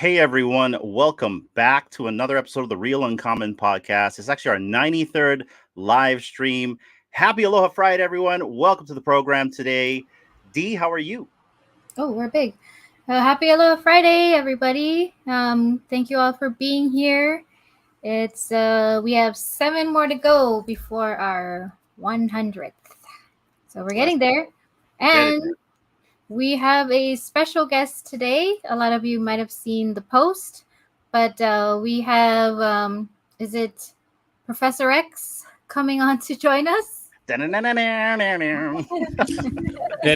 Hey everyone, welcome back to another episode of the Real Uncommon podcast. It's actually our 93rd live stream. Happy Aloha Friday, everyone. Welcome to the program today. Dee, how are you? Oh, we're big. Happy Aloha Friday, everybody. Thank you all for being here. It's we have 7 more to go before our 100th. So we're getting there. And we have a special guest today. A lot of you might have seen the post, but we have, is it Professor X coming on to join us? It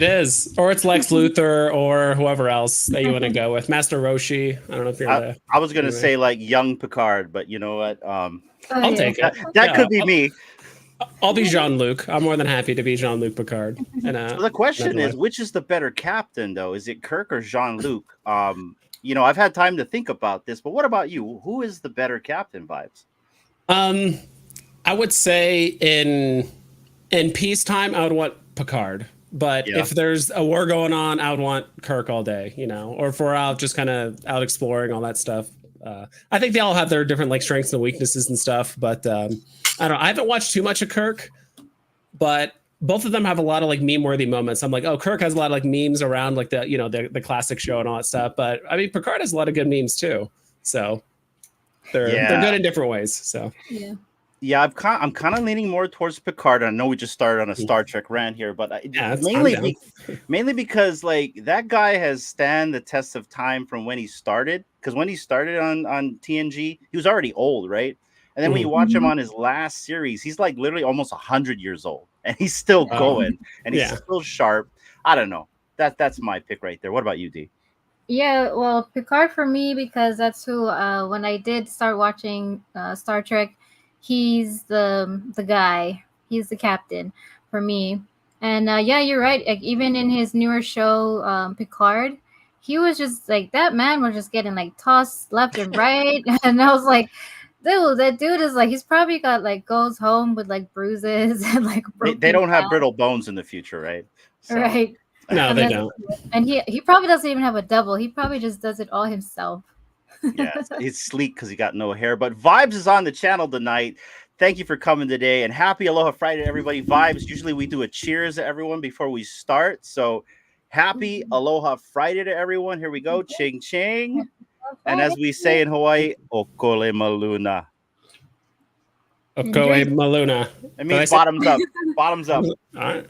is, or it's Lex Luthor, or whoever else that you want to go with. Master Roshi. I don't know if you're. I was gonna say like young Picard, but you know what? I'll take it. That could be me. I'll be Jean-Luc. I'm more than happy to be Jean-Luc Picard. And so the question is, which is the better captain, though? Is it Kirk or Jean-Luc? I've had time to think about this, but what about you? Who is the better captain, Vibes? I would say in peacetime, I would want Picard. But if there's a war going on, I would want Kirk all day, or if we're out just kind of out exploring all that stuff. I think they all have their different like strengths and weaknesses and stuff. But I don't know. I haven't watched too much of Kirk, but both of them have a lot of like meme-worthy moments. I'm like, oh, Kirk has a lot of like memes around like the classic show and all that stuff. But I mean, Picard has a lot of good memes too. So they're good in different ways. So yeah, I'm kind of leaning more towards Picard. I know we just started on a Star Trek rant here, but mainly because like that guy has stand the test of time from when he started. Because when he started on TNG, he was already old, right? And then when you watch him on his last series, he's like literally almost 100 years old, and he's still going, and he's still sharp. I don't know. That's my pick right there. What about you, D? Yeah, well, Picard for me, because that's who when I did start watching Star Trek, he's the guy. He's the captain for me. And yeah, you're right. Like even in his newer show, Picard, he was just like that man was just getting like tossed left and right, and I was like, dude, that dude is like he's probably got like goes home with like bruises and like they don't have brittle bones in the future, right? So. Right. No, they don't. And he probably doesn't even have a double. He probably just does it all himself. Yeah, he's sleek because he got no hair. But Vibes is on the channel tonight. Thank you for coming today, and happy Aloha Friday, everybody. Vibes. Usually we do a cheers to everyone before we start. So happy Aloha Friday to everyone. Here we go. Ching ching. And as we say in Hawaii, Okole Maluna. Okole Maluna. It means bottoms up. Bottoms up. All right.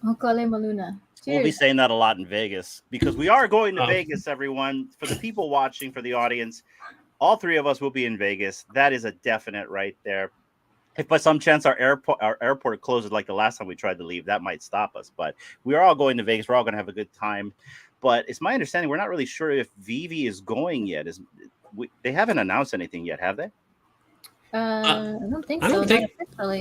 Okole Maluna. We'll be saying that a lot in Vegas because we are going to Vegas, everyone. For the people watching, for the audience, all three of us will be in Vegas. That is a definite right there. If by some chance our airport closes like the last time we tried to leave, that might stop us. But we are all going to Vegas. We're all going to have a good time. But it's my understanding we're not really sure if VeVe is going yet. They haven't announced anything yet, have they? I don't think so.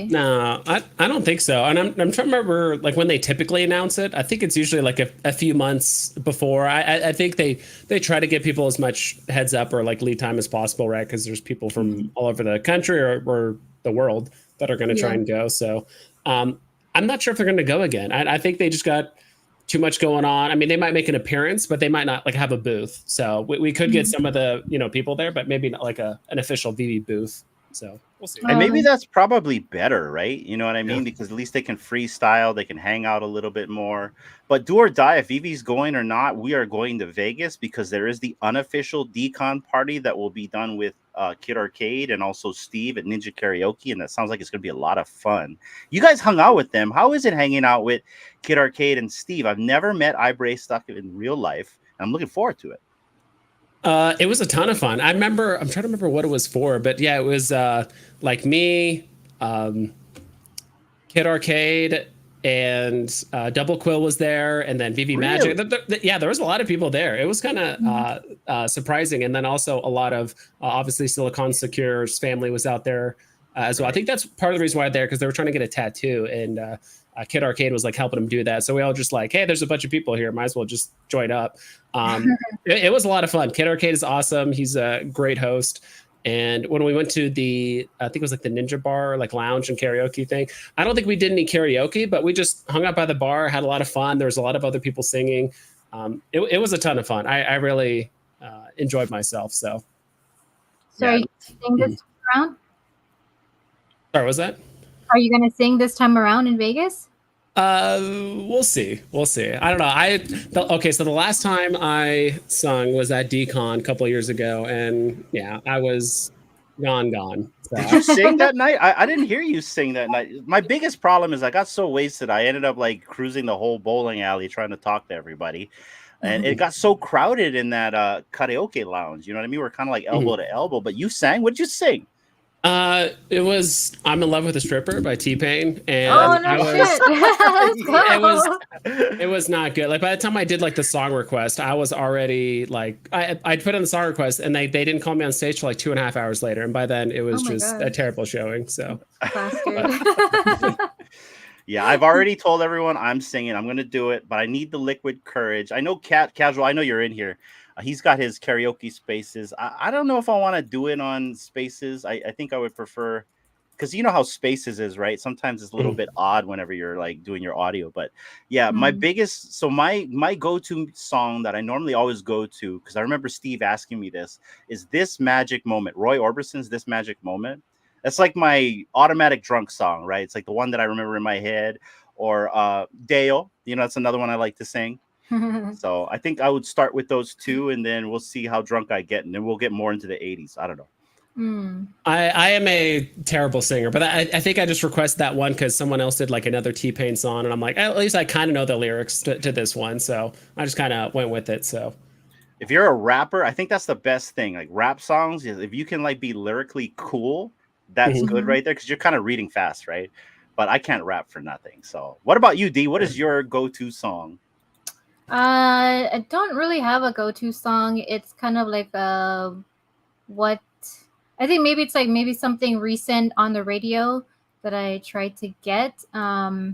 No, I don't think so. And I'm trying to remember like when they typically announce it. I think it's usually like a few months before. I think they try to give people as much heads up or like lead time as possible, right? Because there's people from all over the country or the world that are going to try and go. So I'm not sure if they're going to go again. I think they just got too much going on. I mean, they might make an appearance, but they might not like have a booth. So we could get some of the people there, but maybe not like an official VeVe booth. So we'll see. And maybe that's probably better, right? You know what I mean? Because at least they can freestyle, they can hang out a little bit more. But do or die, if VeVe's going or not, we are going to Vegas because there is the unofficial decon party that will be done with Kid Arcade and also Steve at Ninja Karaoke. And that sounds like it's going to be a lot of fun. You guys hung out with them. How is it hanging out with Kid Arcade and Steve? I've never met Ibrace Stuck in real life. And I'm looking forward to it. It was a ton of fun. I'm trying to remember what it was for, but yeah, it was like me, Kid Arcade, and Double Quill was there, and then VeVe Magic. There was a lot of people there. It was kind of surprising, and then also a lot of obviously Silicon Secure's family was out there as well. I think that's part of the reason why they're there because they were trying to get a tattoo, and Kid Arcade was like helping them do that. So we all just like, hey, there's a bunch of people here. Might as well just join up. It was a lot of fun. Kid Arcade is awesome. He's a great host. And when we went to I think it was like the Ninja Bar, like lounge and karaoke thing. I don't think we did any karaoke, but we just hung out by the bar, had a lot of fun. There was a lot of other people singing. It was a ton of fun. I really enjoyed myself. So are you sing this time around? Sorry, what was that? Are you gonna sing this time around in Vegas? We'll see. I don't know. Okay, so the last time I sung was at DCon a couple of years ago, and yeah, I was gone. So. Did you sing that night? I didn't hear you sing that night. My biggest problem is I got so wasted. I ended up like cruising the whole bowling alley trying to talk to everybody. And it got so crowded in that karaoke lounge. You know what I mean? We're kind of like elbow to elbow, but you sang. What'd you sing? It was "I'm in Love with a Stripper" by T-Pain, and it was not good. Like by the time I did like the song request, I was already like I put in the song request, and they didn't call me on stage for like 2.5 hours later, and by then it was just a terrible showing. So, yeah, I've already told everyone I'm singing. I'm gonna do it, but I need the liquid courage. I know Casual. I know you're in here. He's got his karaoke spaces. I don't know if I want to do it on spaces. I think I would prefer, because you know how spaces is, right? Sometimes it's a little bit odd whenever you're like doing your audio. But yeah, my go-to song that I normally always go to, because I remember Steve asking me this, is This Magic Moment. Roy Orbison's This Magic Moment. That's like my automatic drunk song, right? It's like the one that I remember in my head. Or Dale, that's another one I like to sing. So I think I would start with those two, and then we'll see how drunk I get, and then we'll get more into the 80s. I don't know. I am a terrible singer, but I think I just requested that one because someone else did like another T-Pain song, and I'm like, at least I kind of know the lyrics to this one, so I just kind of went with it. So if you're a rapper, I think that's the best thing. Like rap songs, if you can like be lyrically cool, that's good right there, because you're kind of reading fast, right? But I can't rap for nothing. So what about you, D? What is your go-to song? I don't really have a go-to song. It's kind of like what I think maybe it's like maybe something recent on the radio that I tried to get. I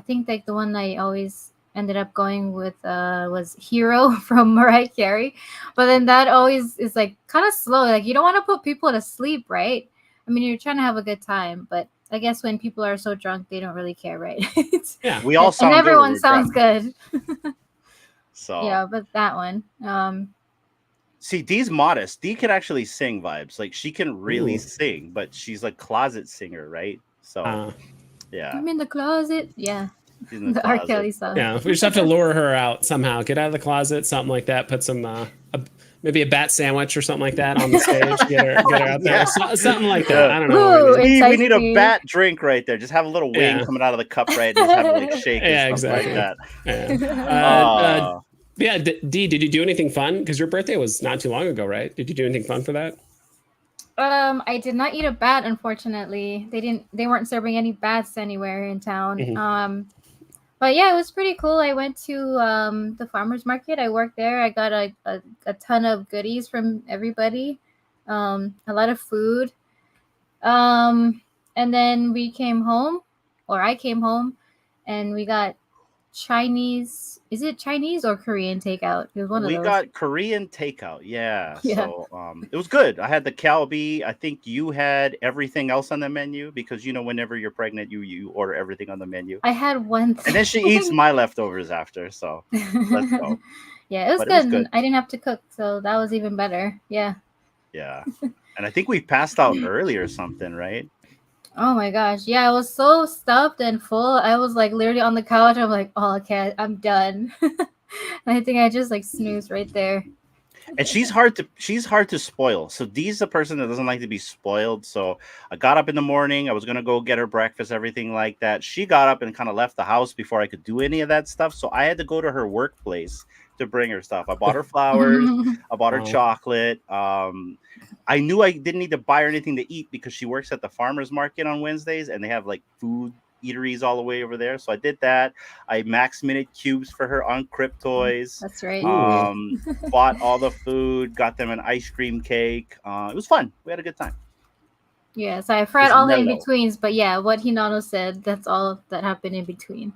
think like the one I always ended up going with was Hero from Mariah Carey. But then that always is like kind of slow. Like you don't want to put people to sleep, right? I mean, you're trying to have a good time, but I guess when people are so drunk, they don't really care, right? Yeah, we all sound and everyone good sounds good. So yeah, but that one. See, Dee's modest. Dee can actually sing vibes. Like she can really sing, but she's like closet singer, right? So yeah. I'm in the closet. Yeah. The R. Kelly song. Yeah, we just have to lure her out somehow. Get out of the closet, something like that. Put some maybe a bat sandwich or something like that on the stage. Get her out there. Something like that. I don't know. We need a bat drink right there. Just have a little wing coming out of the cup, right? And just have it like shake and stuff like that. Yeah. Dee, did you do anything fun? Because your birthday was not too long ago, right? Did you do anything fun for that? I did not eat a bat, unfortunately. They weren't serving any bats anywhere in town. But yeah, it was pretty cool. I went to the farmer's market. I worked there. I got a ton of goodies from everybody. A lot of food. And then we came home, or I came home, and we got Chinese. Is it Chinese or Korean takeout? It was one of those. We got Korean takeout. Yeah. So it was good. I had the kalbi. I think you had everything else on the menu, because whenever you're pregnant, you order everything on the menu. I had one thing. And then she eats my leftovers after. So let's go. Yeah, it was good. I didn't have to cook, so that was even better. Yeah. Yeah. And I think we passed out early or something, right? Oh my gosh. Yeah, I was so stuffed and full. I was like literally on the couch. I'm like, oh, okay, I'm done. I think I just like snoozed right there. And she's hard to spoil. So Dee's the person that doesn't like to be spoiled. So I got up in the morning. I was gonna go get her breakfast, everything like that. She got up and kind of left the house before I could do any of that stuff. So I had to go to her workplace to bring her stuff. I bought her flowers. I bought her chocolate. I knew I didn't need to buy her anything to eat because she works at the farmer's market on Wednesdays, and they have like food eateries all the way over there. So I did that. I max minute cubes for her on Crypt Toys. That's right. Bought all the food, got them an ice cream cake. It was fun. We had a good time. Yeah, so I forgot all the in-betweens, but yeah, what Hinano said, that's all that happened in between.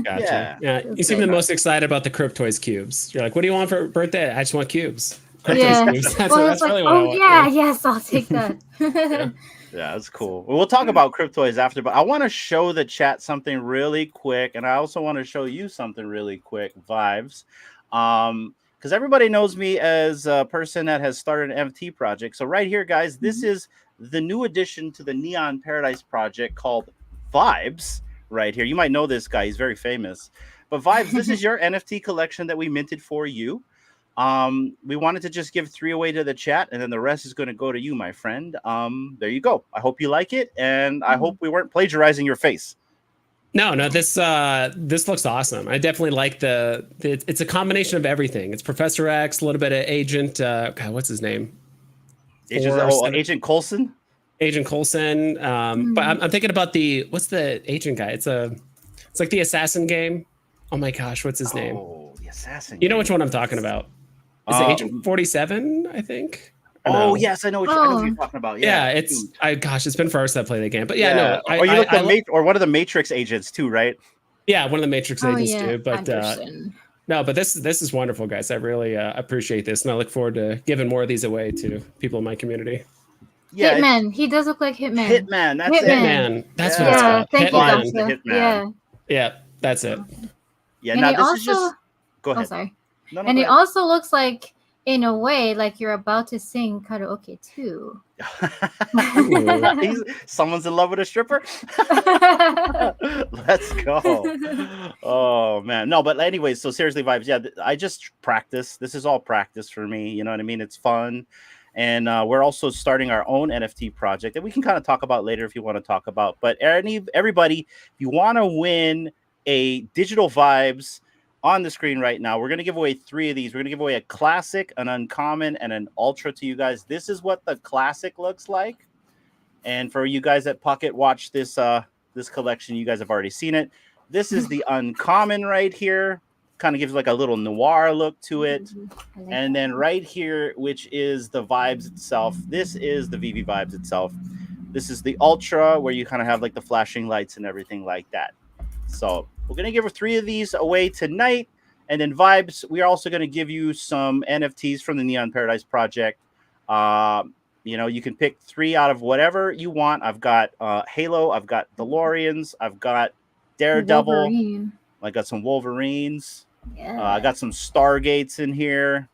Gotcha. Yeah. You seem the most excited about the Crypt Toys cubes. You're like, what do you want for birthday? I just want cubes. Yeah. Cubes. That's really what I want. Yeah, yes, I'll take that. Yeah, that's cool. We'll talk about Crypt Toys after, but I want to show the chat something really quick, and I also want to show you something really quick, Vibes. Because because everybody knows me as a person that has started an NFT project. So right here, guys, this is the new addition to the Neon Paradise project called Vibes. Right here, you might know this guy; he's very famous. But Vibes, this is your NFT collection that we minted for you. We wanted to just give 3 away to the chat, and then the rest is going to go to you, my friend. There you go. I hope you like it, and I hope we weren't plagiarizing your face. No, this looks awesome. I definitely like it's a combination of everything. It's Professor X, a little bit of Agent. God, what's his name? Agent Coulson. Agent Coulson. But I'm thinking about what's the agent guy? It's like the assassin game. Oh my gosh, what's his name? Oh, the assassin. You know which one I'm talking about? Is it Agent 47? I think. Oh yes, I know what you're talking about. Yeah, it's been forever since I played the game, but no. Or one of the Matrix agents too, right? Yeah, one of the Matrix agents too. But no, but this is wonderful, guys. I really appreciate this, and I look forward to giving more of these away to people in my community. Yeah, Hitman. He does look like Hitman. Hitman. That's it. Hitman. That's what it's called. Thank Hitman. you, Hitman. Yeah, that's it. Yeah. Now this is just. Go ahead. Oh, sorry. No, and it also looks like, in a way, like you're about to sing karaoke too. Someone's in love with a stripper. Let's go. Oh man, no, but anyways, so seriously, Vibes. Yeah, I just practice. This is all practice for me. You know what I mean? It's fun, and we're also starting our own NFT project that we can kind of talk about later if you want to talk about. But everybody, if you want to win a digital Vibes on the screen right now, we're going to give away 3 of these. We're going to give away a classic, an uncommon, and an ultra to you guys. This is what the classic looks like. And for you guys that pocket watch this this collection, you guys have already seen it. This is the uncommon right here. Kind of gives like a little noir look to it. And then right here, which is the Vibes itself. This is the VeVe Vibes itself. This is the ultra, where you kind of have like the flashing lights and everything like that. So we're going to give 3 of these away tonight. And then Vibes, we are also going to give you some NFTs from the Neon Paradise project. You can pick 3 out of whatever you want. I've got Halo. I've got DeLoreans. I've got Daredevil. Wolverine. I got some Wolverines. Yeah. I got some Stargates in here.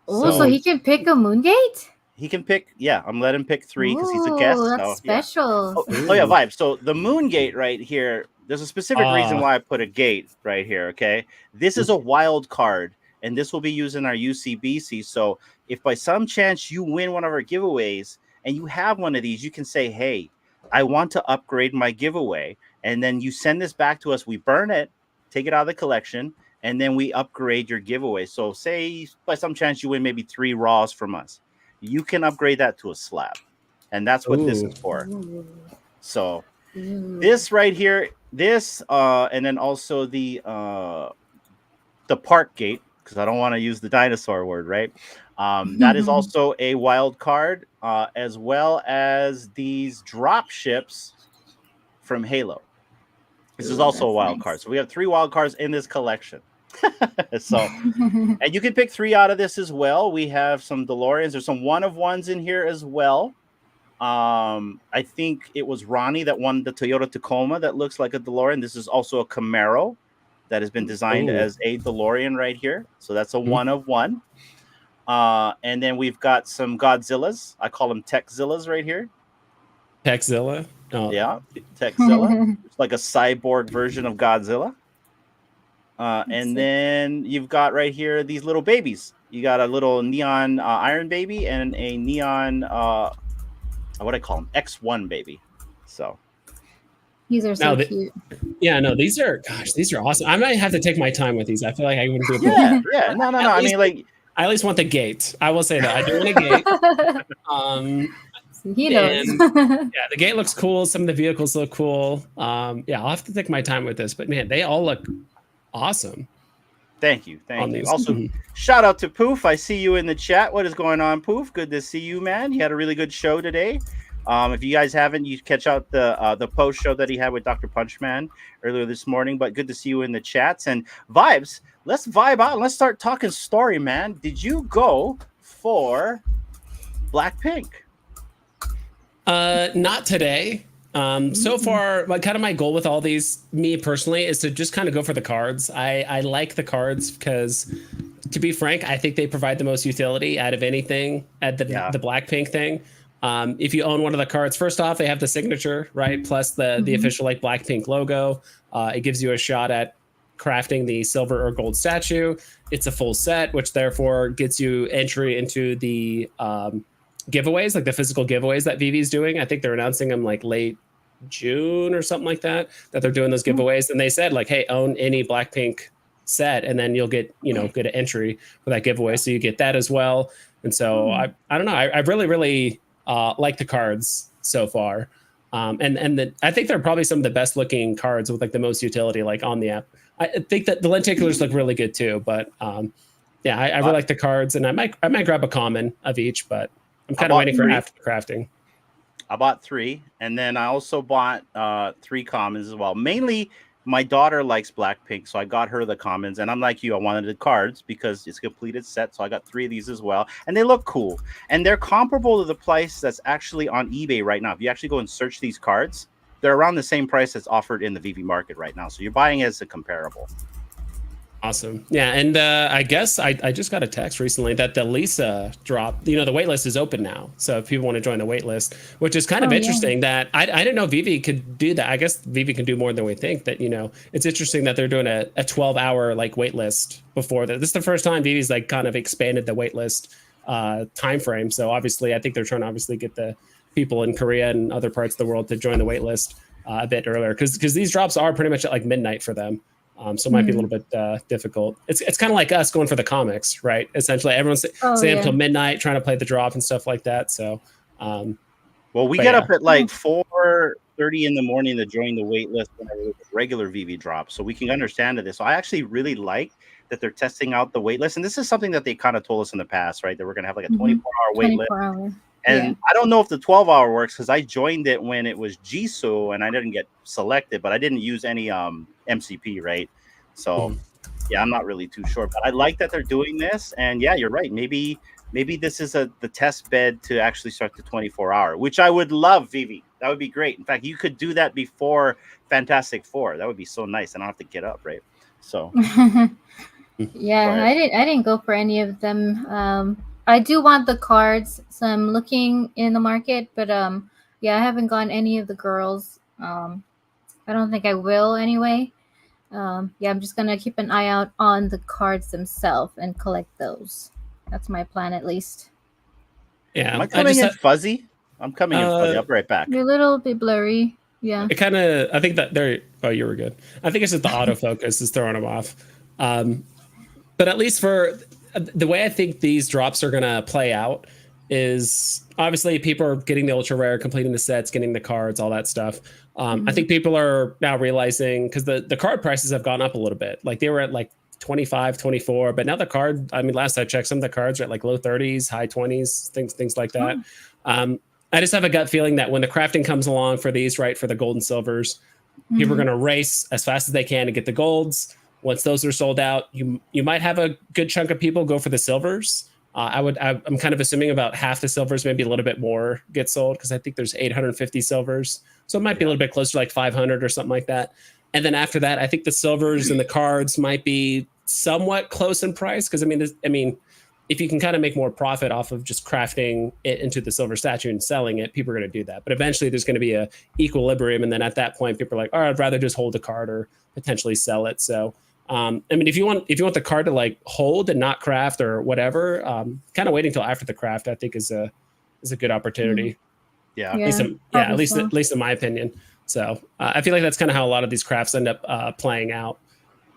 Oh, so he can pick a Moongate? He can pick, I'm letting him pick 3 because he's a guest. That's special. Yeah. Oh yeah, Vibes. So the Moongate right here, there's a specific reason why I put a gate right here, okay? This is a wild card, and this will be used in our UCBC. So if by some chance you win one of our giveaways and you have one of these, you can say, hey, I want to upgrade my giveaway. And then you send this back to us. We burn it, take it out of the collection, and then we upgrade your giveaway. So say by some chance you win maybe 3 raws from us. You can upgrade that to a slab. And that's what this is for. So this right here, and then also the park gate, because I don't want to use the dinosaur word, right? That is also a wild card, as well as these drop ships from Halo. This is also a wild card. So we have 3 wild cards in this collection. So, and you can pick 3 out of this as well. We have some DeLoreans. There's some one-of-ones in here as well. I think it was Ronnie that won the Toyota Tacoma that looks like a DeLorean. This is also a Camaro that has been designed as a DeLorean right here. So that's a one-of-one. And then we've got some Godzillas. I call them Techzillas right here. Techzilla? Oh. Yeah, Techzilla. It's like a cyborg version of Godzilla. And then you've got right here these little babies. You got a little neon Iron Baby and a neon, what do I call them? X1 baby. So these are so cute. Yeah, no, these are awesome. I might have to take my time with these. I feel like I wouldn't be able to. Yeah. No. I mean, like, I at least want the gate. I will say that I do want a gate. He knows. The gate looks cool. Some of the vehicles look cool. I'll have to take my time with this, but man, they all look awesome. Thank you. Also, shout out to Poof. I see you in the chat. What is going on, Poof? Good to see you, man. You had a really good show today. If you guys haven't, you catch out the post show that he had with Dr. Punchman earlier this morning. But good to see you in the chats. And Vibes, let's vibe out. Let's start talking story, man. Did you go for Blackpink? Not today. So far, kind of my goal with all these, me personally, is to just kind of go for the cards. I like the cards because to be frank, I think they provide the most utility out of anything at the Blackpink thing. If you own one of the cards, first off, they have the signature, right? Plus the official like Blackpink logo. It gives you a shot at crafting the silver or gold statue. It's a full set, which therefore gets you entry into the giveaways, like the physical giveaways that VeVe's doing. I think they're announcing them like late June or something like that they're doing those giveaways. And they said like, hey, own any Blackpink set and then you'll get, get an entry for that giveaway. So you get that as well. And so I don't know. I really like the cards so far. And I think they're probably some of the best looking cards with like the most utility, like on the app. I think that the lenticulars look really good too, but I really like the cards, and I might grab a common of each, but I'm kind of waiting for after the crafting. I bought 3, and then I also bought 3 commons as well. Mainly, my daughter likes Blackpink, so I got her the commons, and I'm like you, I wanted the cards because it's a completed set, so I got 3 of these as well, and they look cool, and they're comparable to the price that's actually on eBay right now. If you actually go and search these cards, they're around the same price that's offered in the VeVe market right now, so you're buying it as a comparable. Awesome. Yeah, and I guess I just got a text recently that the Lisa drop, the waitlist is open now. So if people want to join the waitlist, which is kind of interesting that I didn't know VeVe could do that. I guess VeVe can do more than we think. That, it's interesting that they're doing a 12-hour like waitlist before that. This is the first time VeVe's like kind of expanded the waitlist time frame. So obviously, I think they're trying to obviously get the people in Korea and other parts of the world to join the waitlist a bit earlier because these drops are pretty much at like midnight for them. So it might be a little bit difficult. It's kind of like us going for the comics, right? Essentially, everyone's staying up till midnight trying to play the drop and stuff like that. So, well, we get up at like 4:30 in the morning to join the wait list when I regular VeVe drop, so we can understand this. So I actually really like that they're testing out the wait list, and this is something that they kind of told us in the past, right? That we're gonna have like a 24-hour wait list. And I don't know if the 12-hour works because I joined it when it was Jisoo and I didn't get selected, but I didn't use any MCP, right? So I'm not really too sure, but I like that they're doing this. And yeah, you're right. Maybe this is the test bed to actually start the 24-hour, which I would love, VeVe. That would be great. In fact, you could do that before Fantastic Four. That would be so nice. I don't have to get up, right? So yeah, I didn't go for any of them. I do want the cards, so I'm looking in the market, but I haven't gotten any of the girls. I don't think I will anyway. I'm just gonna keep an eye out on the cards themselves and collect those. That's my plan, at least. Yeah, am I coming in fuzzy? I'm coming in fuzzy. I'll be right back. You're a little bit blurry. Yeah. It kind of. I think that they're. Oh, you were good. I think it's just the autofocus is throwing them off. But at least for the way I think these drops are going to play out is obviously people are getting the ultra rare, completing the sets, getting the cards, all that stuff. I think people are now realizing because the card prices have gone up a little bit. Like they were at like 25, 24, but now the card, I mean, last I checked, some of the cards are at like low 30s, high 20s, things like that. I just have a gut feeling that when the crafting comes along for these, right, for the gold and silvers, people are going to race as fast as they can to get the golds. Once those are sold out, you might have a good chunk of people go for the silvers. I'm kind of assuming about half the silvers, maybe a little bit more, get sold because I think there's 850 silvers, so it might be a little bit closer to like 500 or something like that. And then after that, I think the silvers and the cards might be somewhat close in price because I mean, if you can kind of make more profit off of just crafting it into the silver statue and selling it, people are going to do that. But eventually, there's going to be a equilibrium, and then at that point, people are like, "Oh, I'd rather just hold the card or potentially sell it." So. I mean, if you want the card to like hold and not craft or whatever, kind of waiting till after the craft, I think is a good opportunity. Yeah, at least in my opinion. So I feel like that's kind of how a lot of these crafts end up playing out.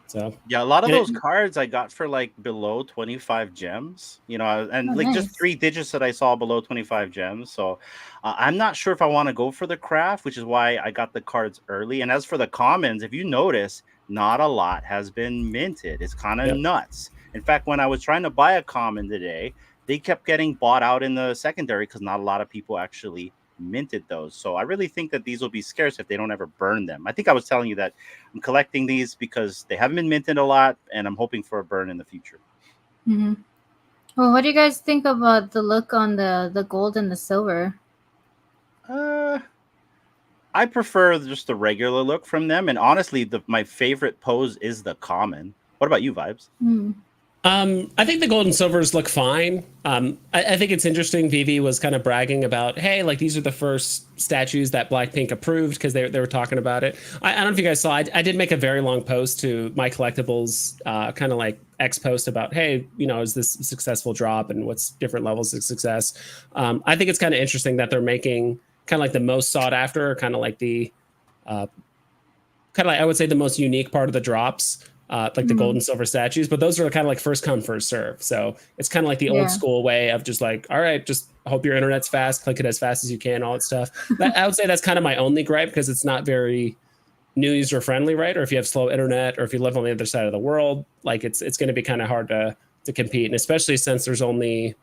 So yeah, a lot of those cards I got for like below 25 gems, and like just 3 digits that I saw below 25 gems. So I'm not sure if I want to go for the craft, which is why I got the cards early. And as for the commons, if you notice, not a lot has been minted. It's kind of nuts. In fact, when I was trying to buy a common today, they kept getting bought out in the secondary because not a lot of people actually minted those. So I really think that these will be scarce if they don't ever burn them. I think I was telling you that I'm collecting these because they haven't been minted a lot, and I'm hoping for a burn in the future. Well, what do you guys think about the look on the gold and the silver? I prefer just the regular look from them, and honestly, my favorite pose is the common. What about you, Vibes? I think the gold and silvers look fine. I think it's interesting. VeVe was kind of bragging about, hey, like these are the first statues that Blackpink approved because they were talking about it. I don't know if you guys saw. I did make a very long post to my collectibles, kind of like X post about, hey, is this a successful drop and what's different levels of success. I think it's kind of interesting that they're making kind of like the most sought after, kind of like the, I would say the most unique part of the drops. Like the gold and silver statues, but those are kind of like first come, first serve. So it's kind of like the old school way of just like, all right, just hope your internet's fast, click it as fast as you can, all that stuff. I would say that's kind of my only gripe because it's not very new user friendly, right? Or if you have slow internet or if you live on the other side of the world, like it's going to be kind of hard to compete. And especially since there's only,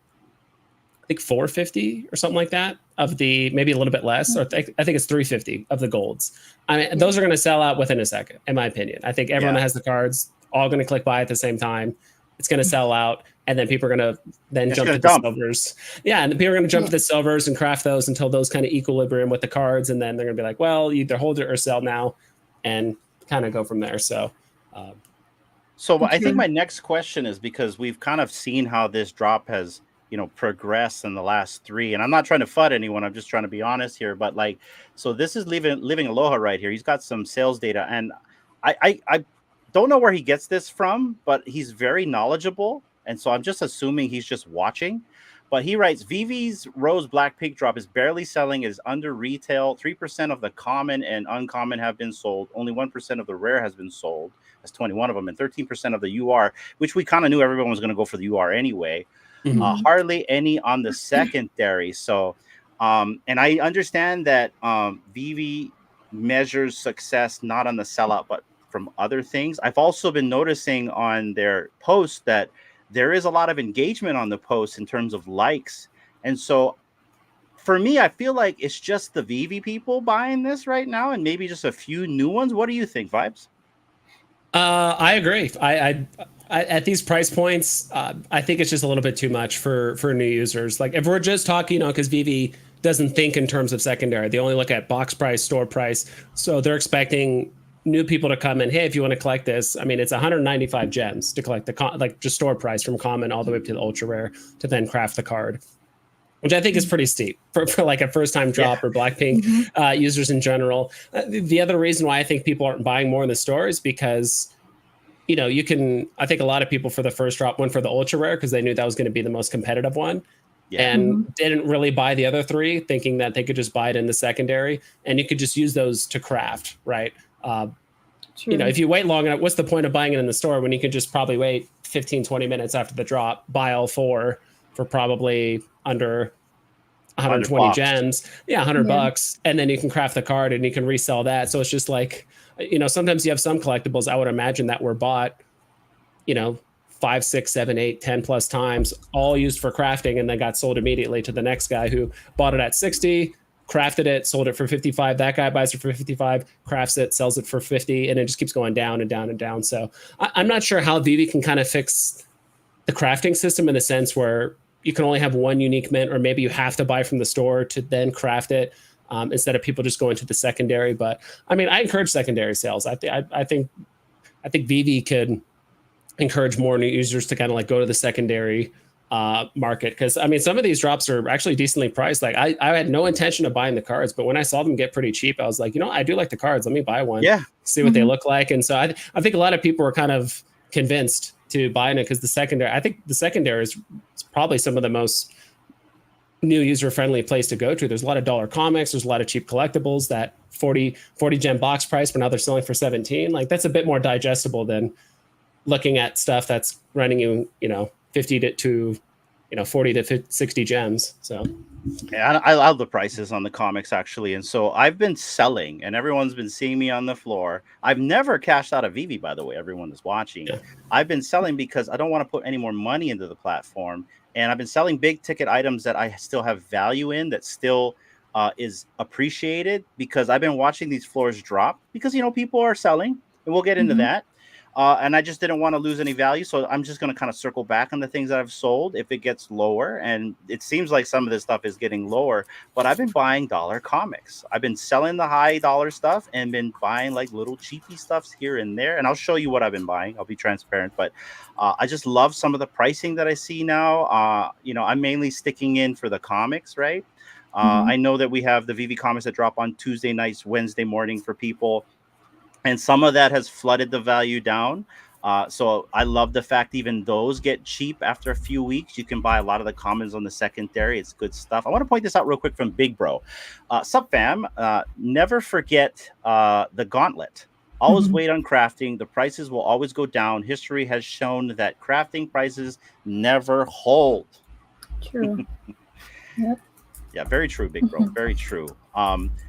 I think 450 or something like that of the, maybe a little bit less, or I think it's 350 of the golds. I mean, those are going to sell out within a second, in my opinion. I think everyone that has the cards all going to click buy at the same time. It's going to sell out, and then people are going to then jump to the silvers. Yeah, and people are going to jump to the silvers and craft those until those kind of equilibrium with the cards, and then they're going to be like, well, you either hold it or sell now, and kind of go from there. So, I think my next question is because we've kind of seen how this drop has progress in the last 3, and I'm not trying to FUD anyone, I'm just trying to be honest here, but like, so this is living Aloha right here. He's got some sales data, and I don't know where he gets this from, but he's very knowledgeable, and so I'm just assuming he's just watching. But he writes, VeVe's Rose Blackpink drop is barely selling, is under retail. 3% of the common and uncommon have been sold. Only 1% of the rare has been sold. That's 21 of them, and 13% of the UR, which we kind of knew everyone was going to go for the UR anyway. Hardly any on the secondary. So, and I understand that VeVe measures success not on the sellout, but from other things. I've also been noticing on their posts that there is a lot of engagement on the posts in terms of likes. And so for me, I feel like it's just the VeVe people buying this right now and maybe just a few new ones. What do you think, Vibes? I agree. I at these price points, I think it's just a little bit too much for new users. Like if we're just talking, because VeVe doesn't think in terms of secondary, they only look at box price, store price. So they're expecting new people to come in. Hey, if you want to collect this, I mean, it's 195 gems to collect the just store price from common all the way up to the ultra rare to then craft the card, which I think is pretty steep for like a first time drop or Blackpink users in general. The other reason why I think people aren't buying more in the store is because you can, I think a lot of people for the first drop went for the ultra rare because they knew that was going to be the most competitive one and didn't really buy the other 3 thinking that they could just buy it in the secondary and you could just use those to craft, right? If you wait long enough, what's the point of buying it in the store when you can just probably wait 15-20 minutes after the drop, buy all 4 for probably under 120 gems, $100, and then you can craft the card and you can resell that. So it's just like, sometimes you have some collectibles I would imagine that were bought, 5, 6, 7, 8, 10 plus times, all used for crafting, and then got sold immediately to the next guy who bought it at 60, crafted it, sold it for 55. That guy buys it for 55, crafts it, sells it for 50, and it just keeps going down and down and down. So I'm not sure how VeVe can kind of fix the crafting system in the sense where you can only have one unique mint, or maybe you have to buy from the store to then craft it instead of people just going to the secondary. But I mean, I encourage secondary sales. I think VeVe could encourage more new users to kind of like go to the secondary market, because I mean, some of these drops are actually decently priced. Like I had no intention of buying the cards, but when I saw them get pretty cheap, I was like, I do like the cards. Let me buy one. See what they look like. And so I think a lot of people were kind of convinced to buy it because I think the secondary is probably some of the most new user friendly place to go to. There's a lot of dollar comics. There's a lot of cheap collectibles that 40 gem box price, but now they're selling for 17. Like that's a bit more digestible than looking at stuff that's running you, 50 to 40 to 60 gems. So yeah, I love the prices on the comics actually. And so I've been selling and everyone's been seeing me on the floor. I've never cashed out of VeVe, by the way, everyone is watching. I've been selling because I don't want to put any more money into the platform. And I've been selling big ticket items that I still have value in, that still is appreciated, because I've been watching these floors drop because, people are selling, and we'll get into that. and I just didn't want to lose any value. So I'm just going to kind of circle back on the things that I've sold if it gets lower. And it seems like some of this stuff is getting lower, but I've been buying dollar comics. I've been selling the high dollar stuff and been buying like little cheapy stuffs here and there. And I'll show you what I've been buying. I'll be transparent, but I just love some of the pricing that I see now. I'm mainly sticking in for the comics, right? Mhm. I know that we have the VeVe comics that drop on Tuesday nights, Wednesday morning for people, and some of that has flooded the value down. So I love the fact even those get cheap after a few weeks. You can buy a lot of the commons on the secondary. It's good stuff. I want to point this out real quick from Big Bro. Sup fam, never forget the gauntlet. Always Mhm. wait on crafting. The prices will always go down. History has shown that crafting prices never hold. True. Yep. Yeah, very true, Big Bro. Very true.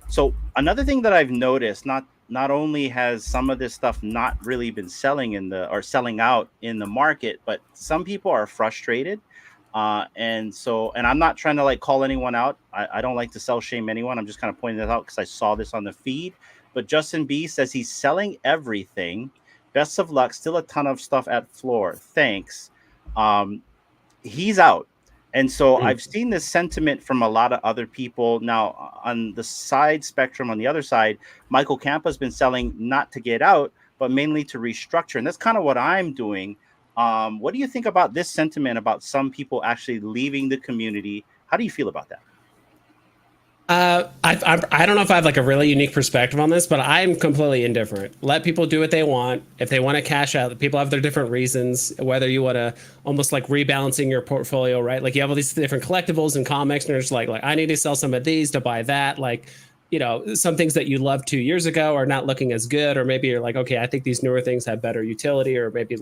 So another thing that I've noticed, not only has some of this stuff not really been selling selling out in the market, but some people are frustrated. And I'm not trying to like call anyone out. I don't like to sell shame anyone. I'm just kind of pointing that out because I saw this on the feed. But Justin B says he's selling everything. Best of luck. Still a ton of stuff at floor. Thanks. He's out. And so Mm. I've seen this sentiment from a lot of other people. Now, on the side spectrum, on the other side, Michael Campa's been selling not to get out, but mainly to restructure. And that's kind of what I'm doing. What do you think about this sentiment about some people actually leaving the community? How do you feel about that? I don't know if I have like a really unique perspective on this, but I'm completely indifferent. Let people do what they want. If they want to cash out, people have their different reasons. Whether you want to almost like rebalancing your portfolio, right? Like you have all these different collectibles and comics, and you're just like I need to sell some of these to buy that. Like, some things that you loved 2 years ago are not looking as good, or maybe you're like, okay, I think these newer things have better utility, or maybe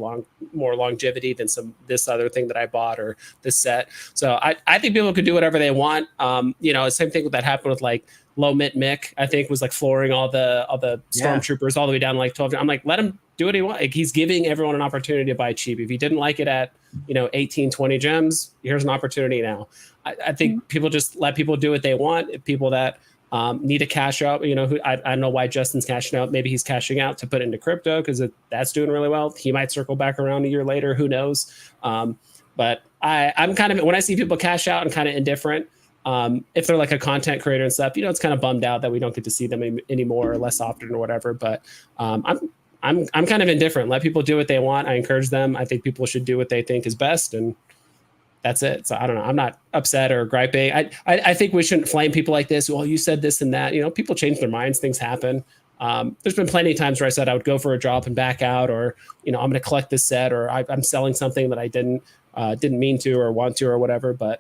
more longevity than this other thing that I bought or this set. So I think people could do whatever they want. Same thing that happened with like Low Mint Mick, I think, was like flooring all the stormtroopers all the way down to like 12. I'm like, let him do what he wants. Like, he's giving everyone an opportunity to buy cheap. If you didn't like it at 18, 20 gems, here's an opportunity now. I think people just let people do what they want. People that need to cash out, I don't know why Justin's cashing out. Maybe he's cashing out to put into crypto because that's doing really well. He might circle back around a year later. Who knows? But I'm kind of, when I see people cash out, I'm kind of indifferent. If they're like a content creator and stuff, it's kind of bummed out that we don't get to see them anymore or less often or whatever. But I'm kind of indifferent. Let people do what they want. I encourage them. I think people should do what they think is best, and that's it. So I don't know. I'm not upset or griping. I think we shouldn't flame people like this. Well, you said this and that. People change their minds. Things happen. There's been plenty of times where I said I would go for a drop and back out, or I'm going to collect this set, or I'm selling something that I didn't mean to or want to or whatever. But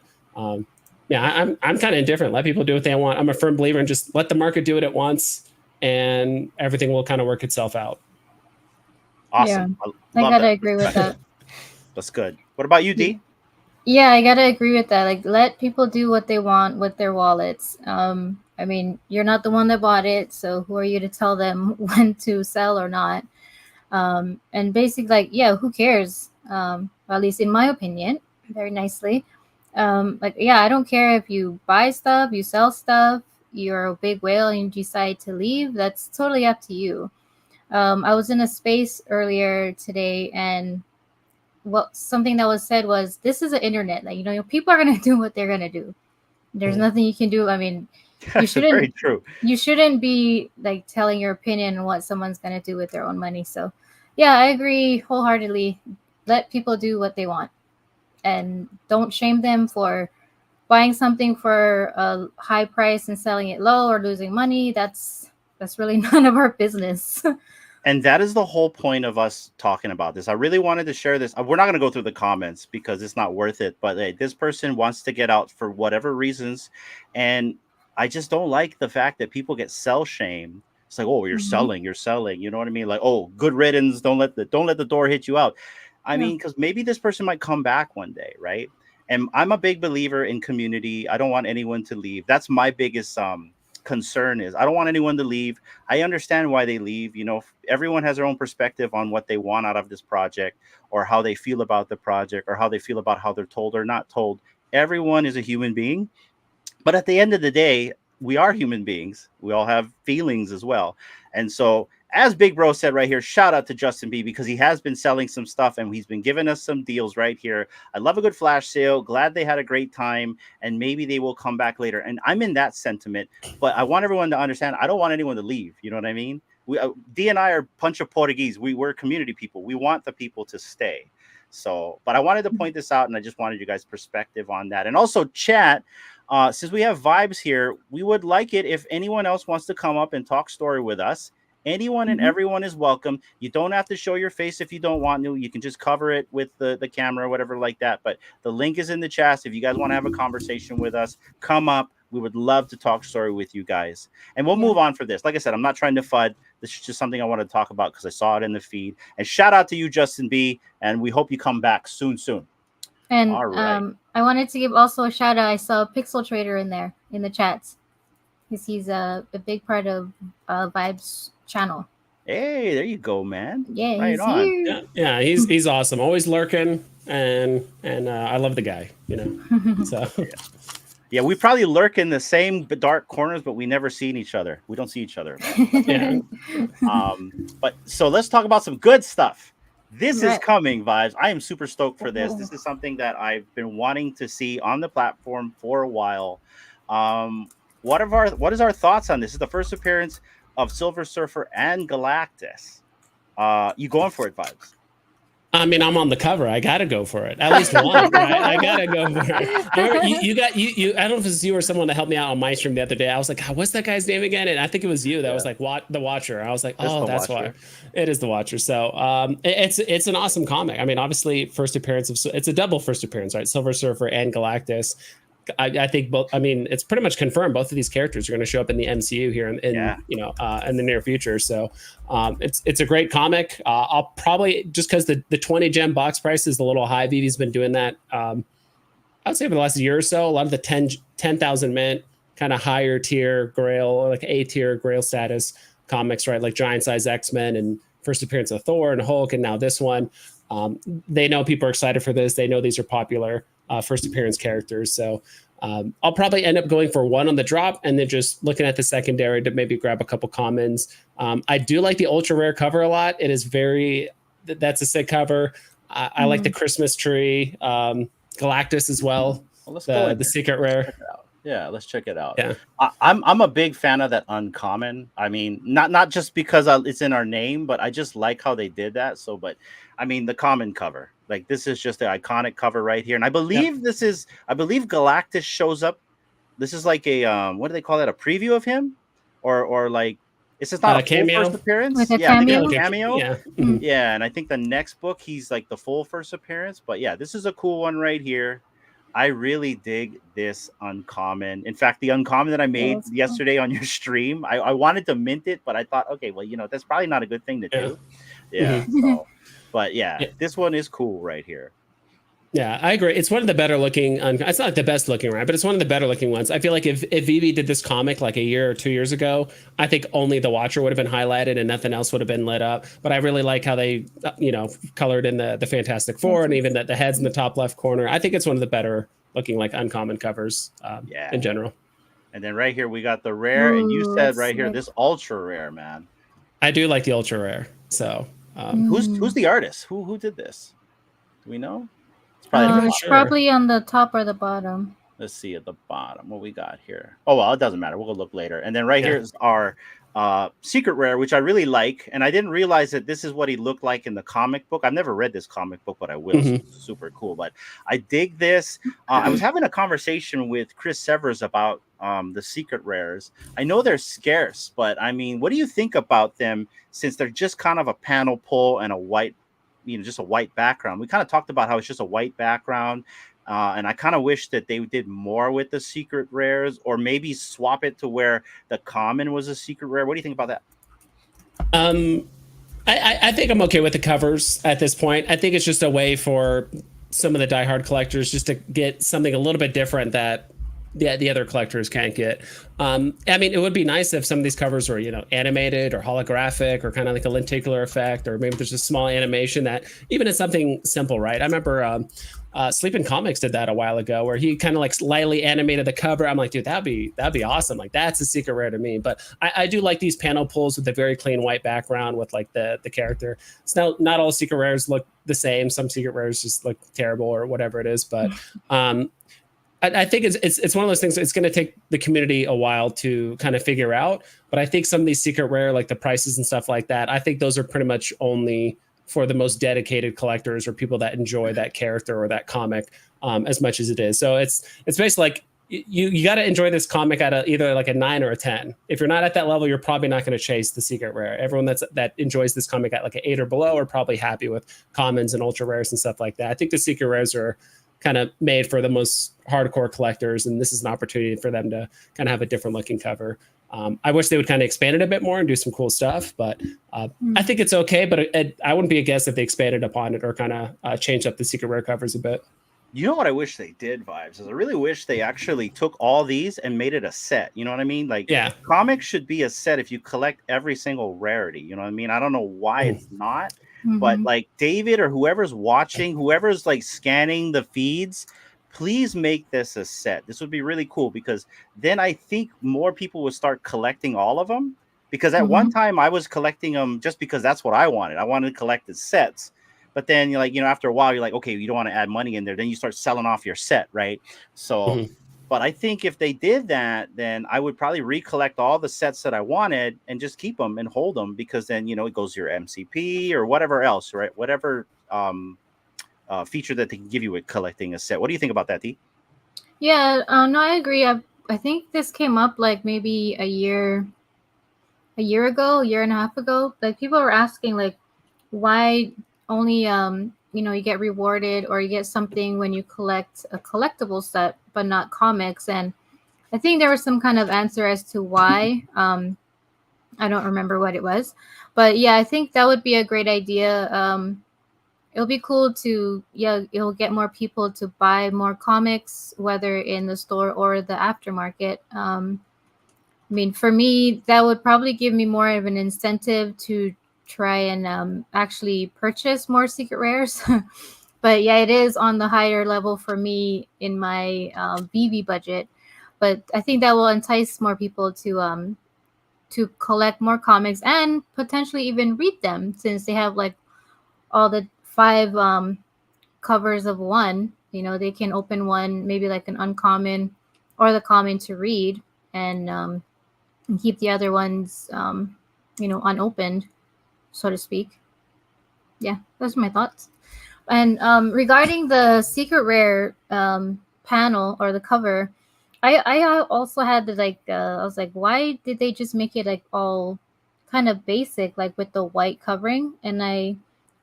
yeah, I'm kind of indifferent. Let people do what they want. I'm a firm believer in just let the market do what it wants, and everything will kind of work itself out. Awesome. Yeah, I gotta agree with that. That's good. What about you, D? Yeah, I gotta agree with that. Like, let people do what they want with their wallets. I mean, you're not the one that bought it, so who are you to tell them when to sell or not? And basically, like, yeah, who cares? At least in my opinion, very nicely. Yeah, I don't care if you buy stuff, you sell stuff, you're a big whale and you decide to leave. That's totally up to you. I was in a space earlier today, and something that was said was, this is the internet. Like, people are gonna do what they're gonna do. There's nothing you can do. I mean, you shouldn't. Very true. You shouldn't be like telling your opinion on what someone's gonna do with their own money. So, yeah, I agree wholeheartedly. Let people do what they want, and don't shame them for buying something for a high price and selling it low or losing money. That's really none of our business. And that is the whole point of us talking about this. I really wanted to share this. We're not going to go through the comments because it's not worth it. But hey, this person wants to get out for whatever reasons. And I just don't like the fact that people get sell shame. It's like, oh, you're selling. You know what I mean? Like, oh, good riddance. Don't let the door hit you out. I mean, because maybe this person might come back one day, right? And I'm a big believer in community. I don't want anyone to leave. That's my biggest concern is I don't want anyone to leave. I understand why they leave. Everyone has their own perspective on what they want out of this project, or how they feel about the project, or how they feel about how they're told or not told. Everyone is a human being. But at the end of the day, we are human beings. We all have feelings as well. And so as Big Bro said right here, shout out to Justin B because he has been selling some stuff and he's been giving us some deals right here. I love a good flash sale. Glad they had a great time and maybe they will come back later. And I'm in that sentiment, but I want everyone to understand I don't want anyone to leave. You know what I mean? D and I are a bunch of Portuguese. We're community people. We want the people to stay. So, but I wanted to point this out and I just wanted you guys' perspective on that. And also chat, since we have vibes here, we would like it if anyone else wants to come up and talk story with us. Anyone and everyone is welcome. You don't have to show your face if you don't want to. You can just cover it with the camera or whatever like that. But the link is in the chat. So if you guys want to have a conversation with us, come up. We would love to talk story with you guys. And we'll move on for this. Like I said, I'm not trying to FUD. This is just something I want to talk about because I saw it in the feed. And shout out to you, Justin B. And we hope you come back soon. And all right. I wanted to give also a shout out. I saw Pixel Trader in there in the chats because he's a big part of Vibes channel. Hey, there you go, man. Yeah, right he's on. here. Yeah, he's awesome. Always lurking, and I love the guy. You know, so yeah, we probably lurk in the same dark corners, but we never seen each other. We don't see each other. yeah. But so let's talk about some good stuff. This is coming, Vibes. I am super stoked for this. This is something that I've been wanting to see on the platform for a while. What is our thoughts on this? This is the first appearance of Silver Surfer and Galactus. You going for it, Vibes? I mean, I'm on the cover. I gotta go for it. At least one. Right? I gotta go for it. I remember you. I don't know if it was you or someone that helped me out on my stream the other day. I was like, what's that guy's name again? And I think it was you that was like, the Watcher. I was like, that's why. It is the Watcher. So it's an awesome comic. I mean, obviously, first appearance of it's a double first appearance, right? Silver Surfer and Galactus. I think both. I mean, it's pretty much confirmed. Both of these characters are going to show up in the MCU here in the near future. So it's a great comic. I'll probably just because the 20 gem box price is a little high. VeVe's been doing that. I would say for the last year or so. A lot of the 10,000 mint kind of higher tier Grail, like A tier Grail status comics, right? Like Giant Size X-Men and first appearance of Thor and Hulk, and now this one. They know people are excited for this. They know these are popular first appearance characters. So I'll probably end up going for one on the drop and then just looking at the secondary to maybe grab a couple commons. I do like the ultra rare cover a lot. It is that's a sick cover. I like the Christmas tree, Galactus as well. The secret rare. Yeah, let's check it out. Yeah. I'm a big fan of that uncommon. I mean, not just because it's in our name, but I just like how they did that. So, but I mean, the common cover, like this is just the iconic cover right here. And I believe I believe Galactus shows up. This is like a, what do they call that? A preview of him or like, it's just not a cameo first appearance. With a cameo. Cameo. Yeah. Yeah. And I think the next book, he's like the full first appearance, but yeah, this is a cool one right here. I really dig this uncommon. In fact, the uncommon that I made yesterday on your stream, I wanted to mint it, but I thought, okay, well, that's probably not a good thing to do. Yeah. So, but yeah, this one is cool right here. Yeah, I agree. It's one of the better looking. It's not the best looking, right? But it's one of the better looking ones. I feel like if VeVe did this comic like a year or 2 years ago, I think only the Watcher would have been highlighted and nothing else would have been lit up. But I really like how they, colored in the Fantastic Four and even the heads in the top left corner. I think it's one of the better looking like uncommon covers in general. And then right here we got the rare, and you said right here this ultra rare, man. I do like the ultra rare. So who's the artist? Who did this? Do we know? It's probably on the top or the bottom. Let's see at the bottom what we got here. Oh, well, it doesn't matter. We'll go look later. And then right here is our secret rare, which I really like. And I didn't realize that this is what he looked like in the comic book. I've never read this comic book, but I will. So it's super cool. But I dig this. I was having a conversation with Chris Severs about the secret rares. I know they're scarce, but I mean, what do you think about them since they're just kind of a panel pull and a white, just a white background? We kind of talked about how it's just a white background. And I kind of wish that they did more with the secret rares or maybe swap it to where the common was a secret rare. What do you think about that? I think I'm okay with the covers at this point. I think it's just a way for some of the diehard collectors just to get something a little bit different that the other collectors can't get. I mean, it would be nice if some of these covers were, animated or holographic or kind of like a lenticular effect, or maybe there's a small animation that even it's something simple, right? I remember Sleeping Comics did that a while ago, where he kind of like slightly animated the cover. I'm like, dude, that'd be awesome. Like that's a secret rare to me. But I do like these panel pulls with a very clean white background with like the character. It's not all secret rares look the same. Some secret rares just look terrible or whatever it is. But I think it's one of those things. It's going to take the community a while to kind of figure out. But I think some of these secret rare, like the prices and stuff like that, I think those are pretty much only for the most dedicated collectors or people that enjoy that character or that comic as much as it is. So it's basically like you got to enjoy this comic at either like a 9 or a 10. If you're not at that level, you're probably not going to chase the secret rare. Everyone that enjoys this comic at like an 8 or below are probably happy with commons and ultra rares and stuff like that. I think the secret rares are kind of made for the most hardcore collectors, and this is an opportunity for them to kind of have a different looking cover. I wish they would kind of expand it a bit more and do some cool stuff, but I think it's okay. But I wouldn't be a guess if they expanded upon it or kind of changed up the secret rare covers a bit. You know what I wish they did, Vibes, is I really wish they actually took all these and made it a set. You know what I mean? Like, comics should be a set if you collect every single rarity. You know what I mean? I don't know why it's not, but like David or whoever's watching, whoever's like scanning the feeds, please make this a set. This would be really cool, because then I think more people would start collecting all of them. Because at one time I was collecting them just because that's what I wanted. I wanted to collect the sets. But then you're like, after a while, you're like, okay, you don't want to add money in there. Then you start selling off your set, right? So, but I think if they did that, then I would probably recollect all the sets that I wanted and just keep them and hold them, because then, it goes to your MCP or whatever else, right? Whatever feature that they can give you with collecting a set. What do you think about that, T? Yeah, no, I agree. I think this came up like maybe a year ago, a year and a half ago. Like people were asking like, why only you get rewarded or you get something when you collect a collectible set but not comics. And I think there was some kind of answer as to why. I don't remember what it was, but yeah, I think that would be a great idea. It'll be cool to it'll get more people to buy more comics, whether in the store or the aftermarket. I mean, for me, that would probably give me more of an incentive to try and actually purchase more secret rares. But yeah, it is on the higher level for me in my VeVe budget. But I think that will entice more people to collect more comics and potentially even read them, since they have like all the 5 covers of one. They can open one, maybe like an uncommon or the common to read, and keep the other ones unopened, so to speak. Yeah, those are my thoughts. And regarding the secret rare panel or the cover, I also had to I was like, why did they just make it like all kind of basic, like with the white covering? And I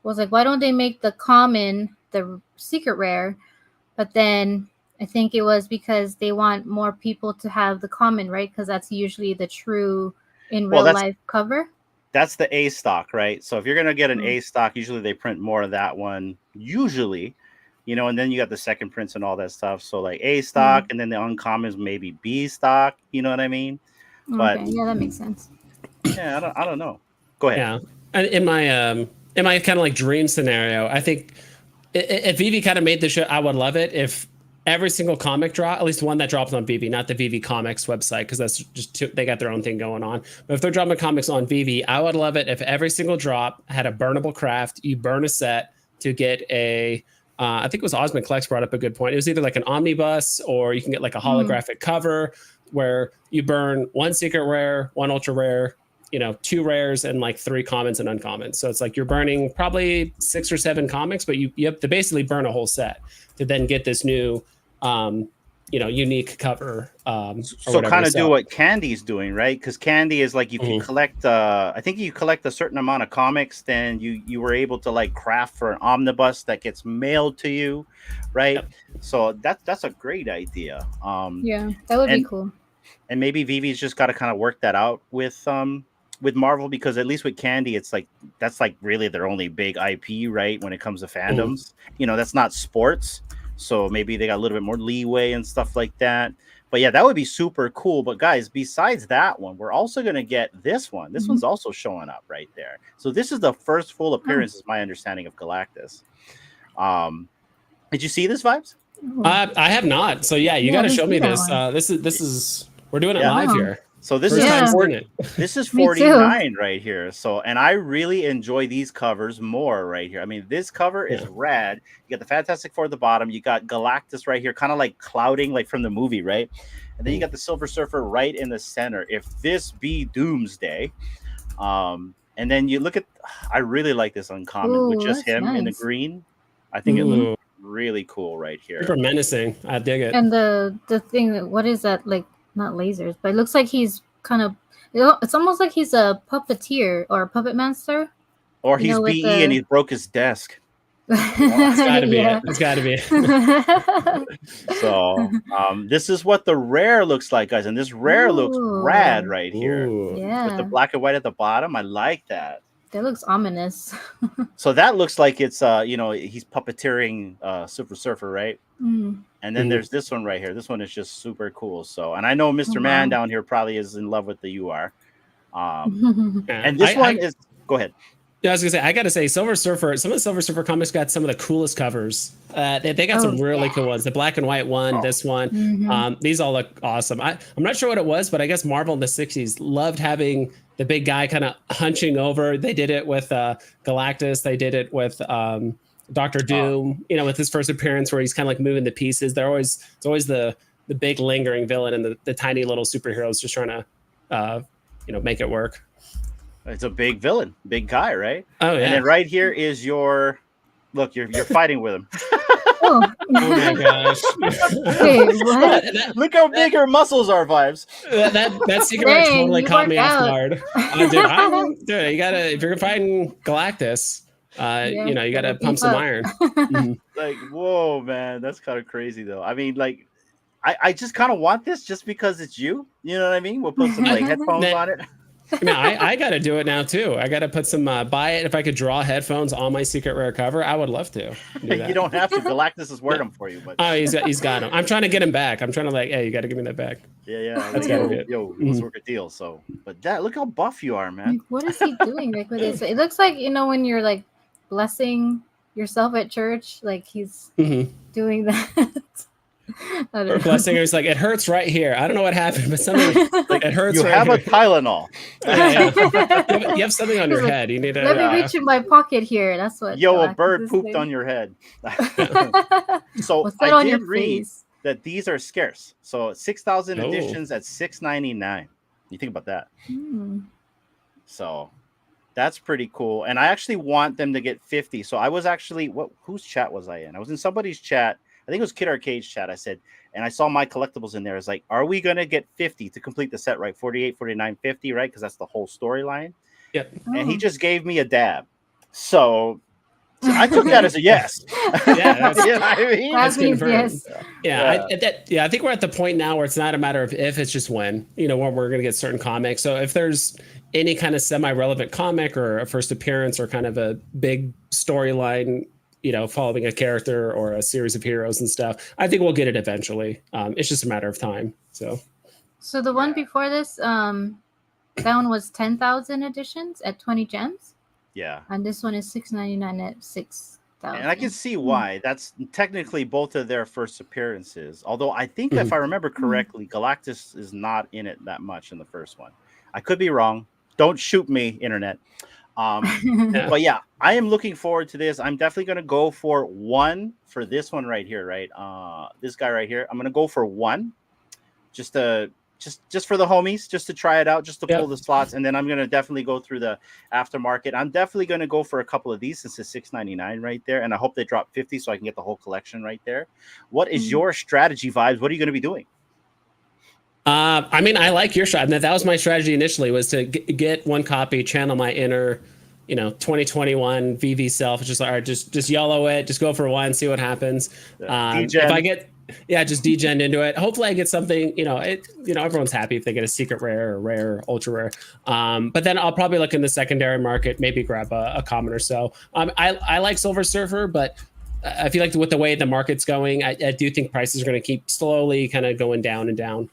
was like, why don't they make the common the secret rare? But then I think it was because they want more people to have the common, right? Because that's usually the true in real life cover. That's the A stock, right? So if you're going to get an A stock, usually they print more of that one, usually, and then you got the second prints and all that stuff. So like A stock, and then the uncommons, maybe B stock, you know what I mean? But yeah, that makes sense. Yeah, I don't know. Go ahead. Yeah. And in my kind of like dream scenario, I think if VeVe kind of made the show, I would love it if every single comic drop, at least one that drops on VeVe, not the VeVe Comics website, because that's just they got their own thing going on. But if they're dropping comics on VeVe, I would love it if every single drop had a burnable craft. You burn a set to get a, I think it was Osmond Klex brought up a good point. It was either like an omnibus, or you can get like a holographic cover where you burn one secret rare, one ultra rare, 2 rares, and like 3 commons and uncommons. So it's like you're burning probably 6 or 7 comics, but you have to basically burn a whole set to then get this new unique cover. So kind of do what Candy's doing, right? Because Candy is like, you can collect I think you collect a certain amount of comics, then you were able to like craft for an omnibus that gets mailed to you, right? Yep. So that's a great idea. Yeah, that would be cool. And maybe VeVe's just got to kind of work that out with Marvel, because at least with Candy, it's like that's like really their only big IP, right? When it comes to fandoms, that's not sports, so maybe they got a little bit more leeway and stuff like that. But yeah, that would be super cool. But guys, besides that one, we're also going to get this one. This one's also showing up right there. So this is the first full appearance, is my understanding, of Galactus. Did you see this, Vibes? I have not. So yeah, you got to show me this. This is we're doing it live here. So this this is 49 right here. So, and I really enjoy these covers more right here. I mean, this cover is rad. You got the Fantastic Four at the bottom. You got Galactus right here, kind of like clouding, like from the movie, right? And then you got the Silver Surfer right in the center. If this be Doomsday, and then you look at, I really like this uncommon with just him in the green. I think it looks really cool right here. Super menacing. I dig it. And the thing, what is that, like? Not lasers, but it looks like he's kind of, it's almost like he's a puppeteer or a puppet master. Or he's BE and he broke his desk. It's gotta be it. It's gotta be it. So this is what the rare looks like, guys. And this rare looks rad right here. Yeah. With the black and white at the bottom. I like that. That looks ominous. So that looks like it's he's puppeteering Silver Surfer, right? And then there's this one right here. This one is just super cool. So, and I know Mr. Man down here probably is in love with the UR. And this one is, go ahead. Yeah, I was gonna say, I gotta say, Silver Surfer. Some of the Silver Surfer comics got some of the coolest covers. They got some really cool ones. The black and white one, this one. These all look awesome. I'm not sure what it was, but I guess Marvel in the '60s loved having the big guy kind of hunching over. They did it with Galactus. They did it with Doctor Doom. With his first appearance, where he's kind of like moving the pieces. It's always the big lingering villain and the tiny little superheroes just trying to make it work. It's a big villain, big guy, right? Oh yeah. And then right here is you're fighting with him. Oh my gosh! Wait, what? Look how big her muscles are, Vibes. That secret totally caught me off guard. Dude, you gotta, if you're fighting Galactus, you gotta pump some iron. Like, whoa, man, that's kind of crazy though. I mean, like, I just kind of want this just because it's you. You know what I mean? We'll put some like headphones on it. No, I got to do it now too. I got to put some buy it. If I could draw headphones on my secret rare cover, I would love to. You don't have to. Galactus is wearing them for you, but he's got them. I'm trying to get him back. I'm trying to hey, you got to give me that back. Yeah. That's gotta be it. Let's work a deal. So, but look how buff you are, man. Like, what is he doing? Like, with this? It looks like when you're like blessing yourself at church, like he's doing that. Or blessing her is like, it hurts right here. I don't know what happened, but something like it hurts. You have a Tylenol. You have something on your head. You need to let me reach in my pocket here. That's what. A bird pooped on your head. So I did read that these are scarce. So 6,000 editions at $6.99. You think about that. So that's pretty cool. And I actually want them to get 50. So I was actually, whose chat was I in? I was in somebody's chat. I think it was Kid Arcade's chat. I said, and I saw my collectibles in there. It's like, are we going to get 50 to complete the set, right? 48, 49, 50, right? Because that's the whole storyline. Yep. And he just gave me a dab. So I took that as a yes. Yeah, you know what I mean? That means yes. I think we're at the point now where it's not a matter of if, it's just when, when we're going to get certain comics. So if there's any kind of semi-relevant comic or a first appearance or kind of a big storyline, following a character or a series of heroes and stuff, I think we'll get it eventually. It's just a matter of time. So the one before this, that one was 10,000 editions at 20 gems. Yeah. And this one is $6.99 at 6,000. And I can see why. That's technically both of their first appearances. Although I think if I remember correctly, Galactus is not in it that much in the first one. I could be wrong. Don't shoot me, internet. But yeah, I am looking forward to this. I'm definitely going to go for one for this one right here, right? This guy right here. I'm going to go for one just for the homies, just to try it out, just to pull the slots. And then I'm going to definitely go through the aftermarket. I'm definitely going to go for a couple of these since it's $6.99 right there. And I hope they drop 50 so I can get the whole collection right there. What is your strategy, Vibes? What are you going to be doing? I mean, I like your strategy. That was my strategy initially, was to get one copy, channel my inner, 2021 VeVe self. Just all right, just yellow it, just go for one, see what happens. If I get, just degen into it. Hopefully I get something, everyone's happy if they get a secret rare or rare, ultra rare. But then I'll probably look in the secondary market, maybe grab a common or so. I like Silver Surfer, but I feel like with the way the market's going, I do think prices are going to keep slowly kind of going down and down.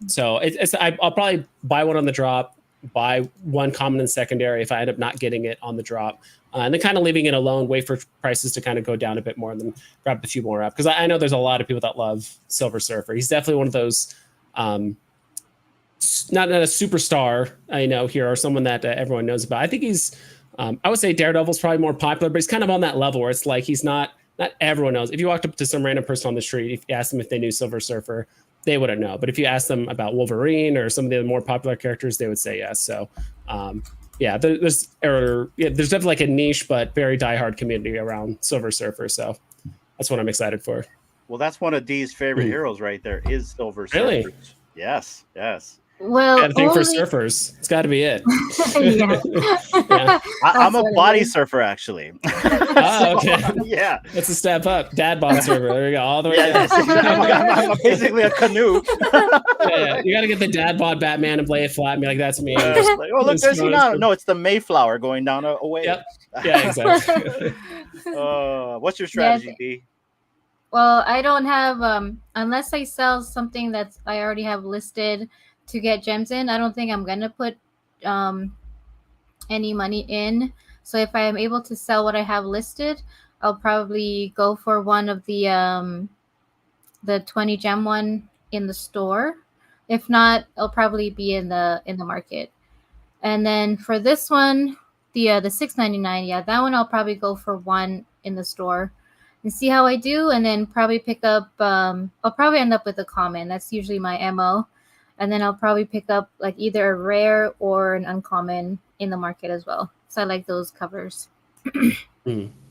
So I'll probably buy one on the drop, buy one common and secondary if I end up not getting it on the drop, and then kind of leaving it alone, wait for prices to kind of go down a bit more, and then grab a few more up. Because I know there's a lot of people that love Silver Surfer. He's definitely one of those, not a superstar, I know here, or someone that everyone knows about. I think he's, I would say Daredevil's probably more popular, but he's kind of on that level where it's like he's not everyone knows. If you walked up to some random person on the street, if you asked them if they knew Silver Surfer, they wouldn't know. But if you ask them about Wolverine or some of the more popular characters, they would say yes. So, there's definitely like a niche but very diehard community around Silver Surfer. So that's what I'm excited for. Well, that's one of Dee's favorite heroes right there. Is Silver Surfer. Really? Yes. Well, got to think for surfers. It's got to be it. Yeah. I'm a body surfer, actually. Oh, okay. Yeah. It's a step up. Dad bod surfer. There we go. All the way down. I'm basically a canoe. Yeah. You got to get the dad bod Batman and play it flat and be like, that's me. Like, oh, look, there's no, it's the Mayflower going down away. Yep. Yeah, exactly. What's your strategy, Dee? Well, I don't have, unless I sell something that I already have listed to get gems in, I don't think I'm gonna put any money in. So if I am able to sell what I have listed, I'll probably go for one of the 20 gem one in the store. If not, it'll probably be in the market. And then for this one, the $6.99, yeah, that one I'll probably go for one in the store and see how I do, and then probably pick up. I'll probably end up with a common. That's usually my MO. And then I'll probably pick up like either a rare or an uncommon in the market as well. So I like those covers.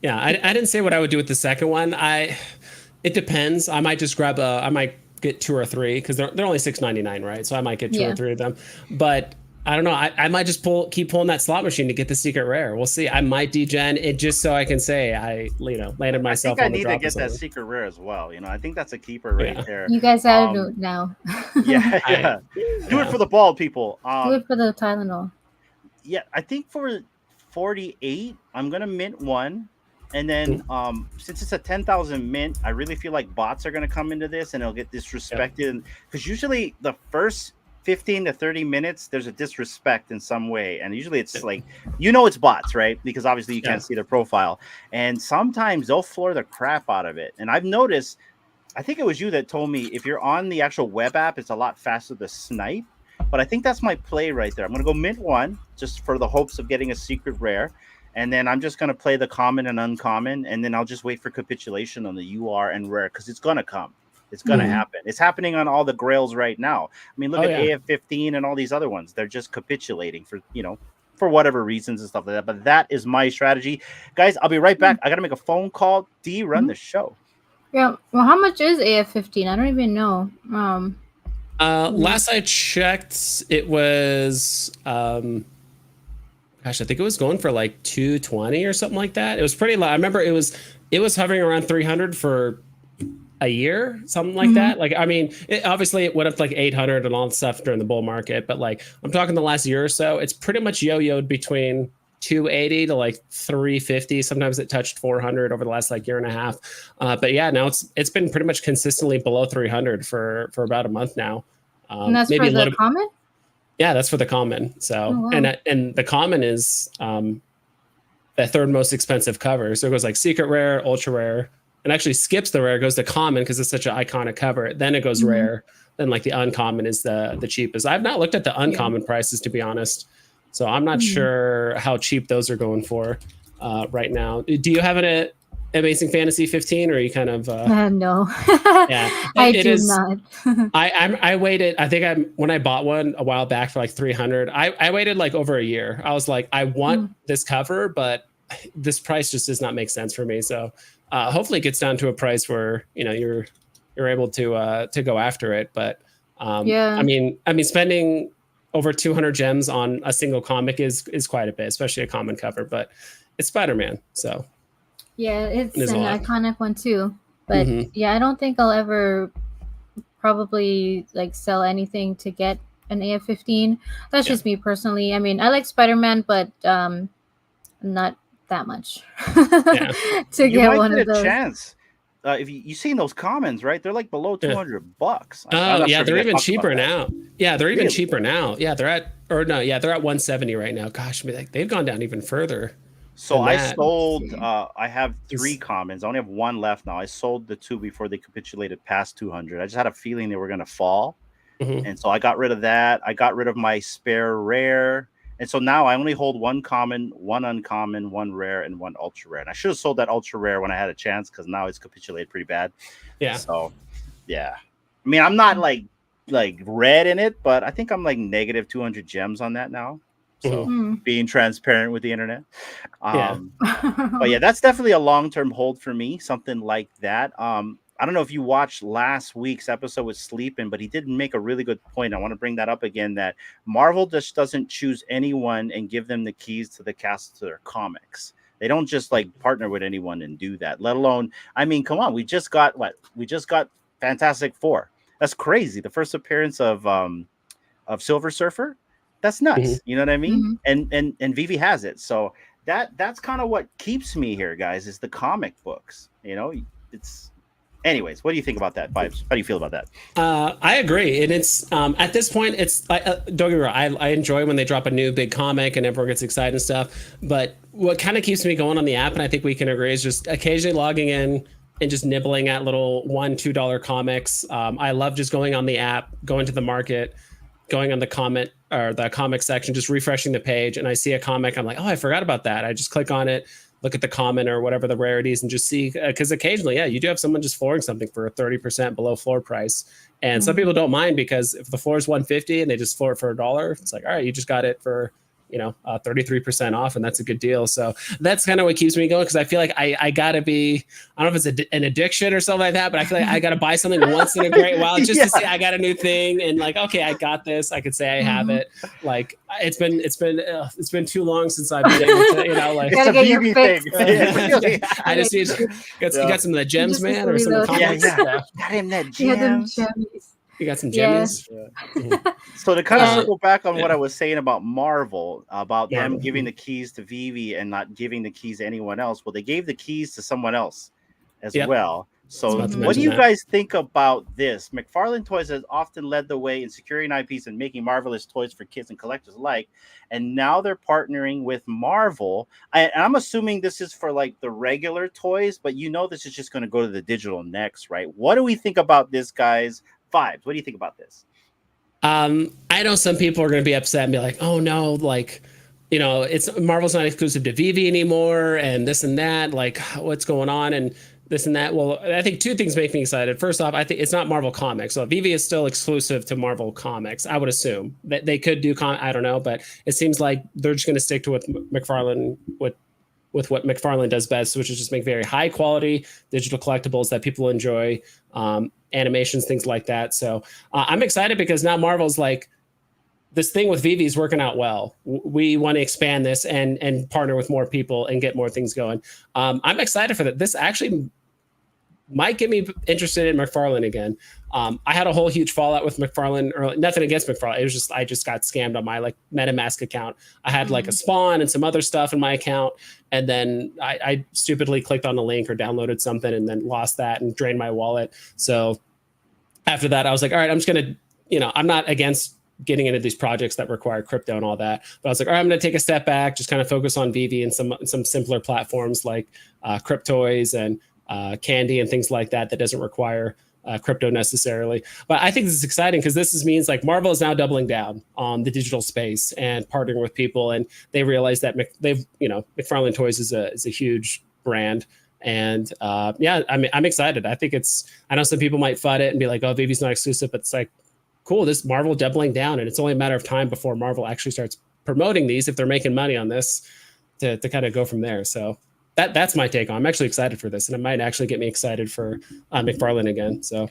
Yeah, I didn't say what I would do with the second one. It depends. I might just grab I might get 2 or 3 because they're only $6.99, right? So I might get 2 or 3 of them. But I don't know. I might just keep pulling that slot machine to get the secret rare. We'll see. I might degen it just so I can say I landed myself. I think I need to get that secret rare as well. I think that's a keeper right there. You guys gotta do it now. Yeah. Do it for the bald people. Do it for the Tylenol. Yeah, I think for 48, I'm gonna mint one. And then since it's a 10,000 mint, I really feel like bots are gonna come into this and it'll get disrespected. Because usually the first 15 to 30 minutes, there's a disrespect in some way. And usually it's like, it's bots, right? Because obviously you can't see their profile. And sometimes they'll floor the crap out of it. And I've noticed, I think it was you that told me if you're on the actual web app, it's a lot faster to snipe. But I think that's my play right there. I'm going to go mint one just for the hopes of getting a secret rare. And then I'm just going to play the common and uncommon. And then I'll just wait for capitulation on the UR and rare because it's going to come. It's going to happen. It's happening on all the grails right now. I mean, look at AF15 and all these other ones. They're just capitulating for whatever reasons and stuff like that. But that is my strategy. Guys, I'll be right back. I got to make a phone call. D, run the show. Yeah. Well, how much is AF15? I don't even know. Last I checked, it was, I think it was going for like 220 or something like that. It was pretty low. I remember it was hovering around 300 for a year, something like that. Like, I mean, obviously it went up to like 800 and all that stuff during the bull market, but like I'm talking the last year or so, it's pretty much yo-yoed between 280 to like 350. Sometimes it touched 400 over the last like year and a half. But yeah, now it's been pretty much consistently below 300 for about a month now. And that's maybe for the common? Yeah, that's for the common. So, and the common is the third most expensive cover. So it goes like secret rare, ultra rare, and actually skips the rare, goes to common because it's such an iconic cover. Then it goes rare. Then like the uncommon is the cheapest. I've not looked at the uncommon prices, to be honest. So I'm not sure how cheap those are going for right now. Do you have an Amazing Fantasy 15, or are you kind of no? Yeah, I do not. I waited. I think when I bought one a while back for like 300. I waited like over a year. I was like, I want this cover, but this price just does not make sense for me. So hopefully it gets down to a price where you're able to go after it. But I mean spending over 200 gems on a single comic is quite a bit, especially a common cover. But it's Spider-Man, so. Yeah, it's an iconic one too. But yeah, I don't think I'll ever probably like sell anything to get an AF15. That's just me personally. I mean, I like Spider-Man, but I'm not that much Yeah. to You get might one get of a those. chance. If you seen those comments, right? They're like below Yeah. $200. I'm Oh not yeah, sure if they're you guys even talked about cheaper that. now. Yeah, they're even Really? cheaper now. Yeah, they're at 170 right now. Gosh, I mean, like, they've gone down even further So than I that. sold. See. I have 3 It's- commons. I only have 1 left now. I sold the 2 before they capitulated past 200. I just had a feeling they were going to fall, Mhm. and so I got rid of that. I got rid of my spare rare, and so now I only hold 1 common, 1 uncommon, 1 rare, and 1 ultra rare. And I should have sold that ultra rare when I had a chance because now it's capitulated pretty bad. Yeah. So, yeah. I mean, I'm not like red in it, but I think I'm like negative 200 gems on that now. So Mm. being transparent with the internet. Yeah. But yeah, that's definitely a long-term hold for me, something like that. I don't know if you watched last week's episode with Sleeping, but he did make a really good point. I want to bring that up again, that Marvel just doesn't choose anyone and give them the keys to the cast to their comics. They don't just like partner with anyone and do that, let alone, I mean, come on, we just got Fantastic Four. That's crazy. The first appearance of Silver Surfer. That's nuts. Mhm. You know what I mean? Mhm. And VeVe has it. So that's kind of what keeps me here, guys, is the comic books. You know, it's anyways, what do you think about that, Vibes? How do you feel about that? I agree, and it's at this point, it's don't get me wrong. I enjoy when they drop a new big comic and everyone gets excited and stuff. But what kind of keeps me going on the app, and I think we can agree, is just occasionally logging in and just nibbling at little $1-2 comics. I love just going on the app, going to the market, going on the comment or the comic section, just refreshing the page, and I see a comic. I'm like, oh, I forgot about that. I just click on it, look at the comment or whatever the rarities, and just see, because occasionally, yeah, you do have someone just flooring something for 30% below floor price, and some people don't mind, because if the floor is 150 and they just floor it for $1, it's like, all right, you just got it for 33% off, and that's a good deal. So that's kind of what keeps me going, because I feel like I gotta be, I don't know if it's an addiction or something like that, but I feel like I gotta buy something once in a great while just to say I got a new thing, and like, okay, I got this. I could say I have it. Like it's been too long since I've been able to, like, It's a get your VeVe fix. thing. I just need got some of the gems, just man, need or to some of the reload. comics. Yeah. Got him that Yeah, them gems. jammies. You got some Yes. gemmies. So to kind of Yeah. circle back on Yeah. what I was saying about Marvel, about them Marvel. giving the keys to VeVe and not giving the keys to anyone else. Well, they gave the keys to someone else as Yep. well. So About to what do mention you that. guys think about this? McFarlane Toys has often led the way in securing IPs and making marvelous toys for kids and collectors alike. And now they're partnering with Marvel. And I'm assuming this is for like the regular toys, but this is just going to go to the digital next, right? What do we think about this, guys? Vibes, what do you think about this? I know some people are going to be upset and be like, oh no, like, it's Marvel's not exclusive to VeVe anymore, and this and that, like, what's going on, and this and that. Well, I think 2 things make me excited. First off, I think it's not Marvel Comics, so VeVe is still exclusive to Marvel Comics. I would assume that they could do I don't know, but it seems like they're just going to stick to what McFarlane with what McFarlane does best, which is just make very high quality digital collectibles that people enjoy, animations, things like that. So I'm excited, because now Marvel's like, this thing with VeVe is working out well. We want to expand this and partner with more people and get more things going. I'm excited for that. This actually might get me interested in McFarlane again. I had a whole huge fallout with McFarlane early. Nothing against McFarlane. It was just I just got scammed on my like MetaMask account. I had like a spawn and some other stuff in my account, and then I stupidly clicked on a link or downloaded something and then lost that and drained my wallet. So after that, I was like, all right, I'm just gonna, I'm not against getting into these projects that require crypto and all that, but I was like, all right, I'm gonna take a step back, just kind of focus on VeVe and some simpler platforms like Cryptoys and Candy and things like that doesn't require crypto necessarily. But I think this is exciting, because this means like Marvel is now doubling down on the digital space and partnering with people, and they realize that McFarlane Toys is a huge brand. And I'm excited. I think I know some people might FUD it and be like, oh, VeVe's not exclusive, but it's like, cool, this Marvel doubling down, and it's only a matter of time before Marvel actually starts promoting these, if they're making money on this, to kind of go from there. So that's my take on it. I'm actually excited for this, and it might actually get me excited for McFarlane again. So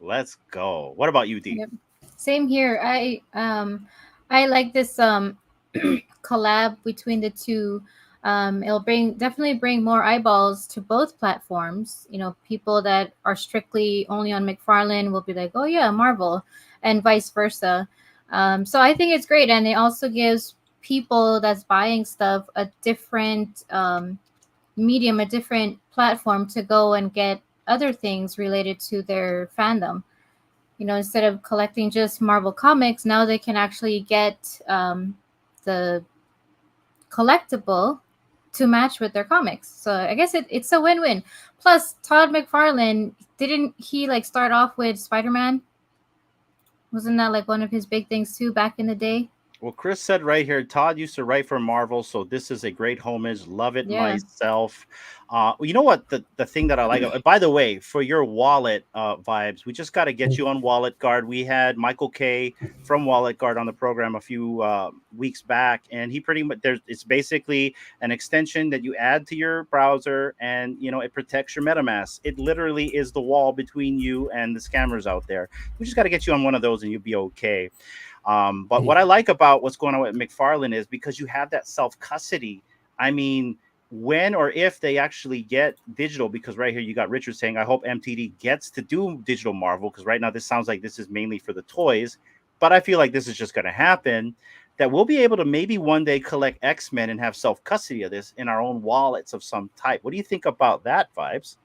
let's go. What about you, D? Yep. Same here. I like this collab between the two. It'll definitely bring more eyeballs to both platforms. People that are strictly only on McFarlane will be like, oh yeah, Marvel, and vice versa. So I think it's great, and it also gives people that's buying stuff a different medium, a different platform to go and get other things related to their fandom. You know, instead of collecting just Marvel comics, now they can actually get the collectible to match with their comics. So I guess it's a win-win. Plus, Todd McFarlane, didn't he like start off with Spider-Man? Wasn't that like one of his big things too back in the day? Well, Chris said right here, Todd used to write for Marvel, so this is a great homage. Love it Yeah. myself. You know what? The thing that I like, by the way, for your wallet vibes, we just got to get you on Wallet Guard. We had Michael K from Wallet Guard on the program a few weeks back, and he pretty much it's basically an extension that you add to your browser, and you know it protects your MetaMask. It literally is the wall between you and the scammers out there. We just got to get you on one of those, and you'll be okay. But what I like about what's going on with McFarlane is because you have that self custody. I mean, when or if they actually get digital, because right here you got Richard saying, I hope MTD gets to do digital Marvel, because right now this sounds like this is mainly for the toys. But I feel like this is just going to happen, that we'll be able to maybe one day collect X-Men and have self custody of this in our own wallets of some type. What do you think about that, Vibes?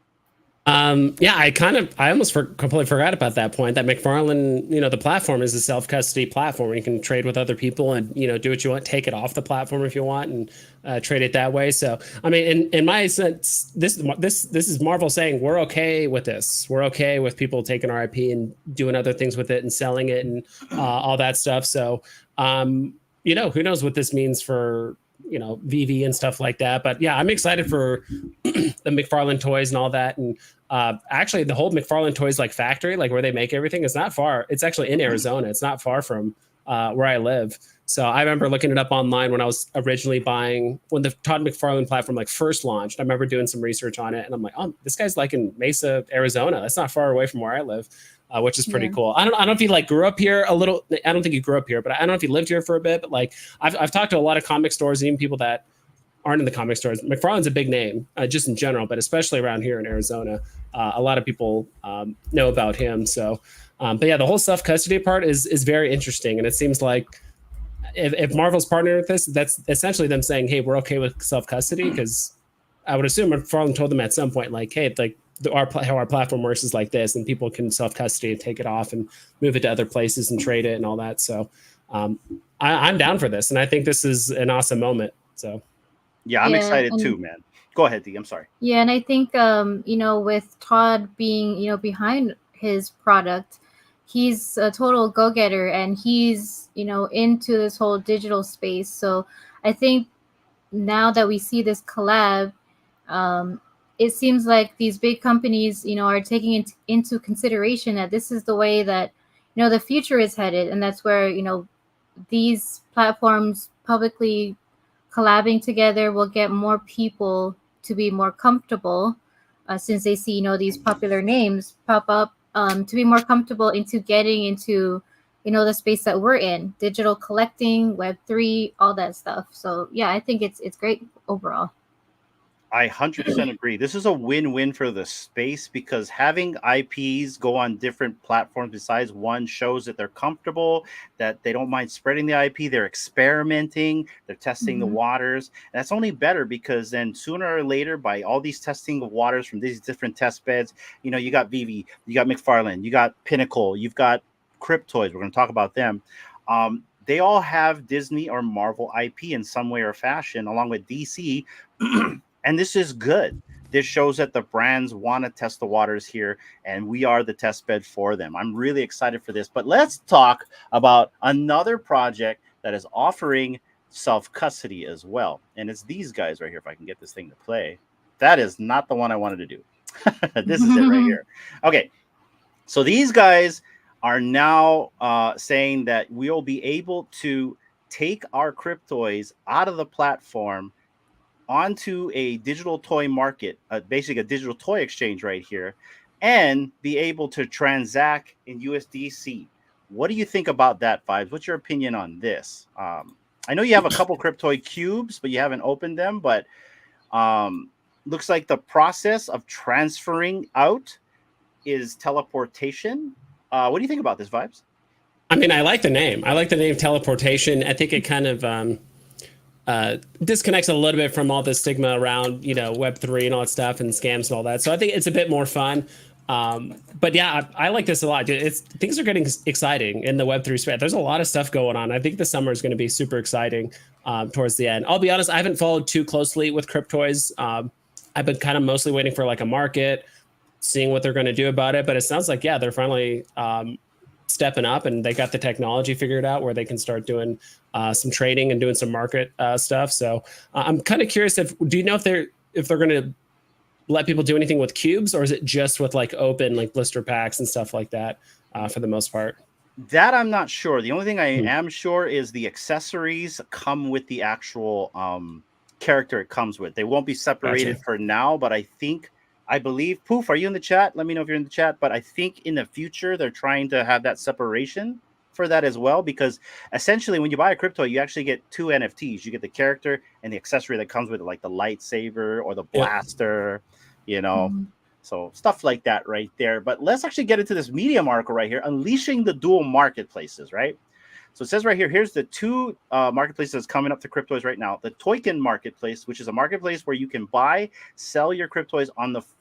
Yeah, I almost completely forgot about that point, that McFarlane, you know, the platform is a self-custody platform where you can trade with other people and, you know, do what you want, take it off the platform if you want, and trade it that way. So, I mean, in my sense, this is Marvel saying we're okay with this. We're okay with people taking our IP and doing other things with it and selling it and all that stuff. So, you know, who knows what this means for, you know, VeVe and stuff like that. But yeah, I'm excited for the McFarlane toys and all that. And actually the whole McFarlane toys like factory, like where they make everything, is not far. It's actually in Arizona. It's not far from where I live. So I remember looking it up online when I was originally buying, when the Todd McFarlane platform like first launched. I remember doing some research on it and I'm like, oh, this guy's like in Mesa, Arizona. That's not far away from where I live. Which is pretty cool. I don't know if he like grew up here a little. I don't think he grew up here, but I don't know if he lived here for a bit. But like I've talked to a lot of comic stores, even people that aren't in the comic stores. McFarlane's a big name, just in general, but especially around here in Arizona, a lot of people know about him. So, but yeah, the whole self custody part is very interesting, and it seems like if Marvel's partnering with this, that's essentially them saying, "Hey, we're okay with self custody," because I would assume McFarlane told them at some point, like, "Hey, like." How our platform works is like this, and people can self custody and take it off and move it to other places and trade it and all that. So I'm down for this, and I think this is an awesome moment. So yeah, I'm excited too, man. Go ahead, Dee. I'm sorry. Yeah, and I think you know, with Todd being, you know, behind his product, he's a total go-getter, and he's, you know, into this whole digital space. So I think now that we see this collab, it seems like these big companies, you know, are taking into consideration that this is the way that, you know, the future is headed, and that's where, you know, these platforms publicly collabing together will get more people to be more comfortable, since they see, you know, these popular names pop up, to be more comfortable into getting into, you know, the space that we're in, digital collecting, Web3, all that stuff. So yeah, I think it's great overall. I 100% agree. This is a win-win for the space, because having IPs go on different platforms besides one shows that they're comfortable, that they don't mind spreading the IP, they're experimenting, they're testing the waters. And that's only better, because then sooner or later, by all these testing of waters from these different test beds, you know, you got VeVe, you got McFarlane, you got Pinnacle, you've got Cryptoys. We're going to talk about them. They all have Disney or Marvel IP in some way or fashion, along with DC. And this is good. This shows that the brands want to test the waters here, and we are the test bed for them. I'm really excited for this. But let's talk about another project that is offering self-custody as well. And it's these guys right here, if I can get this thing to play. That is not the one I wanted to do. This is it right here. Okay, so these guys are now saying that we'll be able to take our Cryptoys out of the platform onto a digital toy market, basically a digital toy exchange right here, and be able to transact in USDC. What do you think about that, Vibes? What's your opinion on this? I know you have a couple Cryptoid cubes, but you haven't opened them. But looks like the process of transferring out is teleportation. What do you think about this, Vibes? I mean, I like the name. I like the name teleportation. I think it kind of disconnects a little bit from all the stigma around, Web3 and all that stuff and scams and all that. So I think it's a bit more fun. But yeah, I like this a lot. Things are getting exciting in the Web3 space. There's a lot of stuff going on. I think the summer is going to be super exciting towards the end. I'll be honest, I haven't followed too closely with Cryptoys. I've been kind of mostly waiting for like a market, seeing what they're going to do about it. But it sounds like, yeah, they're finally stepping up and they got the technology figured out where they can start doing some trading and doing some market stuff. So I'm kind of curious do you know if they're going to let people do anything with cubes, or is it just with like open like blister packs and stuff like that for the most part? That I'm not sure. The only thing I am sure is the accessories come with the actual character it comes with. They won't be separated for now, but I believe, Poof, are you in the chat? Let me know if you're in the chat. But I think in the future, they're trying to have that separation for that as well, because essentially when you buy a crypto, you actually get two NFTs. You get the character and the accessory that comes with it, like the lightsaber or the blaster, So stuff like that right there. But let's actually get into this Medium article right here, unleashing the dual marketplaces, right? So it says right here, here's the two marketplaces coming up to Cryptoys right now. The Token marketplace, which is a marketplace where you can buy, sell your Cryptoys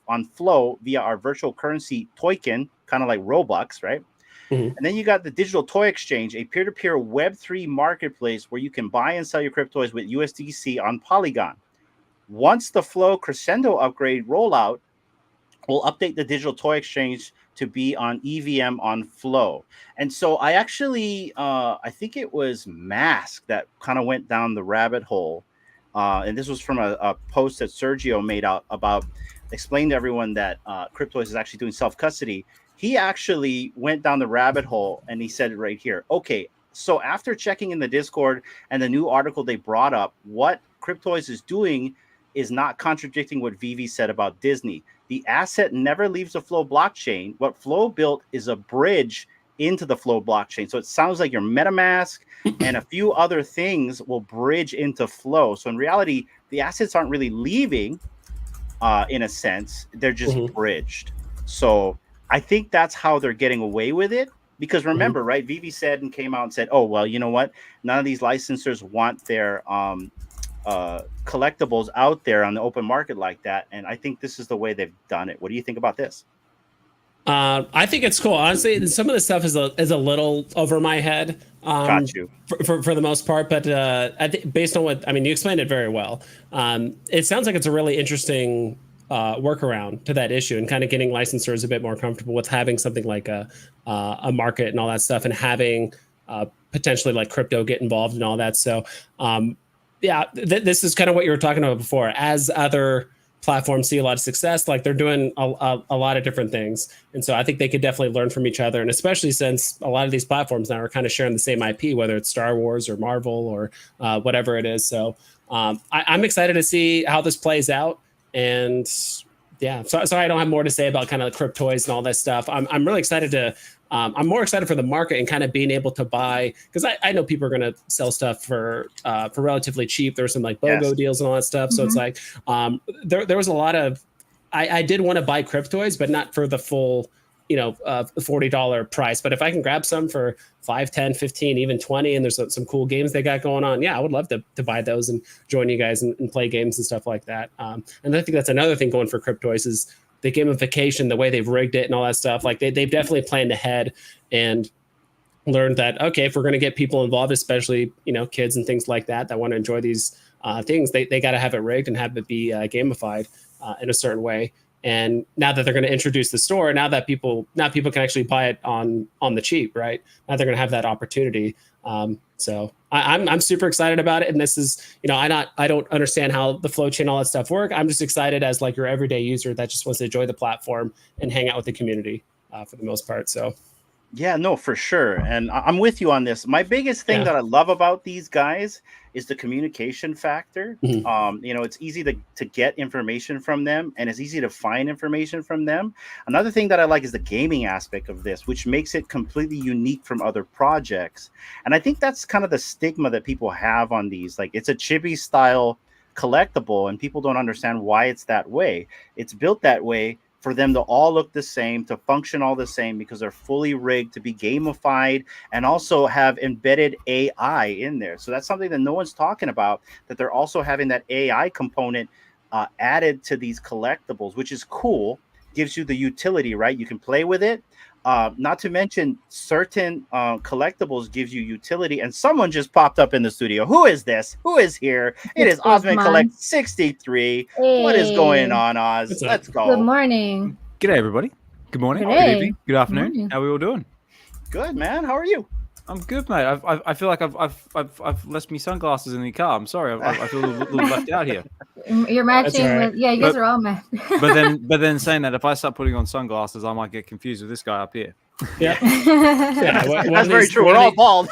on Flow via our virtual currency Token, kind of like Robux, right? And then you got the Digital Toy Exchange, a peer-to-peer Web3 marketplace where you can buy and sell your Cryptoys with USDC on Polygon. Once the Flow Crescendo upgrade rollout, we'll update the Digital Toy Exchange to be on EVM on Flow. And so I actually, I think it was Mask that kind of went down the rabbit hole. And this was from a post that Sergio made out about explaining to everyone that Cryptoys is actually doing self-custody. He actually went down the rabbit hole and he said it right here. Okay, so after checking in the Discord and the new article they brought up, what Cryptoys is doing is not contradicting what VeVe said about Disney. The asset never leaves the Flow blockchain. What Flow built is a bridge into the Flow blockchain. So it sounds like your MetaMask and a few other things will bridge into Flow. So in reality, the assets aren't really leaving in a sense. They're just bridged. So I think that's how they're getting away with it. Because remember, right, VeVe said and came out and said, oh, well, you know what? None of these licensors want their collectibles out there on the open market like that. And I think this is the way they've done it. What do you think about this? I think it's cool. Honestly, some of the stuff is a little over my head. Got you. For the most part, but I think based on what, I mean, you explained it very well. It sounds like it's a really interesting workaround to that issue, and kind of getting licensors a bit more comfortable with having something like a market and all that stuff, and having potentially like crypto get involved and all that. So yeah, this is kind of what you were talking about before. As other platforms see a lot of success, like they're doing a lot of different things. And so I think they could definitely learn from each other. And especially since a lot of these platforms now are kind of sharing the same IP, whether it's Star Wars or Marvel or whatever it is. So I'm excited to see how this plays out. And yeah, sorry I don't have more to say about kind of the Cryptoys and all that stuff. I'm really excited to I'm more excited for the market and kind of being able to buy, because I know people are going to sell stuff for relatively cheap. There's some like BOGO deals and all that stuff. So it's like there was a lot of I did want to buy Cryptoys, but not for the full $40 price. But if I can grab some for 5, 10, 15, even 20, and there's some cool games they got going on, yeah, I would love to buy those and join you guys and play games and stuff like that. And I think that's another thing going for Cryptoys is the gamification, the way they've rigged it and all that stuff. Like they've definitely planned ahead and learned that, okay, if we're going to get people involved, especially, kids and things like that want to enjoy these things, they got to have it rigged and have it be gamified in a certain way. And now that they're going to introduce the store, now people can actually buy it on the cheap, right? Now they're going to have that opportunity. So I'm super excited about it. And this is, I don't understand how the flow chain, all that stuff work. I'm just excited as like your everyday user that just wants to enjoy the platform and hang out with the community for the most part. So. Yeah, no, for sure. And I'm with you on this. My biggest thing that I love about these guys is the communication factor. It's easy to get information from them, and it's easy to find information from them. Another thing that I like is the gaming aspect of this, which makes it completely unique from other projects. And I think that's kind of the stigma that people have on these. Like, it's a chibi style collectible, and people don't understand why it's that way. It's built that way for them to all look the same, to function all the same, because they're fully rigged to be gamified and also have embedded AI in there. So that's something that no one's talking about, that they're also having that AI component added to these collectibles, which is cool. Gives you the utility, right? You can play with it. Not to mention certain collectibles gives you utility. And someone just popped up in the studio. Who is this? Who is here? It is Osman Collect 63. Hey. What is going on, Oz? Let's go. Good morning. G'day, everybody. Good morning. Good Good day. evening. Good afternoon. Morning. How are we all doing? Good, man. How are you? I'm good, mate. I feel like I've left me sunglasses in the car. I'm sorry. I feel a little left out here. You're matching right. with you guys are all matched. But then saying that, if I start putting on sunglasses, I might get confused with this guy up here. Yeah. That's very true. We're all bald.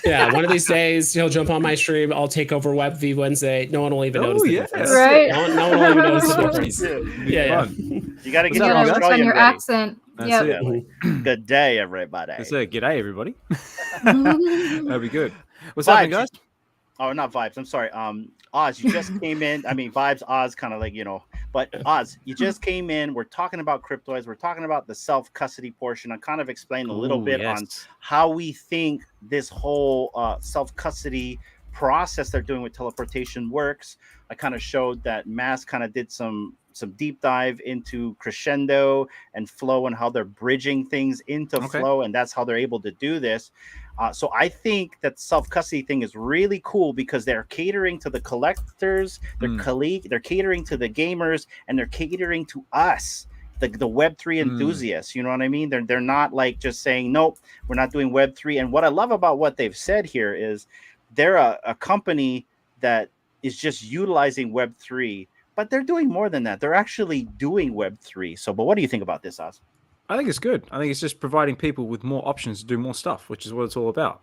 Yeah, one of these days he'll jump on my stream. I'll take over VeVe Wednesday. No one will even notice the difference. Right. No one will even notice the difference. Yeah. You got to get You your gotta work on Australian your ready. accent. That's Yep. it. Good day, everybody. That's it. G'day, everybody. That'd be good. What's happening, guys? Oh, not Vibes. I'm sorry. Oz, you just came in. I mean, Vibes, Oz, kind of like, but Oz, you just came in. We're talking about cryptoids. We're talking about the self-custody portion. I kind of explained a little bit on how we think this whole self-custody process they're doing with teleportation works. I kind of showed that Mass kind of did some deep dive into crescendo and flow and how they're bridging things into flow, and that's how they're able to do this. So I think that self-custody thing is really cool because they're catering to the collectors, they're catering to the gamers, and they're catering to us, the Web3 enthusiasts. You know what I mean? They're not like just saying, nope, we're not doing Web3. And what I love about what they've said here is they're a company that is just utilizing Web3, but they're doing more than that. They're actually doing Web3. So, but what do you think about this, Oz? I think it's good. I think it's just providing people with more options to do more stuff, which is what it's all about.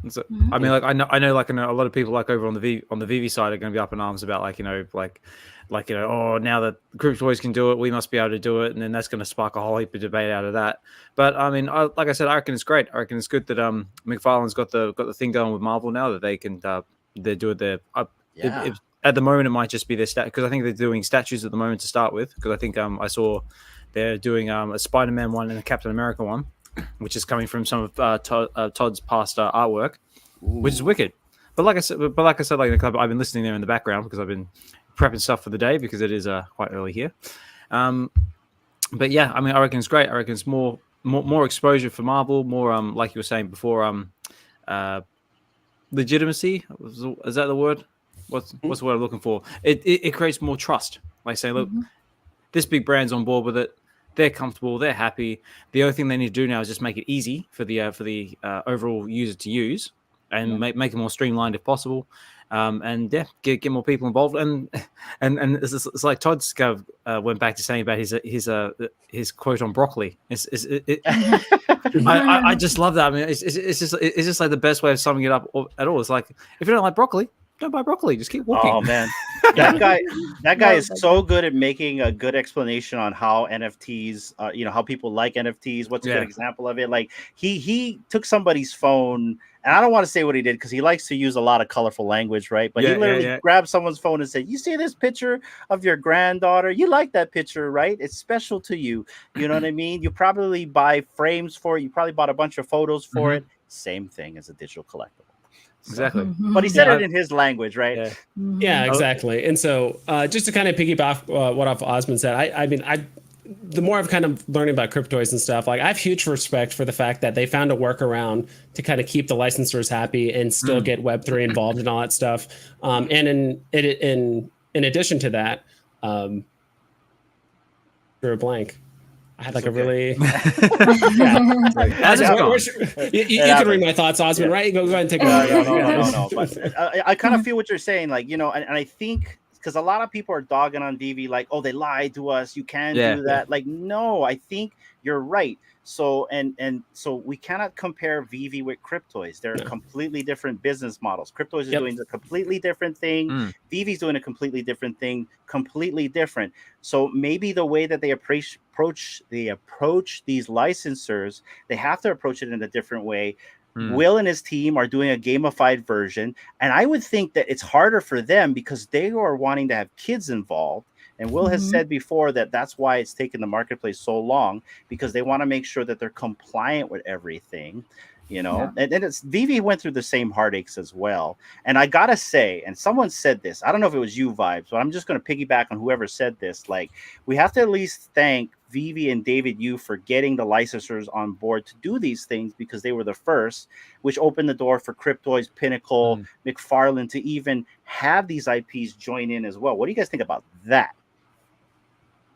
So, I mean, like I know, a lot of people like over on the VeVe side are going to be up in arms about oh, now that cryptoids can do it, we must be able to do it, and then that's going to spark a whole heap of debate out of that. But I mean, like I said, I reckon it's great. I reckon it's good that McFarlane's got the thing going with Marvel now that they can they're doing their at the moment it might just be their stat, because I think they're doing statues at the moment to start with, because I think I saw they're doing a Spider-Man one and a Captain America one, which is coming from some of Todd's past artwork, which is wicked. But like I said, like I've been listening there in the background because I've been prepping stuff for the day because it is quite early here. But yeah, I mean, I reckon it's great. I reckon it's more exposure for Marvel, more like you were saying before, legitimacy. Is that the word? What's the word I'm looking for? It creates more trust. Like saying, look, this big brand's on board with it. They're comfortable. They're happy. The only thing they need to do now is just make it easy for the overall user to use, and make it more streamlined if possible. And yeah, get more people involved. And it's like Todd's went back to saying about his quote on broccoli. I just love that. I mean, it's just like the best way of summing it up at all. It's like, if you don't like broccoli, don't buy broccoli. Just keep walking. Oh man, that guy is so good at making a good explanation on how NFTs, how people like NFTs. What's a good example of it? Like he took somebody's phone, and I don't want to say what he did because he likes to use a lot of colorful language, right? But he literally grabbed someone's phone and said, "You see this picture of your granddaughter? You like that picture, right? It's special to you. You know what I mean? You probably buy frames for it. You probably bought a bunch of photos for it. Same thing as a digital collectible." Exactly. But he said it in his language, right? Yeah, exactly. And so just to kind of piggyback what Osman said, I mean, the more I've kind of learning about cryptoids and stuff, like I have huge respect for the fact that they found a workaround to kind of keep the licensors happy and still get Web3 involved and all that stuff. And in addition to that, drew a blank. I had like a really. You can read my thoughts, Osman, right? Go ahead and take it. No. But I kind of feel what you're saying, like, and I think because a lot of people are dogging on VeVe, like, oh, they lied to us. You can't do that. Like, no, I think you're right. So so we cannot compare VeVe with cryptoids. They're completely different business models. Cryptoids is doing a completely different thing. VeVe's doing a completely different thing, completely different. So maybe the way that they approach these licensors, they have to approach it in a different way. Will and his team are doing a gamified version, and I would think that it's harder for them because they are wanting to have kids involved. And Will has Mhm. said before that that's why it's taken the marketplace so long, because they want to make sure that they're compliant with everything, you know. Yeah. And it's VeVe went through the same heartaches as well. And I gotta say, and someone said this, I don't know if it was you, Vibes, but I'm just going to piggyback on whoever said this. Like, we have to at least thank VeVe and David Yu for getting the licensors on board to do these things, because they were the first, which opened the door for Cryptoids, Pinnacle, McFarlane to even have these IPs join in as well. What do you guys think about that?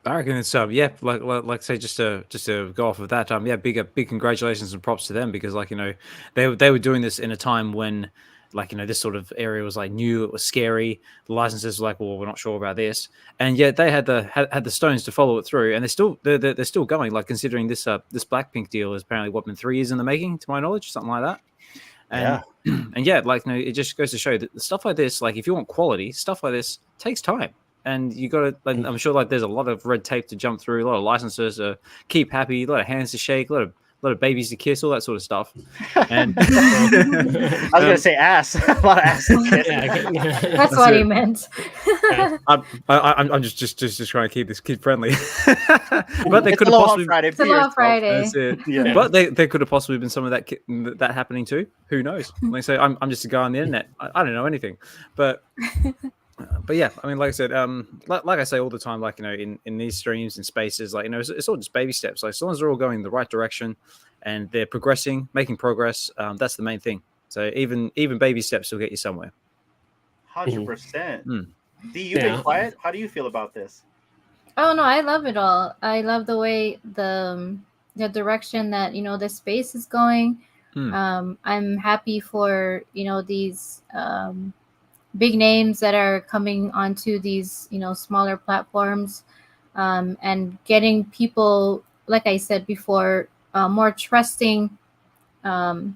I reckon it's yeah, like say just to go off of that, yeah, big congratulations and props to them, because like, you know, they were doing this in a time when, like, you know, this sort of area was like new, it was scary. The licenses were like, well, we're not sure about this, and yet they had the stones to follow it through, and they're still going. Like, considering this Blackpink deal is apparently been 3 years in the making, to my knowledge, something like that. And and yeah, like, you know, it just goes to show that stuff like this, like, if you want quality stuff like this, takes time. And you got to, like, I'm sure, like, there's a lot of red tape to jump through, a lot of licenses to keep happy, a lot of hands to shake, a lot of babies to kiss, all that sort of stuff. And I was gonna say ass, a lot of ass to kiss. That's what he meant. I'm just trying to keep this kid friendly. But they It's could have Aloha possibly Friday. It's Aloha Friday. That's it. Yeah. But there could have possibly been some of that happening too. Who knows? Like, say I'm just a guy on the internet. I don't know anything, but yeah, I mean, like I said, like I say all the time, like, you know, in these streams and spaces, like, you know, it's all just baby steps. Like, as long as they're all going in the right direction and they're progressing, making progress, that's the main thing. So even baby steps will get you somewhere. 100%. Mm. D, you've been quiet. How do you feel about this? Oh no, I love it all. I love the way the direction that, you know, the space is going. I'm happy for, you know, these big names that are coming onto these, you know, smaller platforms, and getting people, like I said before, more trusting, to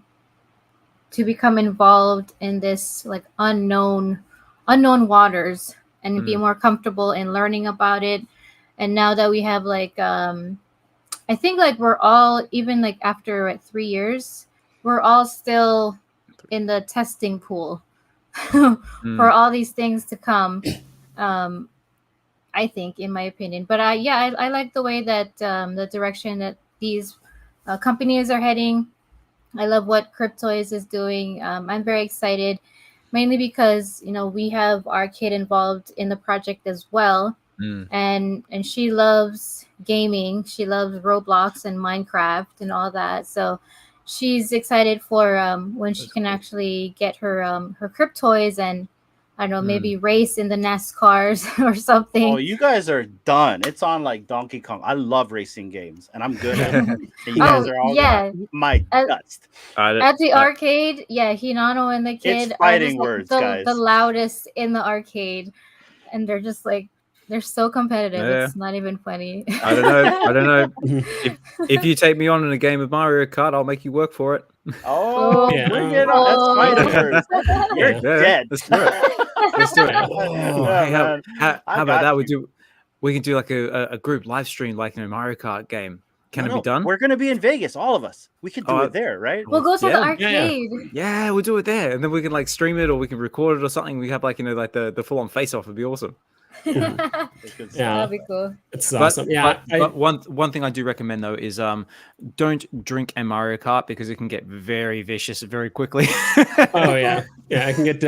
become involved in this, like, unknown waters, and be more comfortable in learning about it. And now that we have, like, I think, like, we're all, even like after, like, 3 years, we're all still in the testing pool for all these things to come. I think, in my opinion, but I like the way that the direction that these companies are heading. I love what Cryptoids is doing. I'm very excited, mainly because, you know, we have our kid involved in the project as well, and she loves gaming. She loves Roblox and Minecraft and all that. So she's excited for when she can actually get her Cryptoids and, I don't know, maybe race in the NASCARs or something. Oh, you guys are done. It's on like Donkey Kong. I love racing games, and I'm good at it. And you guys are all gonna eat my dust. At the arcade, yeah, Hinano and the kid It's fighting are just, like, words, the guys. loudest in the arcade, and they're just like, they're so competitive. Yeah. It's not even funny. I don't know. If you take me on in a game of Mario Kart, I'll make you work for it. Oh, Yeah. bring it on. That's fighting words. You're dead. Let's do it. Let's do it. Yeah, Hey, man. how I about got that? you. We can do like a group live stream, like in a Mario Kart game. Can it No, be done? We're gonna be in Vegas, all of us. We could do it there, right? We'll go to the Yeah. arcade. Yeah, we'll do it there, and then we can like stream it, or we can record it or something. We have, like, you know, like the full on face off. Would be awesome. That'd be cool. It's awesome. But one thing I do recommend though is don't drink a Mario Kart, because it can get very vicious very quickly. Oh yeah, I can get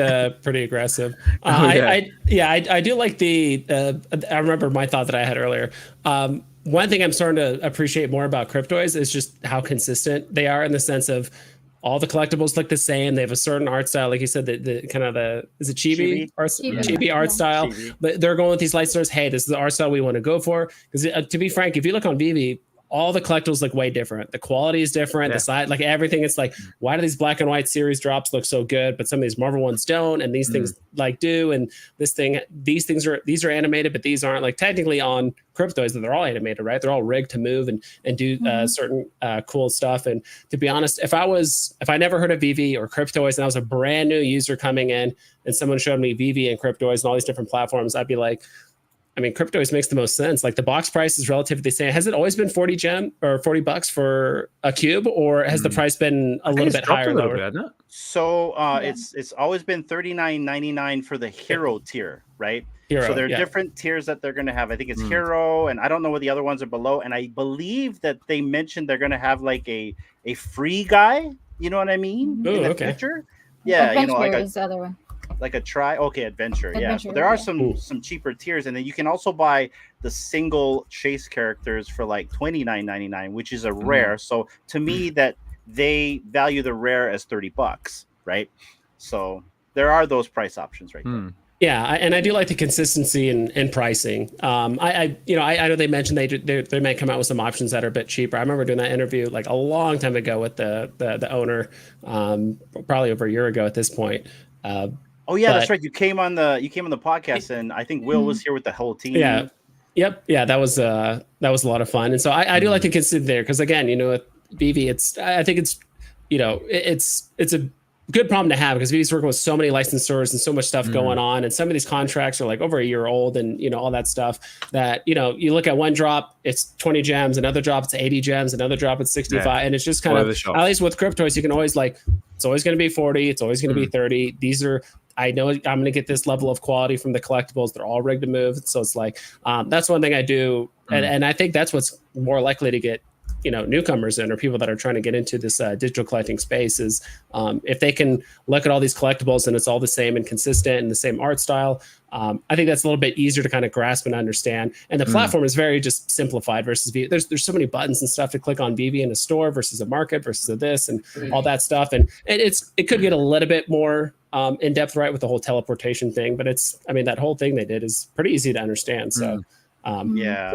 pretty aggressive. I do like the. I remember my thought that I had earlier. One thing I'm starting to appreciate more about Cryptoids is just how consistent they are, in the sense of all the collectibles look the same. They have a certain art style, like you said, the kind of the, is it chibi art style? Chibi. But they're going with these light stores. Hey, this is the art style we want to go for. Because to be frank, if you look on VeVe, all the collectibles look way different. The quality is different. The side, like everything, it's like, why do these black and white series drops look so good, but some of these Marvel ones don't, and these things like do, and these things are animated, but these aren't. Like, technically on Cryptoids, they're all animated, right? They're all rigged to move and do certain cool stuff. And to be honest, if I never heard of VeVe or Cryptoids, and I was a brand new user coming in, and someone showed me VeVe and Cryptoids and all these different platforms, I'd be like, I mean, Cryptoids makes the most sense. Like, the box price is relatively the same. Has it always been $40 for a cube, or has the price been a little bit higher, lower? Hasn't it? So it's always been $39.99 for the hero tier, right? Hero, So there are yeah. different tiers that they're going to have. I think it's Mm. Hero, and I don't know what the other ones are below. And I believe that they mentioned they're going to have like a free guy. You know what I mean? Mhm. In Ooh, the okay. future. Yeah, you know, Adventure is the other one. like a try. Okay, adventure. Yeah. So Adventure, there are yeah. Ooh. some cheaper tiers, and then you can also buy the single chase characters for like $29.99, which is a rare. So to me, that they value the rare as $30, right? So there are those price options right there. Mm. Yeah, and I do like the consistency in pricing. I know they mentioned they may come out with some options that are a bit cheaper. I remember doing that interview like a long time ago with the owner, probably over a year ago at this point. Oh yeah, that's But right. You came on the podcast, and I think Will was here with the whole team. yeah, yep, yeah, that was a lot of fun, and so I do like to consider there because again, you know, with VeVe, I think it's it's a good problem to have because VeVe's working with so many licensed stores and so much stuff going on, and some of these contracts are like over a year old, and you know all that stuff. That you know, you look at one drop, it's 20 gems, another drop, it's 80 gems, another drop, it's 65, and it's just kind of at least with Cryptoys, you can always like it's always going to be 40, it's always going to be 30. These are I know I'm going to get this level of quality from the collectibles. They're all rigged to move, so it's like that's one thing I do, and I think that's what's more likely to get newcomers in or people that are trying to get into this digital collecting space is if they can look at all these collectibles and it's all the same and consistent and the same art style. I think that's a little bit easier to kind of grasp and understand. And the platform is very just simplified versus VeVe. There's so many buttons and stuff to click on VeVe in a store versus a market versus a this and all that stuff. And it could get a little bit more in depth, right, with the whole teleportation thing. But that whole thing they did is pretty easy to understand. So so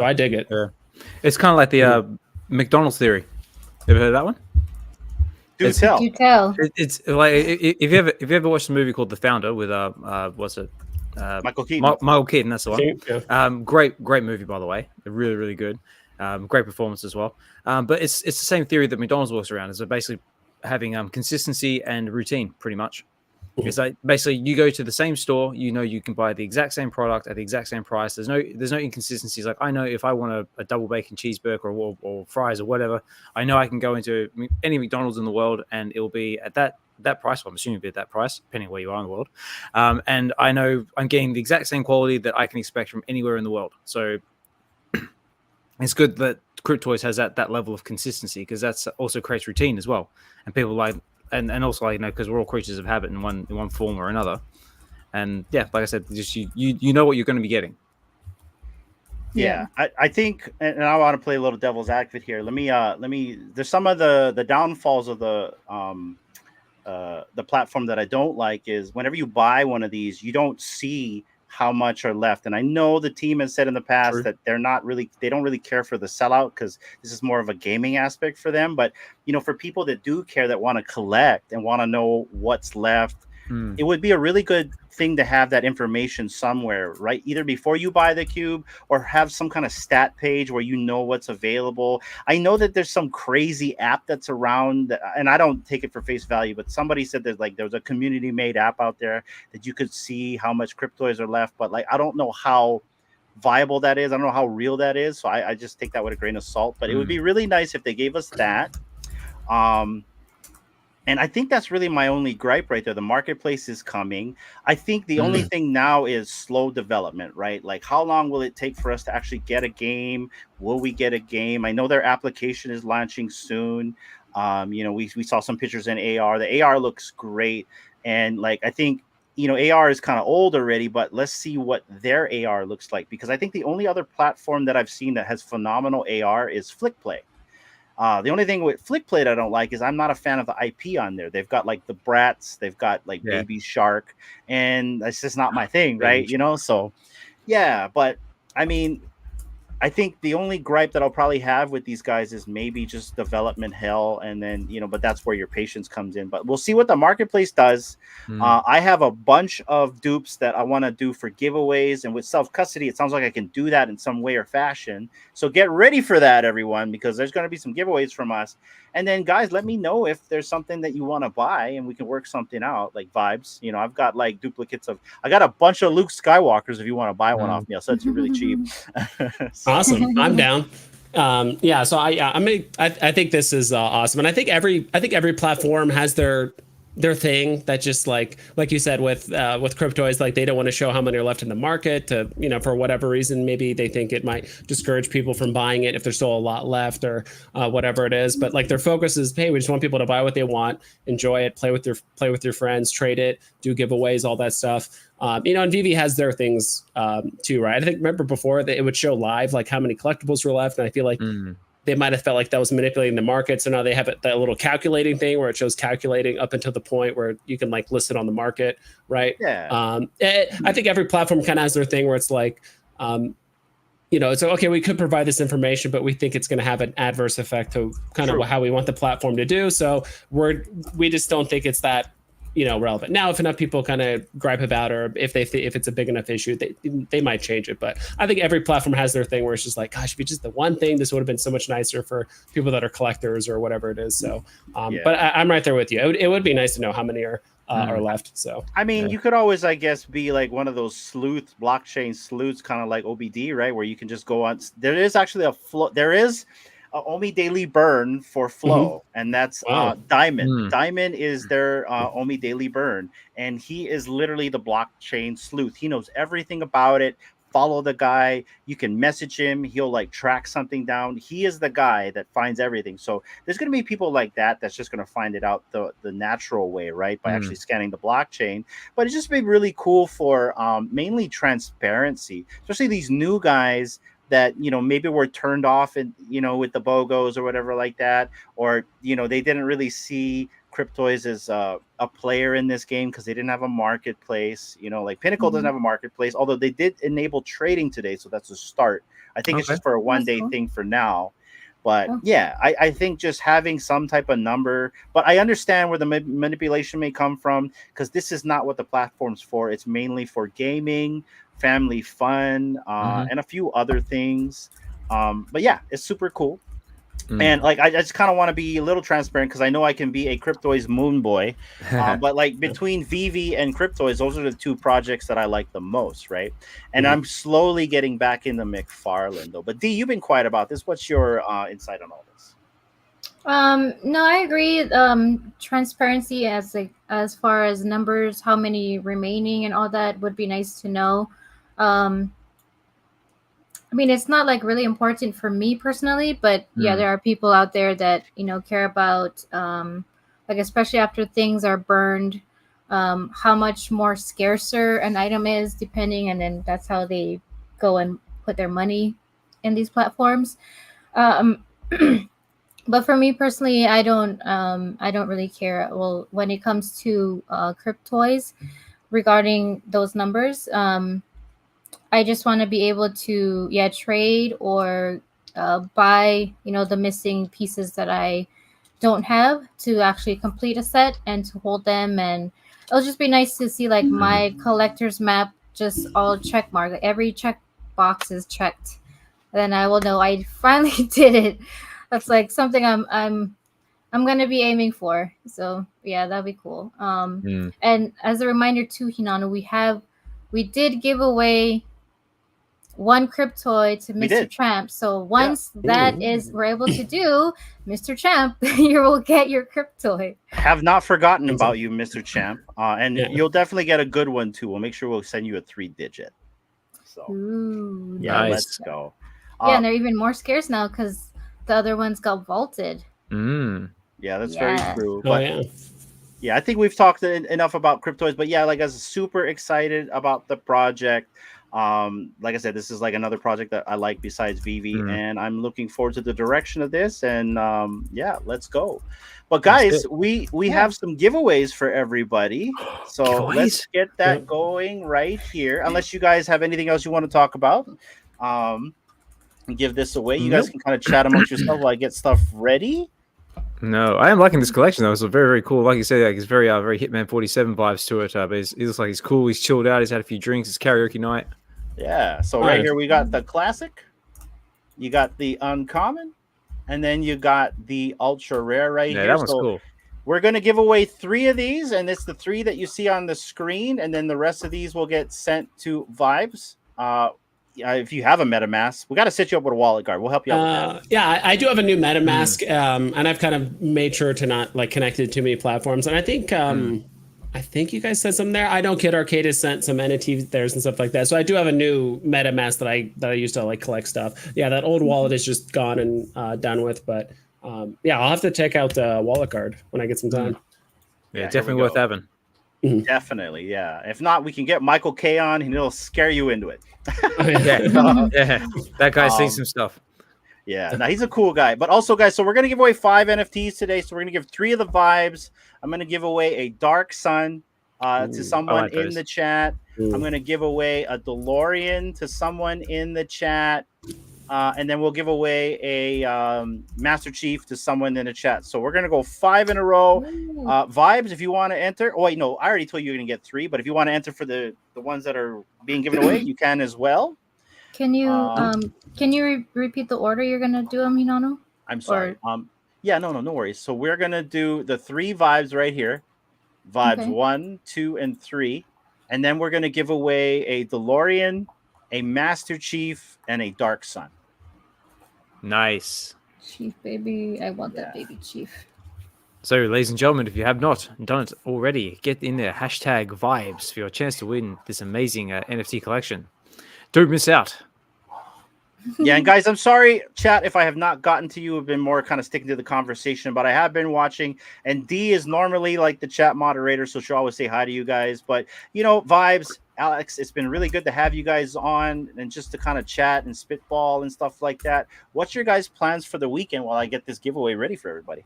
I dig it. Yeah. It's kind of like the McDonald's theory. Ever heard of that one? Do tell. It's like if you ever watched a movie called The Founder with what's it? Michael Keaton. Michael Keaton, that's the one. Yeah. Great movie, by the way. Really, really good. Great performance as well. But it's the same theory that McDonald's works around. Is basically having consistency and routine, pretty much. It's like basically you go to the same store, you can buy the exact same product at the exact same price. There's no inconsistencies. Like I know if I want a double bacon cheeseburger or fries or whatever, I know I can go into any McDonald's in the world and it'll be at that price. Well, I'm assuming it'll be at that price, depending on where you are in the world. And I know I'm getting the exact same quality that I can expect from anywhere in the world. So it's good that Cryptoys has that level of consistency because that's also creates routine as well. And people like. And also, because we're all creatures of habit in one form or another, and yeah, like I said, just you know what you're going to be getting. Yeah, I think, and I want to play a little devil's advocate here. Let me. There's some of the downfalls of the platform that I don't like is whenever you buy one of these, you don't see how much are left. And I know the team has said in the past that they don't really care for the sellout because this is more of a gaming aspect for them. But for people that do care, that want to collect and want to know what's left, it would be a really good thing to have that information somewhere, right? Either before you buy the cube or have some kind of stat page where you know what's available. I know that there's some crazy app that's around, and I don't take it for face value, but somebody said there's a community made app out there that you could see how much Cryptoys are left, but I don't know how viable that is. I don't know how real that is. So I just take that with a grain of salt, but it would be really nice if they gave us that. And I think that's really my only gripe right there. The marketplace is coming. I think the only thing now is slow development, right? Like how long will it take for us to actually get a game? Will we get a game? I know their application is launching soon. We saw some pictures in AR. The AR looks great. And I think, AR is kind of old already, but let's see what their AR looks like. Because I think the only other platform that I've seen that has phenomenal AR is FlickPlay. The only thing with FlickPlay I don't like is I'm not a fan of the IP on there. They've got the Bratz, they've got Baby Shark, and that's just not my thing, right? So yeah, but I mean, I think the only gripe that I'll probably have with these guys is maybe just development hell, and then but that's where your patience comes in. But we'll see what the marketplace does. I have a bunch of dupes that I want to do for giveaways, and with self-custody, it sounds like I can do that in some way or fashion. So get ready for that, everyone, because there's going to be some giveaways from us. And then, guys, let me know if there's something that you want to buy, and we can work something out, like Vibes. I've got duplicates of. I got a bunch of Luke Skywalkers. If you want to buy one off me, I'll sell it to you really cheap. Awesome, I'm down. So I think this is awesome, and I think every platform has their their thing that just like you said with cryptoids, like they don't want to show how many are left in the market to, for whatever reason, maybe they think it might discourage people from buying it if there's still a lot left or whatever it is. But like their focus is, hey, we just want people to buy what they want, enjoy it, play with your friends, trade it, do giveaways, all that stuff. And VeVe has their things too, right? I think remember before that it would show live like how many collectibles were left, and I feel like they might have felt like that was manipulating the market. So now they have that little calculating thing where it shows calculating up until the point where you can like list it on the market, right? Yeah. I think every platform kind of has their thing where it's like, it's okay, we could provide this information, but we think it's going to have an adverse effect to kind of how we want the platform to do. So we just don't think it's that relevant. Now, if enough people kind of gripe about, or if it's a big enough issue, they might change it. But I think every platform has their thing where it's just like, gosh, if it's just the one thing, this would have been so much nicer for people that are collectors or whatever it is. So, but I'm right there with you. It would be nice to know how many are left. So, I mean, you could always, I guess, be like one of those blockchain sleuths, kind of like OBD, right? Where you can just go on. There is actually there is Omi daily burn for Flow, and that's Diamond. Diamond is their Omi daily burn, and he is literally the blockchain sleuth. He knows everything about it. Follow the guy. You can message him. He'll like track something down. He is the guy that finds everything. So there's going to be people like that's just going to find it out the natural way, right? By actually scanning the blockchain. But it's just been really cool for mainly transparency, especially these new guys that maybe were turned off and with the BOGOs or whatever like that, or they didn't really see Cryptoids as a player in this game because they didn't have a marketplace. Like Pinnacle doesn't have a marketplace, although they did enable trading today, so that's a start. I think it's just for a one-day thing for now. But yeah, I think just having some type of number, but I understand where the manipulation may come from, because this is not what the platform's for. It's mainly for gaming, family fun, and a few other things. But yeah, it's super cool. And like I just kind of want to be a little transparent, because I know I can be a Cryptoids moon boy, but like between VeVe and Cryptoids, those are the two projects that I like the most, right? And I'm slowly getting back into McFarlane though. But D, you've been quiet about this. What's your insight on all this? No, I agree. Transparency as far as numbers, how many remaining and all that would be nice to know. I mean, it's not like really important for me personally, but yeah, there are people out there that care about like, especially after things are burned, how much more scarcer an item is, depending, and then that's how they go and put their money in these platforms. But for me personally, I don't really care. Well, when it comes to Cryptoids, regarding those numbers, I just want to be able to trade or buy the missing pieces that I don't have to actually complete a set and to hold them. And it'll just be nice to see like my collector's map just all check mark, like every check box is checked. Then I will know I finally did it. That's like something I'm gonna be aiming for. So yeah, that'd be cool. And as a reminder too, Hinano, we did give away one Cryptoid to Mr. Champ. So once we're able to do, Mr. Champ, you will get your Cryptoid. Have not forgotten about you, Mr. Champ. And you'll definitely get a good one too. We'll make sure we'll send you a 3-digit. So Nice. Let's go. And they're even more scarce now because the other ones got vaulted. Yeah, that's very true. But yeah, I think we've talked enough about Cryptoids. But yeah, like I was super excited about the project. Like I said, this is like another project that I like besides VeVe, and I'm looking forward to the direction of this. And let's go. But guys, we have some giveaways for everybody, so let's get that going right here. Unless you guys have anything else you want to talk about, and give this away. You guys can kind of chat amongst yourself while I get stuff ready. No, I am liking this collection though. It's very, very cool. Like you said, like it's very Hitman 47 vibes to it. But he looks like he's cool. He's chilled out. He's had a few drinks. It's karaoke night. Yeah. So right here we got the classic. You got the uncommon, and then you got the ultra rare right here. That one's cool. We're gonna give away 3 of these, and it's the 3 that you see on the screen, and then the rest of these will get sent to Vibes. if you have a MetaMask, we got to set you up with a wallet guard. We'll help you out with that. Yeah, I do have a new MetaMask, and I've kind of made sure to not like connect it to too many platforms. And I think you guys said something there. I know Kid Arcade has sent some NFTs theirs and stuff like that. So I do have a new MetaMask that I used to like collect stuff. Yeah, that old wallet is just gone and done with. But yeah, I'll have to check out the wallet guard when I get some time. Yeah, definitely worth having. Definitely, yeah. If not, we can get Michael K on and he'll scare you into it. Yeah, that guy sees some stuff. Yeah, now he's a cool guy. But also, guys, so we're going to give away 5 NFTs today. So we're going to give 3 of the vibes. I'm going to give away a Dark Sun to someone in the chat. I'm going to give away a DeLorean to someone in the chat. And then we'll give away a Master Chief to someone in the chat. So we're going to go 5 in a row. Vibes, if you want to enter. Oh, wait, no, I already told you you're going to get 3. But if you want to enter for the ones that are being given away, you can as well. Can you repeat the order you're going to do them, Hinano? I'm sorry. Yeah, no worries. So we're going to do the 3 vibes right here. Vibes 1, 2, and 3. And then we're going to give away a DeLorean, a Master Chief, and a Dark Sun. Nice. Chief baby. I want that baby chief. So, ladies and gentlemen, if you have not done it already, get in there. Hashtag vibes for your chance to win this amazing NFT collection. Don't miss out. Yeah, and guys, I'm sorry, chat, if I have not gotten to you. I've been more kind of sticking to the conversation, but I have been watching. And Dee is normally like the chat moderator, so she'll always say hi to you guys. But, you know, vibes, Alex, it's been really good to have you guys on and just to kind of chat and spitball and stuff like that. What's your guys' plans for the weekend while I get this giveaway ready for everybody?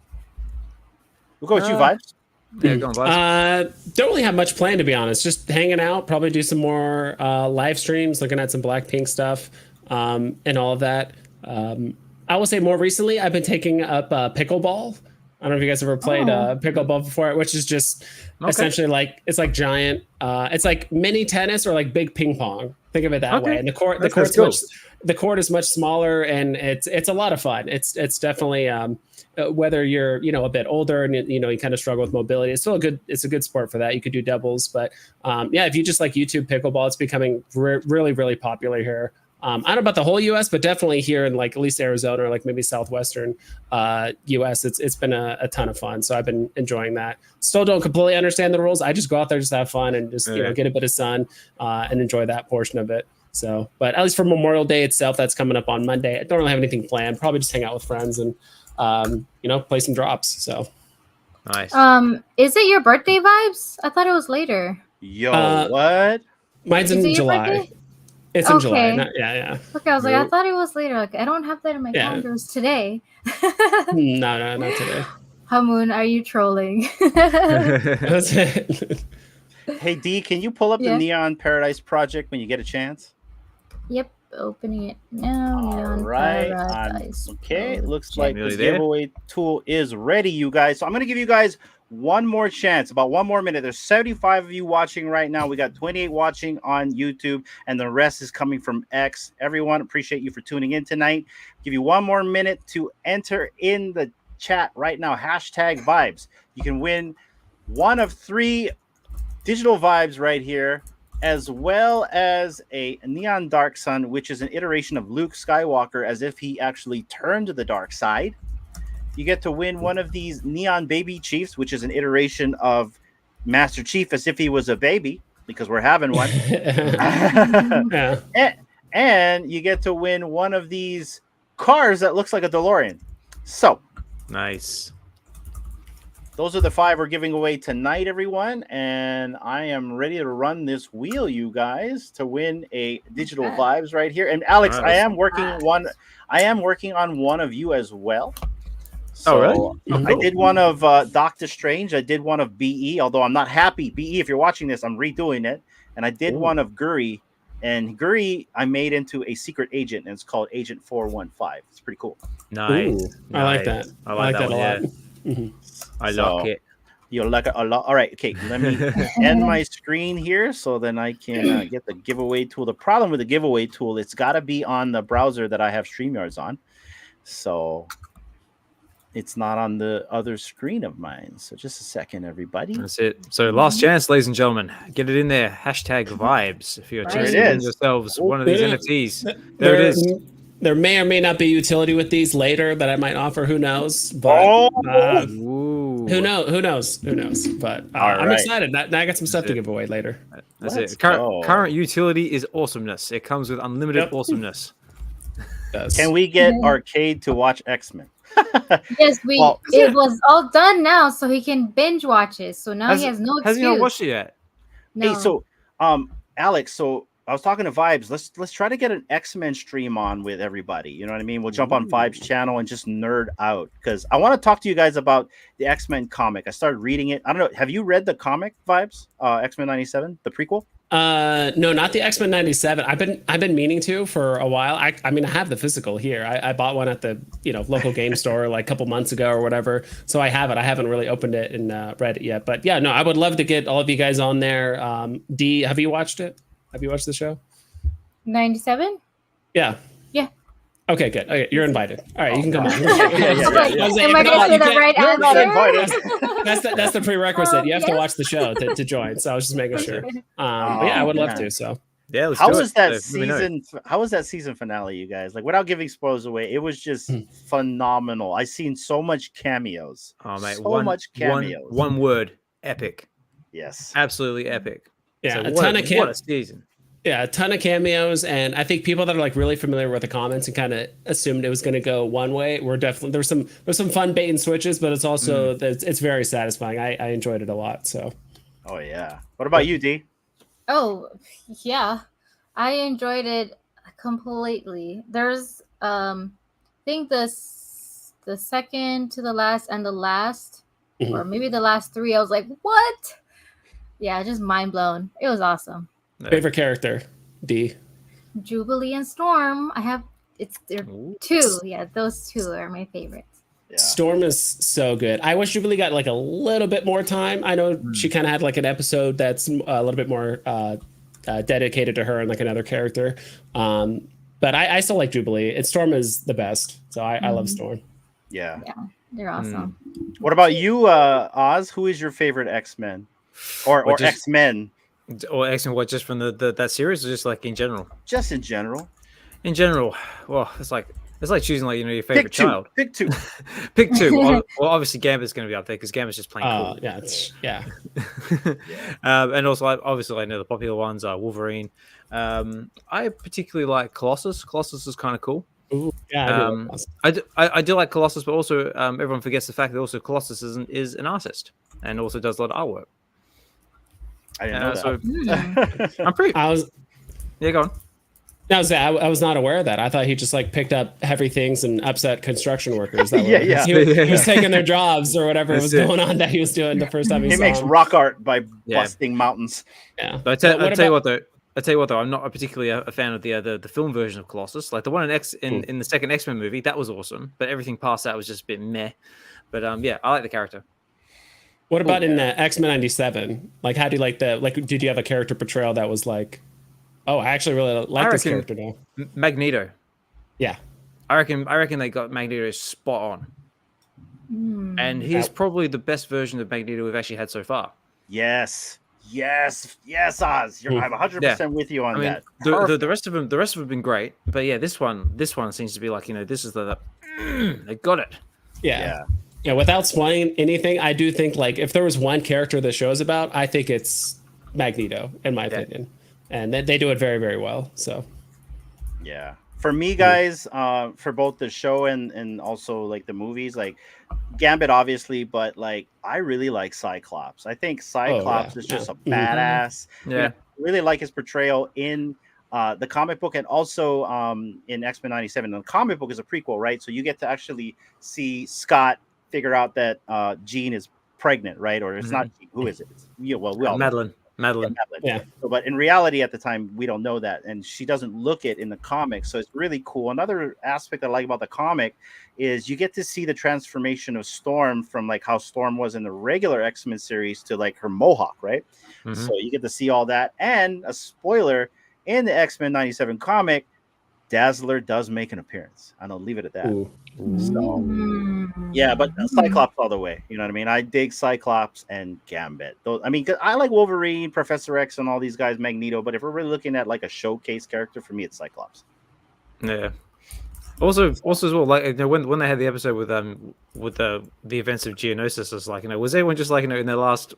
We'll go with you, Vibes. Yeah, go on, Vibes. Don't really have much planned, to be honest. Just hanging out, probably do some more live streams, looking at some Blackpink stuff and all of that. I will say more recently, I've been taking up pickleball. I don't know if you guys ever played pickleball before, which is just essentially like, it's like giant. It's like mini tennis or like big ping pong. Think of it that way. And the court is much smaller, and it's a lot of fun. It's definitely whether you're a bit older and you kind of struggle with mobility, it's still it's a good sport for that. You could do doubles, but yeah, if you just like YouTube pickleball, it's becoming really, really popular here. I don't know about the whole U.S., but definitely here in like at least Arizona or like maybe southwestern U.S., it's been a ton of fun. So I've been enjoying that. Still don't completely understand the rules. I just go out there, just have fun, and just get a bit of sun and enjoy that portion of it. So, but at least for Memorial Day itself, that's coming up on Monday. I don't really have anything planned. Probably just hang out with friends and play some drops. So nice. Is it your birthday, Vibes? I thought it was later. Yo, what? Mine's in July. It's in July. Yeah. Okay, I was like, I thought it was later. Like, I don't have that in my calendar. It was today. No, not today. Hamoon, are you trolling? That's it. Hey, Dee, can you pull up the Neon Paradise project when you get a chance? Yep, opening it now. All right. Okay, it looks like the giveaway tool is ready, you guys. So I'm going to give you guys one more chance, about 1 more minute. There's 75 of you watching right now. We got 28 watching on YouTube, and the rest is coming from X. Everyone, appreciate you for tuning in tonight. Give you 1 more minute to enter in the chat right now. Hashtag vibes. You can win one of 3 digital vibes right here, as well as a Neon Dark Sun, which is an iteration of Luke Skywalker as if he actually turned to the dark side. You get to win one of these Neon Baby Chiefs, which is an iteration of Master Chief as if he was a baby, because we're having one. And you get to win one of these cars that looks like a DeLorean. So nice. Those are the 5 we're giving away tonight, everyone. And I am ready to run this wheel, you guys, to win a digital vibes right here. And Alex, I am working on one of you as well. So really? I did one of Doctor Strange. I did one of BE, although I'm not happy. BE, if you're watching this, I'm redoing it. And I did one of Guri. And Guri, I made into a secret agent, and it's called Agent 415. It's pretty cool. Nice. I like that. I like that a lot. Mm-hmm. I like it. You like it a lot. All right. Okay. Let me end my screen here so then I can get the giveaway tool. The problem with the giveaway tool, it's got to be on the browser that I have StreamYards on. So It's not on the other screen of mine. So just a second, everybody. That's it. So last chance, ladies and gentlemen, get it in there. Hashtag vibes if you're Right. chasing There it in is. yourselves one of these Yeah. NFTs. There it is. There may or may not be utility with these later that I might offer. Who knows? But Ooh. who knows? Who knows? Who knows? But I'm right. excited. Now I got some stuff That's to it. give away later. That's Let's it. go. Current utility is awesomeness. It comes with unlimited awesomeness. Can we get Arcade to watch X-Men? Yes, Well, it was all done now, so he can binge watch it. So now he has no excuse. Has he not watched it yet? No. Hey, so Alex, so I was talking to Vibes. Let's try to get an X-Men stream on with everybody. You know what I mean? We'll jump on Vibes channel and just nerd out because I want to talk to you guys about the X-Men comic. I started reading it. I don't know. Have you read the comic, Vibes? X-Men 97, the prequel? No, not the X-Men 97. I've been meaning to for a while. I mean, I have the physical here. I bought one at the local game store like a couple months ago or whatever. So I have it. I haven't really opened it and read it yet. But yeah, no, I would love to get all of you guys on there. D, have you watched it? Have you watched the show? 97? Yeah. Yeah. Okay, good. Okay, you're invited. All right, you can come on. Am I going to say the right You're not answer? That's the prerequisite. You have to watch the show to join. So I was just making sure. But yeah, I would love to. So Yeah, let's How do was it. that Let me know. season? How was that season finale, you guys? Like, without giving spoilers away, it was just phenomenal. I seen so much cameos. Oh mate, so much cameos. One word, epic. Yes. Absolutely epic. yeah, So a what ton of what a season. Yeah, a ton of cameos, and I think people that are like really familiar with the comments and kind of assumed it was going to go one way. We're definitely there's some fun bait and switches, but it's also it's very satisfying. I enjoyed it a lot. So. Oh yeah. What about you, D? Oh, yeah. I enjoyed it completely. There's I think the second to the last and the last or maybe the last three, I was like, what? Yeah, just mind blown. It was awesome. Favorite character, D. Jubilee and Storm. They're two. Yeah, those two are my favorites. Yeah. Storm is so good. I wish Jubilee got like a little bit more time. I know she kind of had like an episode that's a little bit more dedicated to her and like another character. But I still like Jubilee. And Storm is the best. So I love Storm. Yeah. Yeah, they're awesome. What about you, Oz? Who is your favorite X-Men or X-Men? Or X-Men, what, just from that series, or just like in general? Just in general. In general, well, it's like choosing like your favorite child. Pick two. Pick two. Well, obviously Gambit's going to be up there because Gambit's just plain cool. Yeah. And also, obviously, I know the popular ones are Wolverine. I particularly like Colossus. Colossus is kind of cool. Ooh, yeah, I do like Colossus, but also everyone forgets the fact that also Colossus is an artist and also does a lot of artwork. I didn't know that. So I'm pretty. Yeah, go on. I was not aware of that. I thought he just like picked up heavy things and upset construction workers. That he was taking their jobs or whatever was going on that he was doing the first time he makes him. rock art by busting mountains. Yeah. But I tell you what though, I'm not particularly a fan of the film version of Colossus. Like the one in the second X-Men movie, that was awesome. But everything past that was just a bit meh. But yeah, I like the character. What about in X-Men 97? Like, how do you like did you have a character portrayal that was like, oh, I actually really like this character now? Magneto. Yeah. I reckon they got Magneto spot on. And he's probably the best version of Magneto we've actually had so far. Yes, Oz. I'm 100% with you on that. The rest of them have been great. But yeah, this one seems to be like, this is they got it. Yeah, without spoiling anything, I do think like if there was one character the show is about, I think it's Magneto, in my opinion. And they do it very, very well. So yeah. For me, guys, for both the show and also like the movies, like Gambit, obviously, but like I really like Cyclops. I think Cyclops is just a badass. Yeah. I really like his portrayal in the comic book and also in X-Men 97. The comic book is a prequel, right? So you get to actually see Scott figure out that Jean is pregnant, right? Or it's not. Who is it? We all Madeline. Yeah. So, but in reality, at the time, we don't know that, and she doesn't look it in the comic. So it's really cool. Another aspect I like about the comic is you get to see the transformation of Storm from like how Storm was in the regular X-Men series to like her mohawk, right? So you get to see all that. And a spoiler, in the X-Men 97 comic, Dazzler does make an appearance. And I'll leave it at that. Yeah, but Cyclops all the way. You know what I mean? I dig Cyclops and Gambit. Those, I mean, 'cause I like Wolverine, Professor X, and all these guys, Magneto. But if we're really looking at like a showcase character, for me, it's Cyclops. Yeah. Also as well, like, you know, when they had the episode with the events of Geonosis, it's like, you know, was everyone just like, you know, in the last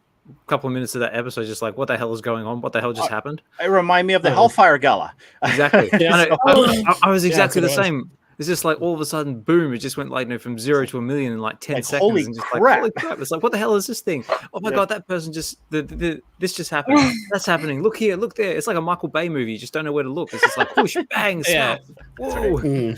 couple of minutes of that episode, just like, what the hell is going on? What the hell just happened? It remind me of the Hellfire Gala. Exactly. Yeah. I was exactly the that's what it same. It's just like all of a sudden, boom! It just went like, you know, from 0 to 1,000,000 in like 10 Like, seconds. holy and just crap. like, holy crap! It's like, what the hell is this thing? Oh my god, that person just this just happened. That's happening. Look here, look there. It's like a Michael Bay movie. You just don't know where to look. It's just like whoosh, bang, snap. Whoa.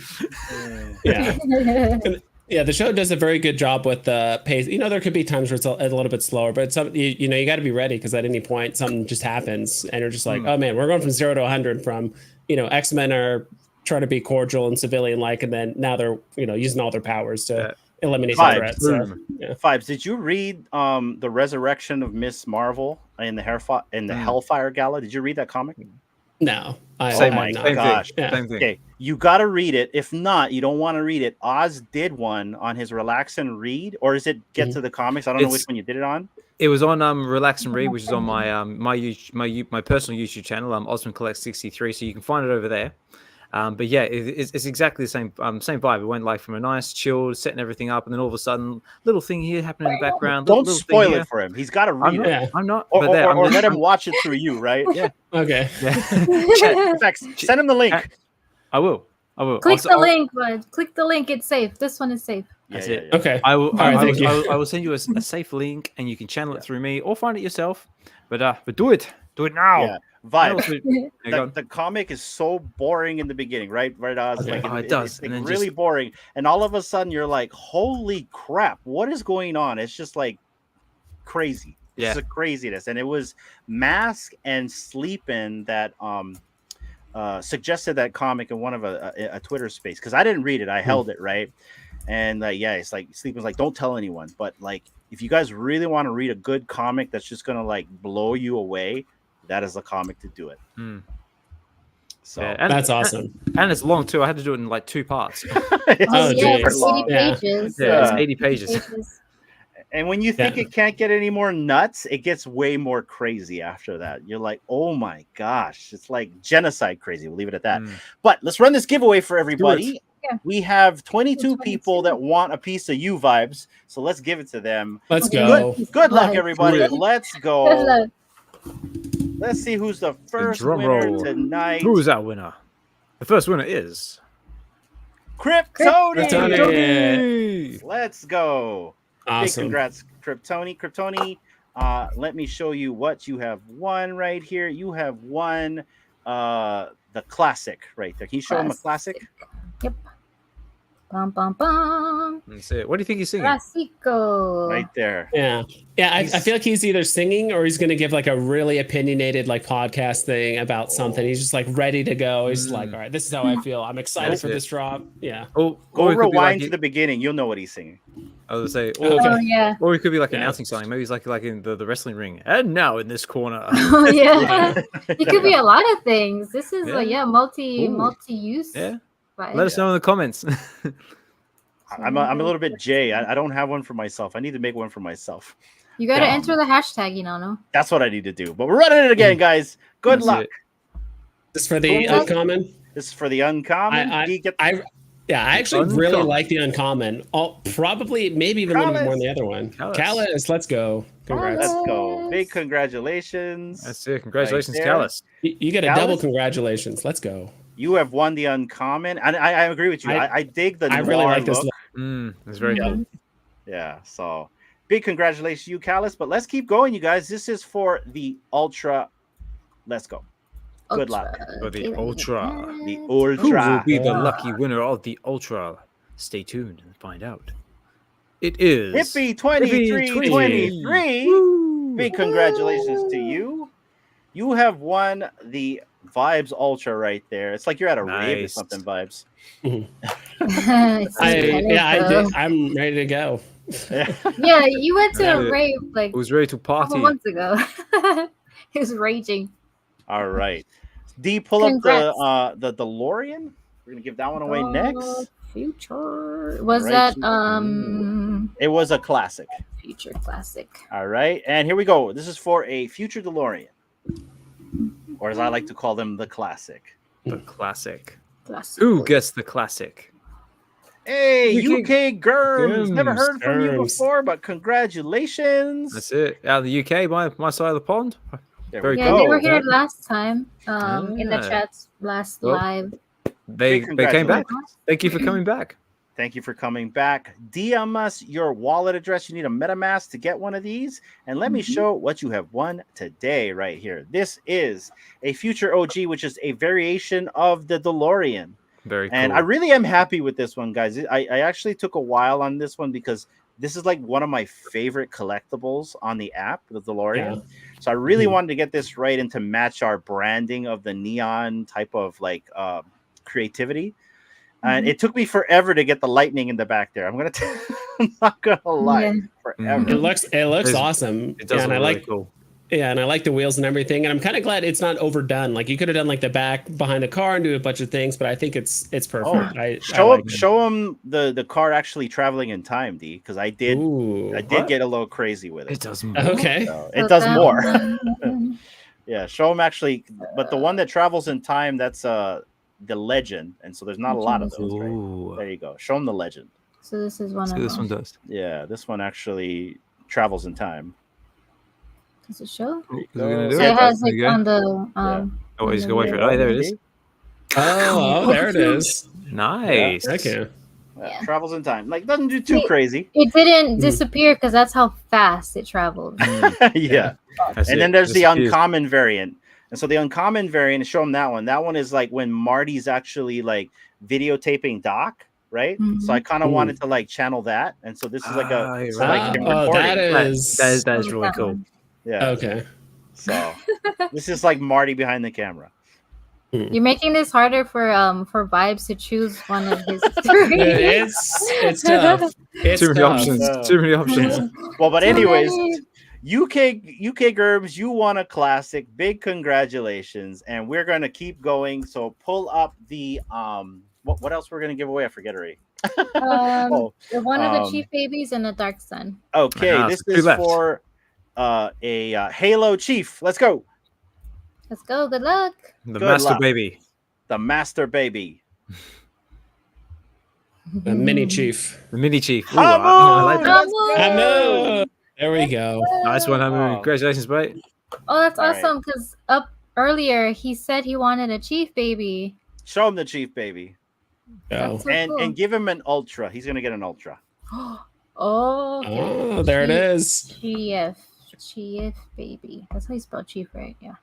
Yeah, the show does a very good job with the pace. You know, there could be times where it's a little bit slower, but you know, you got to be ready because at any point something just happens, and you're just like, oh man, we're going from 0 to 100. From, you know, X-Men are trying to be cordial and civilian like, and then now they're, you know, using all their powers to eliminate the threats. So, yeah. Vibes, did you read the Resurrection of Miss Marvel in the Hellfire Gala? Did you read that comic? No, Oh my gosh. Same thing. Okay, you got to read it. If not, you don't want to read it. Oz did one on his Relax and Read, or is it Get to the Comics? I don't know which one you did it on. It was on Relax and Read, which is on my my personal YouTube channel, Osman Collect 63, so you can find it over there. But yeah, it's exactly the same same vibe. It went like from a nice, chilled, setting everything up, and then all of a sudden, little thing here happening in the background. Don't spoil it for him. He's got to read it. I'm not. Or let him watch it through you, right? Yeah. Okay. Yeah. In fact, send him the link. I will. Click the link, bud. Click the link. It's safe. This one is safe. That's it. Okay. I will. Thank you. I will send you a safe link, and you can channel it through me, or find it yourself. But do it. Do it now. Yeah. Vibe. The comic is so boring in the beginning, right? Oz? Okay. Like, It does. It's like And then really boring, and all of a sudden you're like, "Holy crap! What is going on?" It's just like crazy. Yeah. It's a craziness, and it was Mask and Sleepin that suggested that comic in one of a Twitter space, because I didn't read it. I held it, right, and it's like Sleepin's like, "Don't tell anyone," but like, if you guys really want to read a good comic that's just gonna like blow you away, that is the comic to do it. So that's awesome. And it's long too. I had to do it in like 2 parts. It's 80 pages. Yeah, it's 80 pages. And when you think it can't get any more nuts, it gets way more crazy after that. You're like, oh my gosh, it's like genocide crazy. We'll leave it at that. But let's run this giveaway for everybody. Yeah. We have 22 people that want a piece of you, Vibes. So let's give it to them. Let's go. Good luck, everybody. Let's go. Let's see who's the first winner tonight. Who's our winner? The first winner is Kryptoni. Let's go. Awesome. Big congrats, Kryptoni. Let me show you what you have won right here. You have won the classic right there. Can you show him a classic? Yep. Bum, bum, bum. That's it. What do you think he's singing? Classico. Right there. Yeah. I feel like he's either singing or he's going to give like a really opinionated like podcast thing about something. He's just like ready to go. He's like, all right, this is how I feel. I'm excited for this drop. Yeah. Go rewind to the beginning. You'll know what he's singing. I would say, yeah. Or he could be like announcing something. Maybe he's like in the wrestling ring. And now in this corner. Oh yeah. It could be a lot of things. This is multi-use. Yeah. Vibes. Let us know in the comments. I'm a little bit Jay. I don't have one for myself. I need to make one for myself. You got to enter the hashtag, no? That's what I need to do. But we're running it again, guys. Good luck. This is for the uncommon. This is for the uncommon. I actually really like the uncommon. Probably, maybe even a little bit more than the other one. Callus, let's go. Congrats. Let's go. Big congratulations. That's it. Congratulations, Callus. You get a double congratulations. Let's go. You have won the uncommon. And I agree with you. I dig the I really like this look. It's very good. Yeah. So big congratulations to you, Callus. But let's keep going, you guys. This is for the Ultra. Let's go. Good luck. For the Ultra. The Ultra. Who will be the lucky winner of the Ultra? Stay tuned and find out. It is Hippie 2323. Big congratulations to you. You have won the Vibes Ultra right there. It's like you're at a rave or something, Vibes. I'm ready to go. Yeah, you went to a rave like it was ready to party a couple months ago. He was raging. All right. D, pull up the DeLorean. We're gonna give that one away next. Future. Was Right. that It was a classic. Future classic? All right, and here we go. This is for a future DeLorean, or as I like to call them, the classic. The classic. Classic. Who gets the classic? Hey, UK UK Germs. Never Germs. heard from you Germs. before, but congratulations. That's it. Out of the UK, my side of the pond. There Very we Yeah, go. they were here last time. In the Yeah. chats last Well, live. They Big came back. congratulations. Thank you for coming back. Thank you for coming back. DM us your wallet address. You need a MetaMask to get one of these. And let me show what you have won today right here. This is a future OG, which is a variation of the DeLorean. Very cool. And I really am happy with this one, guys. I actually took a while on this one because this is like one of my favorite collectibles on the app, the DeLorean. Yeah. So I really wanted to get this right and to match our branding of the neon type of like creativity. And it took me forever to get the lightning in the back there. I'm not gonna lie, Yeah. forever. It looks It's- awesome. It does and look I really like cool. and I like the wheels and everything. And I'm kind of glad it's not overdone. Like you could have done like the back behind the car and do a bunch of things, but I think it's perfect. Oh, I show like him, it. show him the car actually traveling in time, D, because I did Ooh. get a little crazy with It it. does more. Okay. So it does more. one- Yeah, show him actually, but the one that travels in time, that's the legend, and so there's not a lot of those. Right? Ooh. There you go. Show him the legend. So this is one See, of this them. one does. Yeah, this one actually travels in time. Does it show? Is it gonna do So it? it has There like you go. on the Oh, he's on gonna wait the for it. wheel. Oh, there it is. Oh, there it is. Nice. Okay. Yeah. Travels in time. Like doesn't do too Wait. crazy. It didn't Mhm. disappear because that's how fast it traveled. Yeah. That's And it. then there's the Disappears. uncommon variant. And so the uncommon variant, show him that one. That one is like when Marty's actually like videotaping Doc, right? So I kind of Ooh. wanted to like channel that. And so this is like Ah, a it's you're like right. him Oh, recording. that is That is really That cool. one. Yeah. okay. So this is like Marty behind the camera. You're making this harder for Vibes to choose one of his three. It's tough. It's Too many tough. options. Yeah. Too many options. Well, but Too anyways, many. UK Gerbs, you won a classic. Big congratulations. And we're gonna keep going. So pull up the what else we're gonna give away? I forget already. Oh, One of the Chief Babies and the Dark Sun. okay, Ah, this so two is left. for a Halo Chief. Let's go. Let's go. Good luck. The Good master luck. baby. The Master Baby. The mini chief. The mini chief. Ooh, Hamu! I like that. Let's go! Hamu! There we go. Nice one, Hamu. Oh. Congratulations, mate. Oh, that's All right. awesome. Because up earlier he said he wanted a Chief Baby. Show him the Chief Baby. Go. That's so And cool. and give him an ultra. He's gonna get an ultra. Oh, okay. Oh, there it is. Chief Baby. That's how you spell Chief, right? Yeah.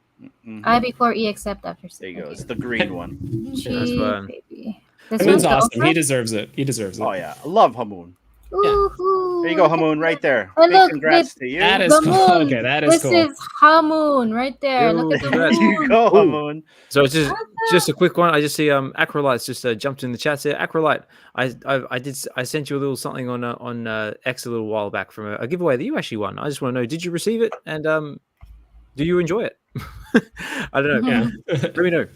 Mhm. I before E except after C. There you go. Okay. It's the green one. Chief fun. Baby. This Hamun's one's the awesome. ultra? He deserves it. He deserves it. Oh yeah, I love Hamoon. Ooh, There you go, Hamoon, right there. And Big look, congrats to you. That is The cool. moon. Okay, that is This cool. is Hamoon right there. Yo, Look at the congrats. There moon. you go, Ooh. Hamoon. So just a quick one. I just see Acrolight's just jumped in the chat here. Acrolight, I sent you a little something on X a little while back from a giveaway that you actually won. I just want to know, did you receive it, and do you enjoy it? I don't know. Yeah. Let me know.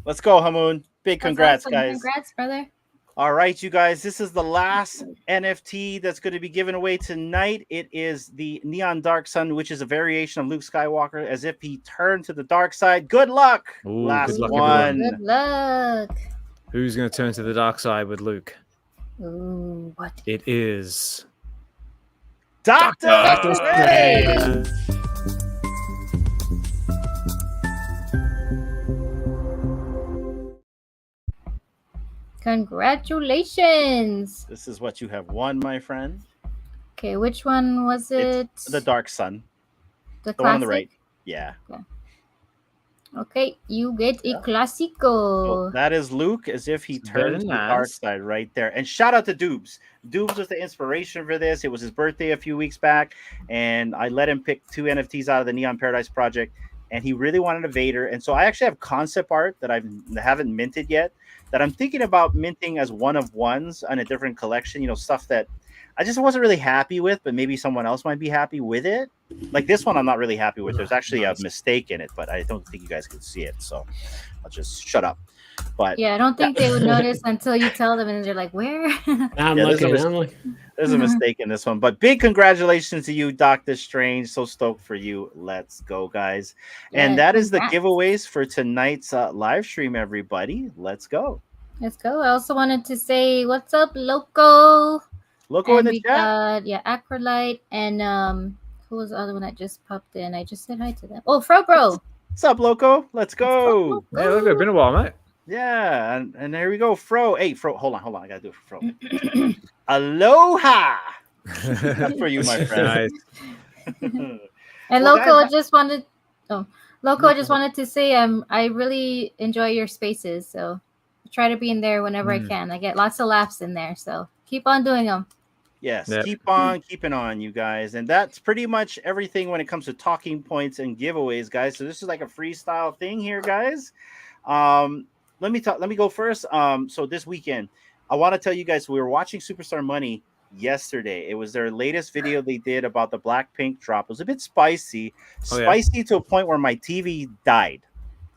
Let's go, Hamoon. Big That's congrats, awesome. guys. Congrats, brother. All right, you guys. This is the last NFT that's going to be given away tonight. It is the Neon Dark Sun, which is a variation of Luke Skywalker as if he turned to the dark side. Good luck. Ooh, Last good luck, one. Good luck. Who's going to turn to the dark side with Luke? Ooh, what? It is Dr. Dr. Strange. Congratulations. This is what you have won, my friend. Okay, which one was it? It's the Dark Sun. The The one on the classic? right. Yeah. Okay, you get a So classico. that is Luke as if he It's very turned to the dark nice. side right there. And shout out to Doobs. Doobs was the inspiration for this. It was his birthday a few weeks back, and I let him pick 2 NFTs out of the Neon Paradise project, and he really wanted a Vader. And so I actually have concept art that I haven't minted yet that I'm thinking about minting as one of ones on a different collection, stuff that I just wasn't really happy with, but maybe someone else might be happy with it. Like this one, I'm not really happy with. There's actually a mistake in it, but I don't think you guys can see it, so I'll just shut up. But Yeah, I don't think they would notice until you tell them, and they're like, "Where?" I'm Yeah, looking. I'm looking. there's a mistake in this one. But big congratulations to you, Doctor Strange. So stoked for you. Let's go, guys. And Yeah, that is the congrats. giveaways for tonight's live stream, everybody. Let's go. Let's go. I also wanted to say, "What's up, Loco?" Loco in And the we chat. got Acrolite and who was the other one that just popped in? I just said hi to them. Oh, Fro Bro. What's up, Loco? Let's go. Yeah, look, it's been a while, mate. Yeah, and there we go, Fro. Hey, Fro, hold on. I gotta do it for Fro. Aloha. That's for you, my friend. And Well, Loco guys, just wanted. Oh, Loco just wanted to say, I really enjoy your spaces, so I try to be in there whenever I can. I get lots of laughs in there, so keep on doing them. Yes, Yep. keep on keeping on, you guys. And that's pretty much everything when it comes to talking points and giveaways, guys. So this is like a freestyle thing here, guys. Let me go first. So this weekend, I want to tell you guys we were watching Superstar Money yesterday. It was their latest video they did about the Blackpink drop. It was a bit spicy, Oh, yeah. spicy to a point where my TV died.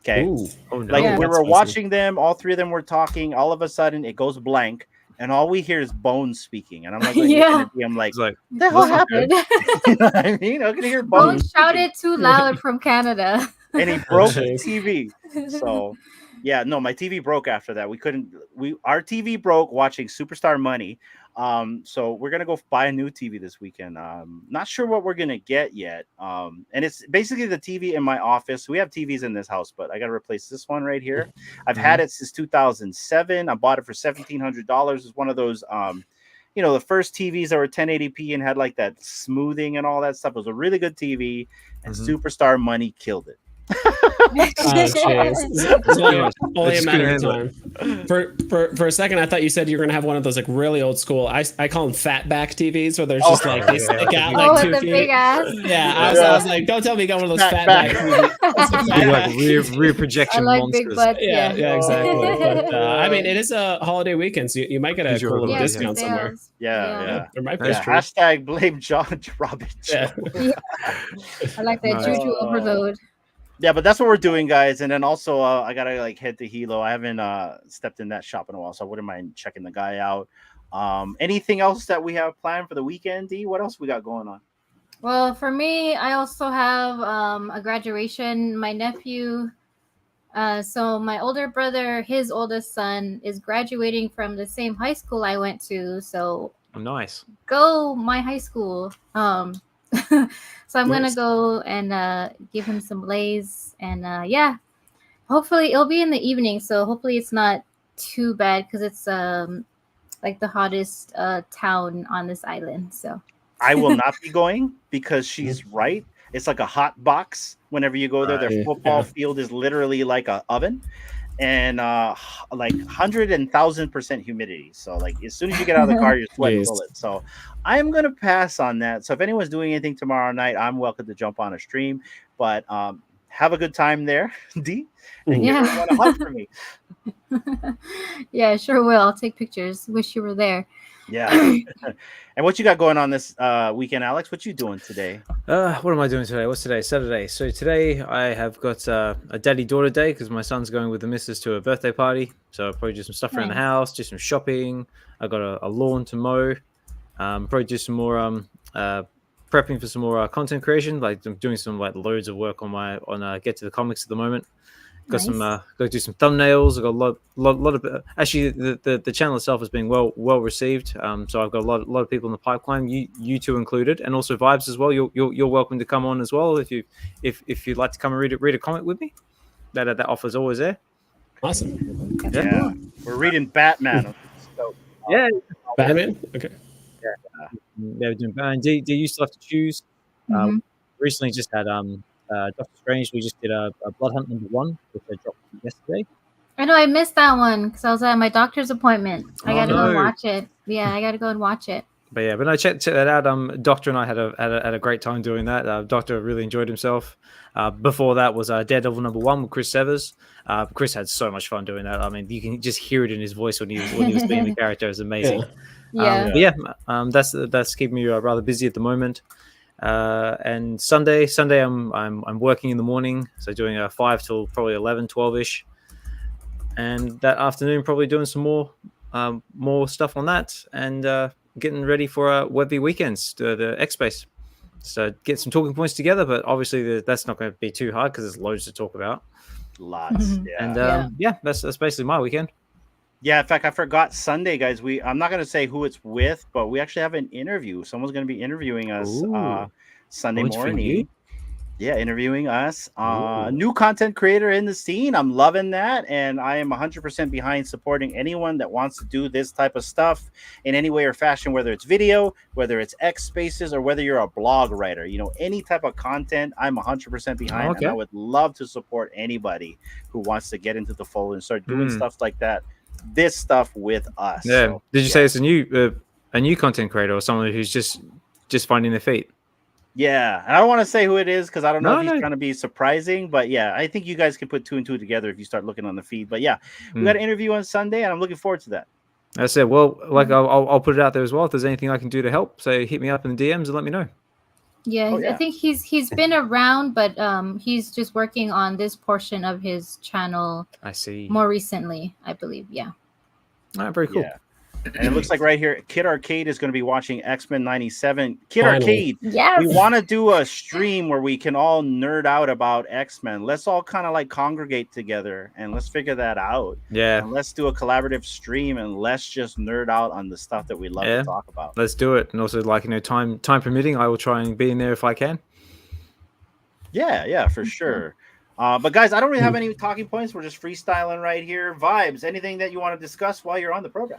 Okay. Ooh. Oh no. Like Yeah. we That's were spicy. watching them, all three of them were talking. All of a sudden, it goes blank, and all we hear is Bones speaking. And I'm like, Yeah. I'm like, It's like, what the hell That's happened? good. You know what I mean? I can hear Bone Bones, shouted too loud from Canada. and he broke the jeez. TV. So, yeah, no, my TV broke after that. Our TV broke watching Superstar Money. So we're gonna go buy a new TV this weekend. Not sure what we're gonna get yet. And it's basically the TV in my office. We have TVs in this house, but I gotta replace this one right here. I've had it since 2007. I bought it for $1,700. It's one of those the first TVs that were 1080p and had like that smoothing and all that stuff. It was a really good TV, and Superstar Money killed it. Oh, jeez. It's only a It's matter of good time. For a second, I thought you said you were gonna have one of those like really old school. I call them fatback TVs, where there's just like they stick out Oh, like with 2 the feet. big ass. Yeah, I was like, don't tell me you got one of those Fatback. fatback TVs. Big, like rear I projection like monsters. big butts. Yeah, Yeah, exactly. But I mean, it is a holiday weekend, so you might get a Gives you cool a little Yeah, little discount somewhere. sales. Yeah. There might be. That's Yeah, true. hashtag blame John Robin. Yeah. I like that Nice. juju overload. Yeah, but that's what we're doing, guys. And then also, I gotta like head to Hilo. I haven't stepped in that shop in a while, so I wouldn't mind checking the guy out. Anything else that we have planned for the weekend, D? What else we got going on? Well, for me, I also have a graduation. My nephew, so my older brother, his oldest son, is graduating from the same high school I went to. So Oh, nice. go my high school. So I'm gonna Nice. go and give him some blaze, and yeah, hopefully it'll be in the evening. So hopefully it's not too bad because it's like the hottest town on this island. So I will not be going because she's right. It's like a hot box. Whenever you go there, their Right. football Yeah. field is literally like an oven, and like 100,000% humidity. So like as soon as you get out of the car, you're sweating Jeez. bullets. So I'm gonna pass on that. So if anyone's doing anything tomorrow night, I'm welcome to jump on a stream. But have a good time there, D, and give Yeah. everyone a hug for me. yeah, sure will. I'll take pictures. Wish you were there. Yeah. And what you got going on this weekend, Alex? What you doing today? What am I doing today? What's today? Saturday. So today I have got a daddy-daughter day because my son's going with the missus to a birthday party. So I'll probably do some stuff around the Nice. house, do some shopping. I got a lawn to mow. Probably do some more prepping for some more content creation. Like I'm doing some like loads of work on Get to the Comics at the moment. Got some Nice. got to do some thumbnails. I've got a lot of actually the channel itself has been well received. So I've got a lot of people in the pipeline, you two included, and also Vibes as well. You're welcome to come on as well if you'd like to come and read a comic with me. That offer's always there. Awesome. That's Yeah. cool. We're reading Batman. So, Yeah, Batman. Okay. they're doing. And do you still have to choose? Mhm. Recently, just had Doctor Strange. We just did a Blood Hunt #1, which I dropped yesterday. I know I missed that one because I was at my doctor's appointment. I Oh, gotta go no. watch it. Yeah, I gotta go and watch it. But I checked that out. Doctor and I had a great time doing that. Doctor really enjoyed himself. Before that was Daredevil #1 with Chris Severs. Chris had so much fun doing that. I mean, you can just hear it in his voice when he was being the character. It was amazing. Yeah. Yeah. That's keeping me rather busy at the moment. And Sunday I'm working in the morning, so doing a 5 till probably 11, 12ish. and that afternoon probably doing some more stuff on that, and getting ready for VeVe weekends, the X Space. So get some talking points together, but obviously that's not going to be too hard because there's loads to talk about. Lots, And that's basically my weekend. Yeah, in fact, I forgot Sunday, guys. I'm not gonna say who it's with, but we actually have an interview. Someone's gonna be interviewing us Sunday morning. Yeah, interviewing us. New content creator in the scene. I'm loving that, and I am 100% behind supporting anyone that wants to do this type of stuff in any way or fashion, whether it's video, whether it's X Spaces, or whether you're a blog writer. Any type of content, I'm 100% behind, and I would love to support anybody who wants to get into the fold and start doing stuff like that. This stuff with us. Yeah. So, Did you say it's a new content creator or someone who's just finding their feet? Yeah, and I don't want to say who it is because I don't know if he's trying to be surprising, but yeah, I think you guys can put 2 and 2 together if you start looking on the feed. But yeah, we got an interview on Sunday, and I'm looking forward to that. I said, well, like I'll put it out there as well. If there's anything I can do to help, so hit me up in the DMs and let me know. Yeah, I think he's been around, but he's just working on this portion of his channel. I see. More recently, I believe. Yeah. Very cool. Yeah. And it looks like right here, Kid Arcade is going to be watching X-Men 97. Kid Arcade, we want to do a stream where we can all nerd out about X-Men. Let's all kind of like congregate together and let's figure that out. Yeah. And let's do a collaborative stream and let's just nerd out on the stuff that we love to talk about. Let's do it. And also, like, time permitting, I will try and be in there if I can. Yeah, for sure. But guys, I don't really have any talking points. We're just freestyling right here. Vibes, anything that you want to discuss while you're on the program?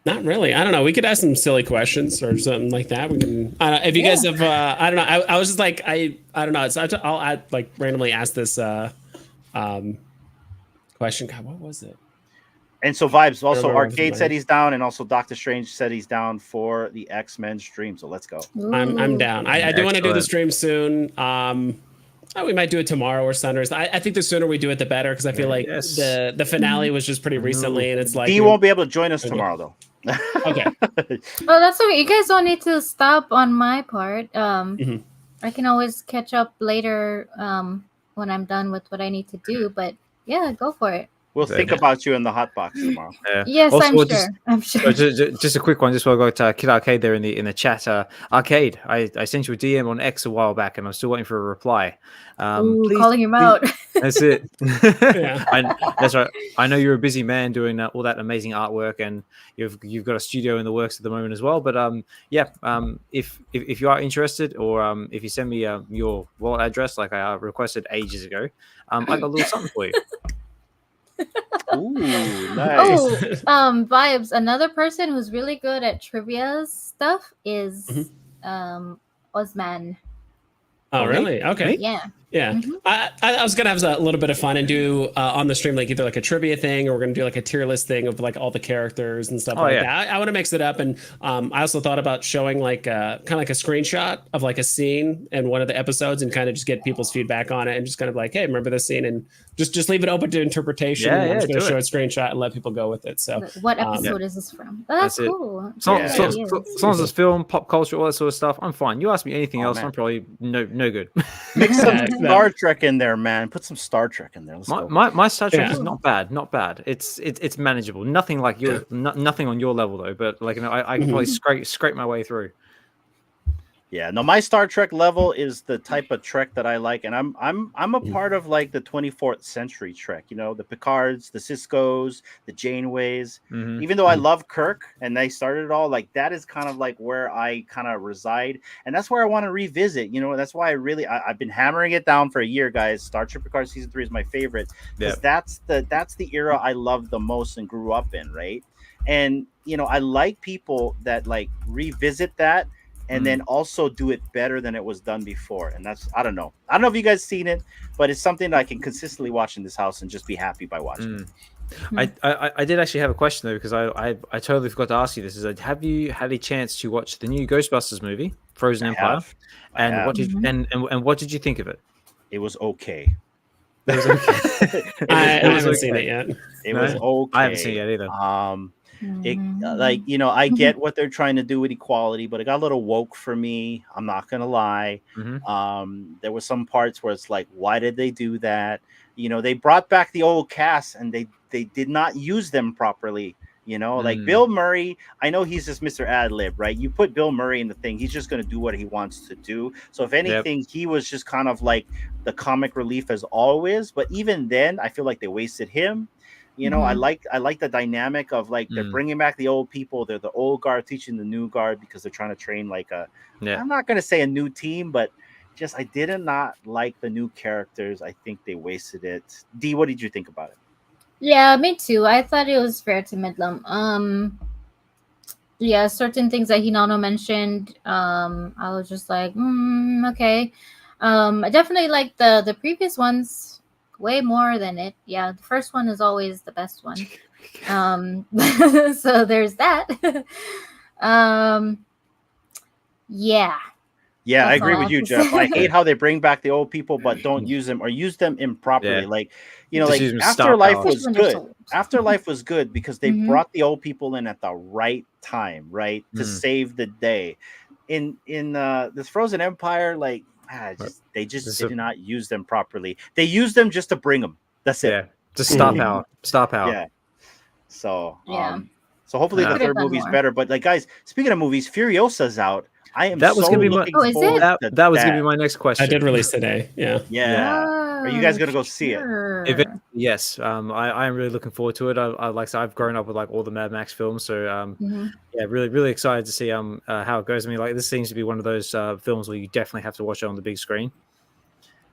Not really. I don't know. We could ask some silly questions or something like that. We can. If you guys have, I don't know. I was just like, I don't know. So I'll like randomly ask this question. God, what was it? And so Vibes also Arcade said he's down, and also Doctor Strange said he's down for the X-Men stream. So let's go. I'm down. I do want to do the stream soon. We might do it tomorrow or Sundays. I think the sooner we do it, the better, because I feel like the finale was just pretty recently, and it's like he won't be able to join us tomorrow though. Okay. Oh, that's okay. You guys don't need to stop on my part. I can always catch up later when I'm done with what I need to do. But yeah, go for it. We'll think about you in the hot box tomorrow. Yes, also, I'm sure. Just a quick one. Just while I got Kid Arcade there in the chat. Arcade, I sent you a DM on X a while back, and I'm still waiting for a reply. Please, calling him out. That's it. That's right. I know you're a busy man doing all that amazing artwork, and you've got a studio in the works at the moment as well. But if you are interested, or if you send me your wallet address, like I requested ages ago, I got a little something for you. Ooh, nice. Vibes. Another person who's really good at trivia stuff is Osman. Oh, really? Okay. Yeah. Yeah. I was gonna have a little bit of fun and do on the stream like either like a trivia thing, or we're gonna do like a tier list thing of like all the characters and stuff that. I want to mix it up, and I also thought about showing like kind of like a screenshot of like a scene in one of the episodes and kind of just get people's feedback on it, and just kind of like, hey, remember this scene, and just leave it open to interpretation. I'm just gonna show a screenshot and let people go with it. So what episode is this from? That's cool. As long as it's film, pop culture, all that sort of stuff, I'm fine. You ask me anything else, I'm probably no good. Mix some Star Trek in there, man. Put some Star Trek in there. Let's go. My Star Trek is not bad. It's manageable. Nothing like your nothing on your level though. But like I can probably scrape my way through. Yeah, no, my Star Trek level is the type of Trek that I like, and I'm a part of like the 24th century Trek. You know, the Picards, the Ciscos, the Janeways. Even though I love Kirk and they started it all, like that is kind of like where I kind of reside, and that's where I want to revisit. You know, that's why I've been hammering it down for a year, guys. Star Trek Picard season 3 is my favorite because that's the era I love the most and grew up in, right? And you know, I like people that like revisit that. And then also do it better than it was done before. And that's, I don't know if you guys seen it, but it's something that I can consistently watch in this house and just be happy by watching. I did actually have a question though, because I totally forgot to ask you this. Have you had a chance to watch the new Ghostbusters movie, Frozen Empire? What did you think of it? It was okay. It was okay. I haven't seen it yet. It was okay. I haven't seen it either. It like, you know, I get what they're trying to do with equality, but it got a little woke for me. I'm not gonna lie. There were some parts where it's like, why did they do that? You know, they brought back the old cast and they did not use them properly. You know, like Bill Murray, I know he's just Mr. Ad Lib, right? You put Bill Murray in the thing, he's just going to do what he wants to do. So if anything, he was just kind of like the comic relief as always. But even then, I feel like they wasted him. You know, I like the dynamic of like they're bringing back the old people. They're the old guard teaching the new guard because they're trying to train like I'm not going to say a new team, but just I did not like the new characters. I think they wasted it. D, what did you think about it? Yeah, me too. I thought it was fair to Midlam. Yeah, certain things that Hinano mentioned, I was just like, okay. I definitely like the previous ones way more than it. Yeah, the first one is always the best one. So there's that. Yeah. Yeah, I agree with you, Jeff. I hate how they bring back the old people but don't use them or use them improperly. Yeah. Like, you know, Just like use them as star Afterlife power. was good. Afterlife was good because they brought the old people in at the right time, right? To save the day. In this Frozen Empire, like they just did not use them properly. They used them just to bring them. That's it. Yeah. Just star power. Star power. Yeah. So so hopefully the third movie is better. But like guys, speaking of movies, Furiosa's out. I am that was so gonna be looking my, forward to that was gonna be my next question. I did release today. Yeah. Are you guys gonna go see it? Yes. I am really looking forward to it. I like I've grown up with like all the Mad Max films, so yeah, really excited to see how it goes. I mean, like this seems to be one of those films where you definitely have to watch it on the big screen.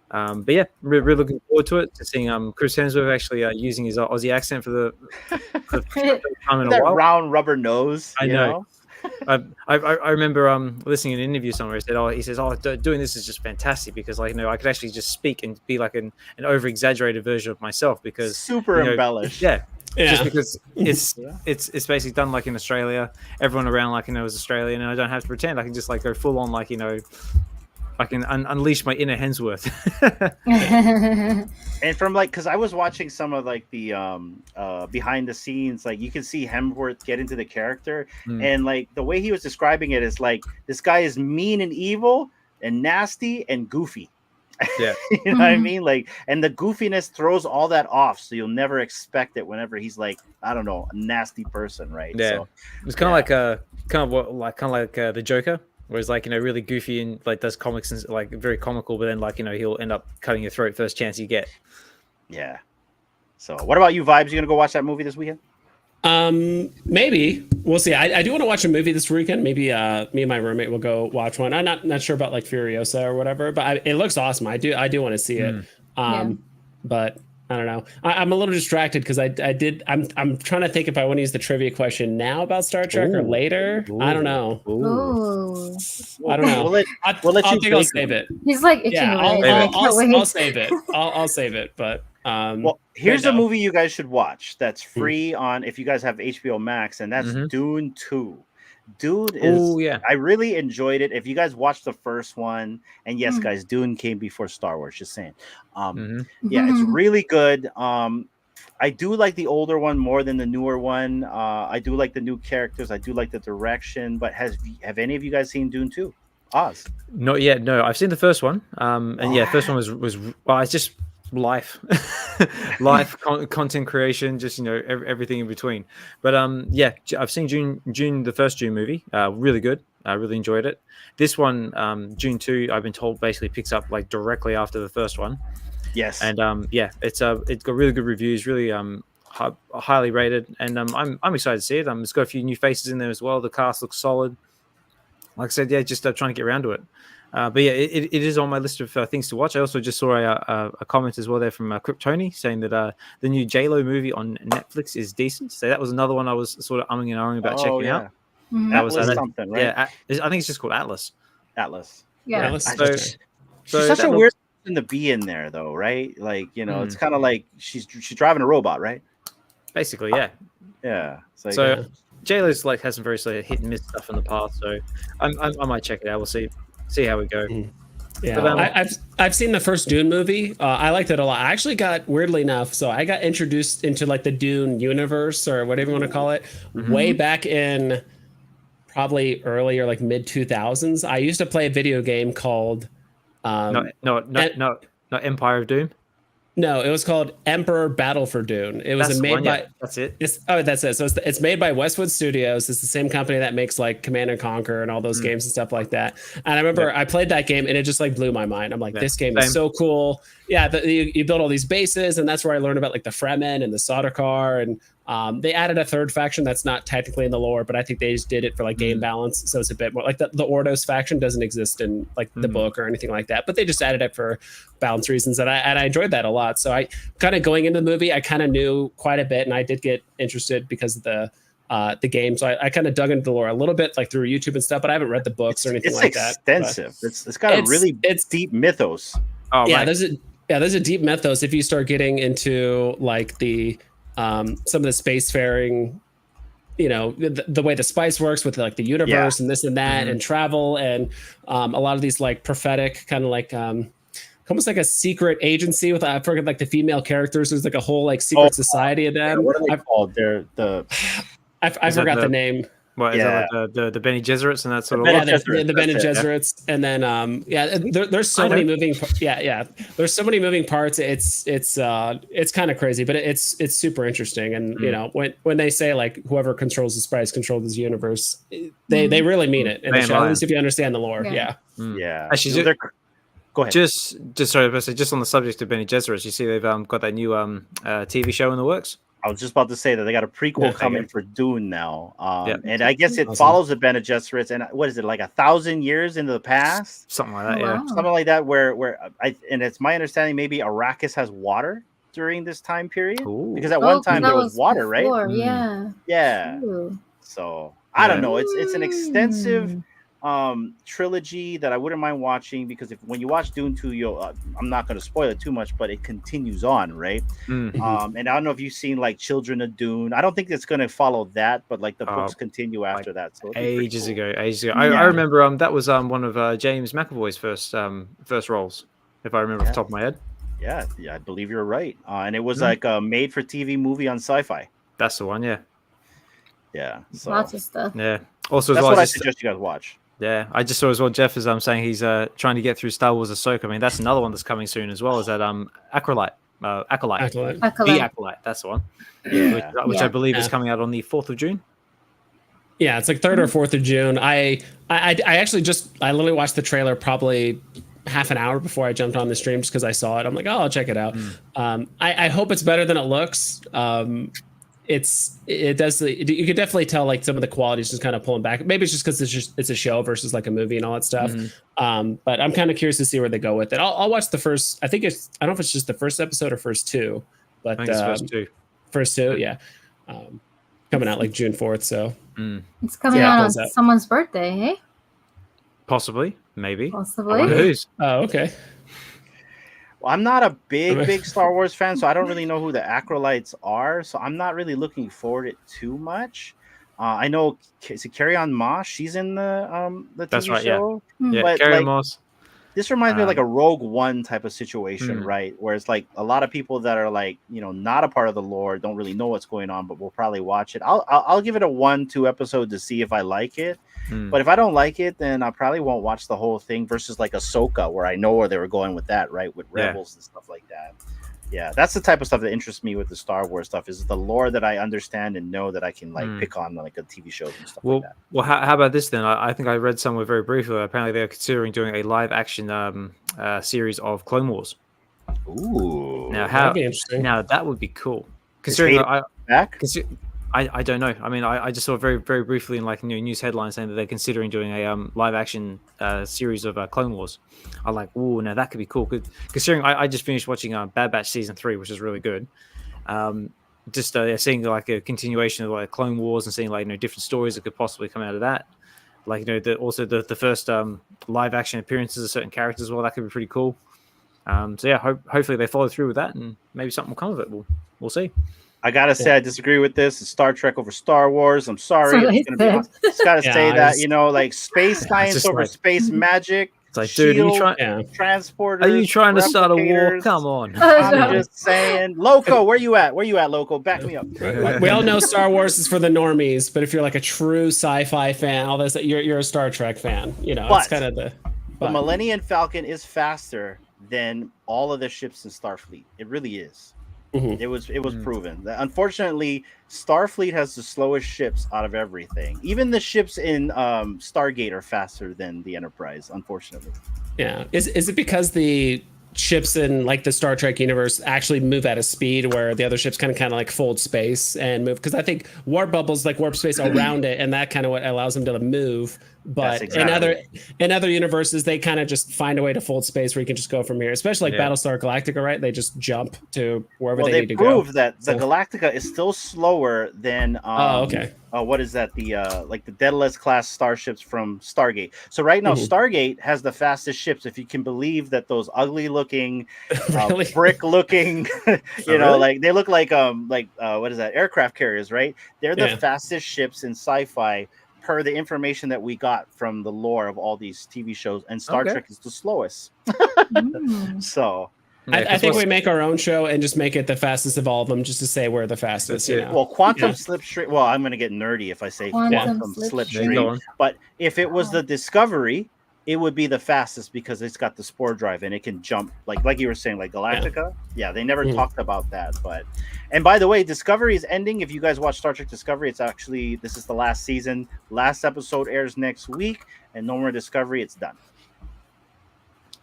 But yeah, really looking forward to it. To seeing Chris Hemsworth actually using his Aussie accent for the first time in a while. Round rubber nose. I know. I remember listening to an interview somewhere. He says, doing this is just fantastic because like I could actually just speak and be like an over exaggerated version of myself because super embellished. Yeah. Just because it's basically done like in Australia. Everyone around like is Australian, and I don't have to pretend. I can just like go full on like I can unleash my inner Hemsworth. And from like, because I was watching some of like the behind the scenes, like you can see Hemsworth get into the character, and like the way he was describing it is like this guy is mean and evil and nasty and goofy. Yeah, you know what I mean? Like, and the goofiness throws all that off, so you'll never expect it whenever he's like, I don't know, a nasty person, right? Yeah, so, it's kind of like the Joker. Whereas like really goofy and like does comics and like very comical, but then like he'll end up cutting your throat first chance you get. Yeah. So what about you, Vibes? You gonna go watch that movie this weekend? Maybe we'll see. I do want to watch a movie this weekend. Maybe me and my roommate will go watch one. I'm not sure about like Furiosa or whatever, but it looks awesome. I do want to see it. But I don't know. I'm a little distracted because I'm trying to think if I want to use the trivia question now about Star Trek or later. I don't know. I don't know. I'll save it. He's like itching I'll save it. I'll save it. But well, here's a movie you guys should watch that's free on if you guys have HBO Max, and that's Dune 2. Dune is I really enjoyed it. If you guys watched the first one, and yes, guys, Dune came before Star Wars, just saying. Yeah, it's really good. I do like the older one more than the newer one. I do like the new characters. I do like the direction. But have any of you guys seen Dune 2? Oz? Not yet. No, I've seen the first one. And yeah, first one was it's just life content creation, just everything in between. But yeah, I've seen June the first June movie, really good. I really enjoyed it. This one, June 2, I've been told basically picks up like directly after the first one. Yes. And yeah, it's got really good reviews, really highly rated, and I'm excited to see it. It's got a few new faces in there as well. The cast looks solid. Like I said, yeah, just trying to get around to it. But yeah, it is on my list of things to watch. I also just saw a comment as well there from Kryptoni saying that the new J-Lo movie on Netflix is decent. So that was another one I was sort of umming and ahhing about checking out. That was something, right? Yeah, I think it's just called Atlas. Yeah. Atlas. She's such a weird person to be in there, though, right? Like it's kind of like she's driving a robot, right? Basically, yeah. Yeah. It's like, J-Lo's like has some very sort of hit and miss stuff in the past, so I might check it out. We'll see how we go. Yeah, but, I've seen the first Dune movie. I liked it a lot. I actually got, weirdly enough, so I got introduced into like the Dune universe or whatever you want to call it, way back in probably early or like mid 2000s. I used to play a video game called not Empire of Doom. No, it was called Emperor Battle for Dune. It was made by. That's it. That's it. So it's made by Westwood Studios. It's the same company that makes like Command and Conquer and all those games and stuff like that. And I remember I played that game and it just like blew my mind. I'm like, this game is so cool. Yeah, you build all these bases, and that's where I learned about like the Fremen and the Sardaukar, and they added a third faction that's not technically in the lore, but I think they just did it for like game balance, so it's a bit more like the Ordos faction doesn't exist in like the book or anything like that, but they just added it for balance reasons, and I enjoyed that a lot. So I kind of going into the movie, I kind of knew quite a bit, and I did get interested because of the game. So I kind of dug into the lore a little bit, like through YouTube and stuff, but I haven't read the books or anything like that. It's extensive. It's got a really deep mythos. Oh, yeah, there's a deep mythos if you start getting into like the some of the spacefaring, you know, the way the spice works with like the universe and this and that and travel and a lot of these like prophetic kind of like almost like a secret agency with I forget like the female characters. There's like a whole like secret society of them. What are they called? They're I forgot the name. What is that like the Bene Gesserits and that sort of the Bene Gesserits, and then there's so many moving there's so many moving parts. It's kind of crazy, but it's super interesting. And you know when they say like whoever controls the spice controls the universe, they really mean it. And at least if you understand the lore, Actually, go ahead. Just sorry, just on the subject of Bene Gesserits, you see they've got that new TV show in the works. I was just about to say that they got a prequel coming for Dune now, and I guess it follows the Bene Gesserits. And what is it, like 1,000 years into the past? Something like that, something like that. Where and it's my understanding maybe Arrakis has water during this time period. Because at one time there was water, before, right? Yeah. Ooh. So I don't know. It's an extensive trilogy that I wouldn't mind watching, because when you watch Dune 2, you'll I'm not going to spoil it too much, but it continues on, right? And I don't know if you've seen like Children of Dune. I don't think it's going to follow that, but like the books continue after that. So ages ago. I remember that was one of James McAvoy's first roles, if I remember off the top of my head. Yeah, I believe you're right. And it was like a made for TV movie on Sci-Fi. That's the one, yeah. So lots of stuff. Yeah. Also, that's what I suggest you guys watch. Yeah, I just saw as well. Jeff is saying he's trying to get through Star Wars Ahsoka. I mean, that's another one that's coming soon as well. Is that Acolyte? The Acolyte. That's the one. Yeah. Which I believe is coming out on the 4th of June. Yeah, it's like 3rd or 4th of June. I actually I literally watched the trailer probably half an hour before I jumped on the stream just because I saw it. I'm like, I'll check it out. I hope it's better than it looks. It does. You could definitely tell like some of the quality is just kind of pulling back. Maybe it's just because it's a show versus like a movie and all that stuff. But I'm kind of curious to see where they go with it. I'll watch the first. I don't know if it's just the first episode or first two, but I think it's first two. First two, yeah. Coming out like June 4th, so it's coming out on someone's birthday, hey? Possibly, maybe. Possibly. Who's? Oh, okay. Well, I'm not a big Star Wars fan, so I don't really know who the acolytes are. So I'm not really looking forward to it too much. I know, is it Carrie-Anne Moss? She's in the That's TV right, show. Yeah, but Carrie-Anne Moss. This reminds me of like a Rogue One type of situation, right? Where it's like a lot of people that are like, not a part of the lore, don't really know what's going on, but will probably watch it. I'll give it a 1-2 episode to see if I like it. But if I don't like it, then I probably won't watch the whole thing versus like Ahsoka, where I know where they were going with that, right? With Rebels and stuff like that. Yeah, that's the type of stuff that interests me with the Star Wars stuff, is the lore that I understand and know that I can like pick on like a TV shows and stuff like that. Well, how about this then? I think I read somewhere very briefly. Apparently, they're considering doing a live action series of Clone Wars. Ooh, that'd be interesting. Now that would be cool. Considering I don't know. I mean, I just saw very, very briefly in like news headlines saying that they're considering doing a live action series of Clone Wars. I'm like, ooh, now that could be cool. Considering I just finished watching Bad Batch season 3, which is really good. Just seeing like a continuation of like Clone Wars and seeing like different stories that could possibly come out of that. Like also the first live action appearances of certain characters as well. That could be pretty cool. So yeah, hopefully they follow through with that and maybe something will come of it. We'll see. I gotta say, I disagree with this. It's Star Trek over Star Wars. I'm sorry. Just gotta say that, like space science over space magic. It's like, dude, transporters. Are you trying to start a war? Come on. I'm just saying. Loco, where you at? Where you at, Loco? Back me up. We all know Star Wars is for the normies, but if you're like a true sci-fi fan, you're a Star Trek fan. It's kind of the Millennium Falcon is faster than all of the ships in Starfleet. It really is. Mhm. It was proven. Unfortunately, Starfleet has the slowest ships out of everything. Even the ships in Stargate are faster than the Enterprise, unfortunately. Yeah. Is it because the ships in like the Star Trek universe actually move at a speed where the other ships kind of like fold space and move? Because I think warp bubbles like warp space around it, and that kind of what allows them to move. But in other universes, they kind of just find a way to fold space where you can just go from here. Especially like Battlestar Galactica, right? They just jump to wherever they need to go. Well, they proved that the Galactica is still slower than okay. What is that? The like the Daedalus class starships from Stargate. So right now, Stargate has the fastest ships. If you can believe that, those ugly looking, Really? brick looking, like they look like what is that? Aircraft carriers, right? They're the fastest ships in sci-fi per the information that we got from the lore of all these TV shows. And Star Trek is the slowest. So. Yeah, I think we make our own show and just make it the fastest of all of them, just to say we're the fastest. You know? Well, quantum slipstream. Well, I'm going to get nerdy if I say quantum slipstream. But if it was the Discovery, it would be the fastest because it's got the spore drive and it can jump like you were saying, like Galactica. Yeah, they never talked about that. And by the way, Discovery is ending. If you guys watch Star Trek Discovery, this is the last season. Last episode airs next week, and no more Discovery. It's done.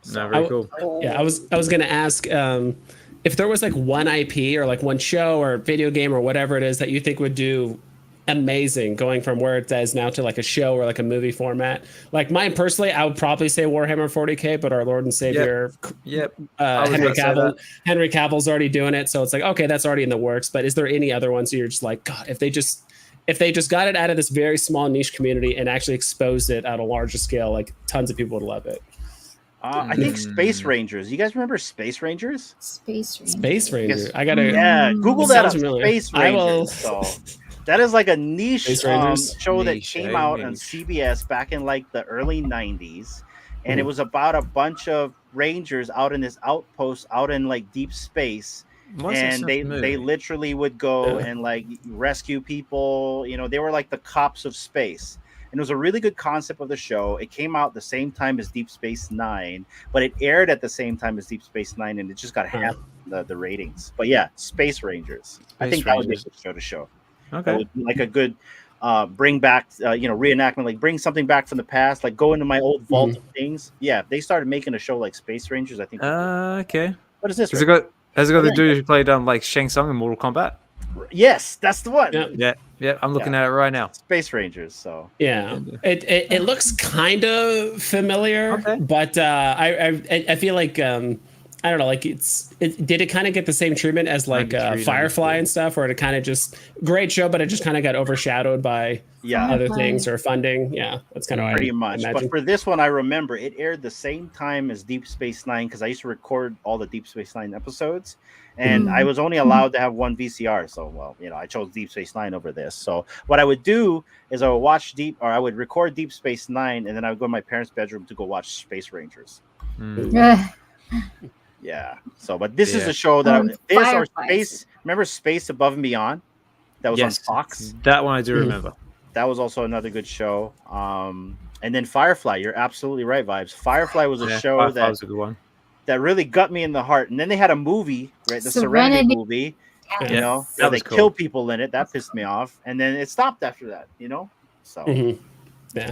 So, very cool. Yeah, I was gonna ask if there was like one IP or like one show or video game or whatever it is that you think would do amazing going from where it is now to like a show or like a movie format. Like mine personally, I would probably say Warhammer 40K, but our Lord and Savior Henry Cavill's already doing it, so it's like, okay, that's already in the works. But is there any other ones you're just like, God, if they just got it out of this very small niche community and actually exposed it at a larger scale, like tons of people would love it. I think Space Rangers. You guys remember Space Rangers? Space Rangers. I gotta Google that up. Space Rangers. So that is like a niche show that came out on CBS back in like the early 90s, and it was about a bunch of Rangers out in this outpost out in like deep space. And they literally would go and like rescue people. You know, they were like the cops of space. And it was a really good concept of the show. It came out the same time as Deep Space Nine, but it aired at the same time as Deep Space Nine, and it just got half the ratings. But yeah, Space Rangers. I think that would be a good show to show. Okay, like a good bring back, reenactment, like bring something back from the past, like go into my old vault of things. Yeah, if they started making a show like Space Rangers, I think. Okay. What is this? Has it got the dude who played like Shang Tsung in Mortal Kombat? Yes, that's the one. Yeah. I'm looking at it right now. Space Rangers. So it looks kind of familiar, but I feel like I don't know, like did it kind of get the same treatment as like Firefly and stuff, or it kind of just great show, but it just kind of got overshadowed by other things or funding. Yeah, that's kind of pretty much. But for this one, I remember it aired the same time as Deep Space Nine because I used to record all the Deep Space Nine episodes, and I was only allowed to have one VCR. So, I chose Deep Space Nine over this. So what I would do is I would record Deep Space Nine, and then I would go to my parents' bedroom to go watch Space Rangers. Yeah. So, but this is a show that Space. Remember Space Above and Beyond? That was on Fox. That one I do remember. That was also another good show. And then Firefly. You're absolutely right, Vibes. Firefly was a show was a good one. That really got me in the heart. And then they had a movie, right? The Serenity movie. They kill people in it. That pissed me off. And then it stopped after that. So.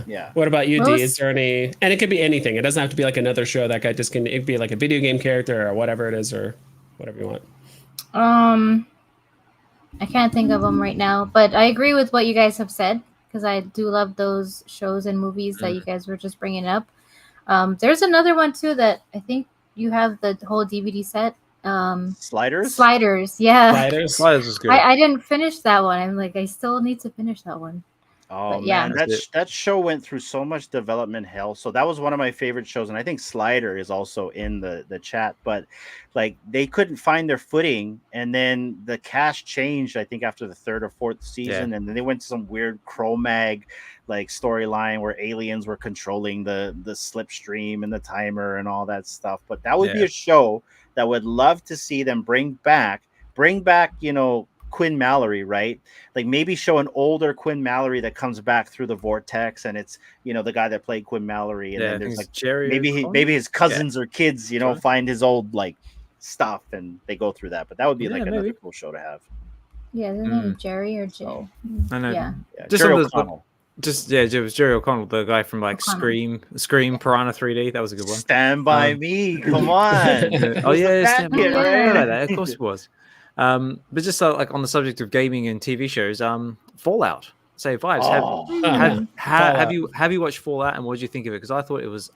Yeah. What about you, D? Is there any? And it could be anything. It doesn't have to be like another show. That guy just can. It could be like a video game character or whatever it is, or whatever you want. I can't think of them right now, but I agree with what you guys have said because I do love those shows and movies that you guys were just bringing up. There's another one too that I think you have the whole DVD set. Sliders. Yeah. Sliders is good. I didn't finish that one. I'm like, I still need to finish that one. Oh man, that show went through so much development hell. So that was one of my favorite shows, and I think Slider is also in the chat. But like they couldn't find their footing, and then the cast changed. I think after the third or fourth season, and then they went to some weird Cro-Mag like storyline where aliens were controlling the slipstream and the timer and all that stuff. But that would be a show that would love to see them bring back Quinn Mallory, right? Like maybe show an older Quinn Mallory that comes back through the vortex, and it's the guy that played Quinn Mallory, and Yeah, I then think there's it's like Jerry maybe O'Connell? his cousins or kids, Sure. find his old like stuff, and they go through that. But that would be like another maybe. cool show to have. Yeah, his name is Jerry or Jay. I know. Yeah. Just Jerry some of those, O'Connell. it was Jerry O'Connell, the guy from like O'Connell. Scream, Piranha 3D. That was a good one. Stand by Me. Come on. Oh yeah, Stand Stand By Me. Yeah. About that. Of course it was. But just like on the subject of gaming and TV shows, Fallout. Say Vibes. Have you watched Fallout, and what did you think of it? Because I thought it was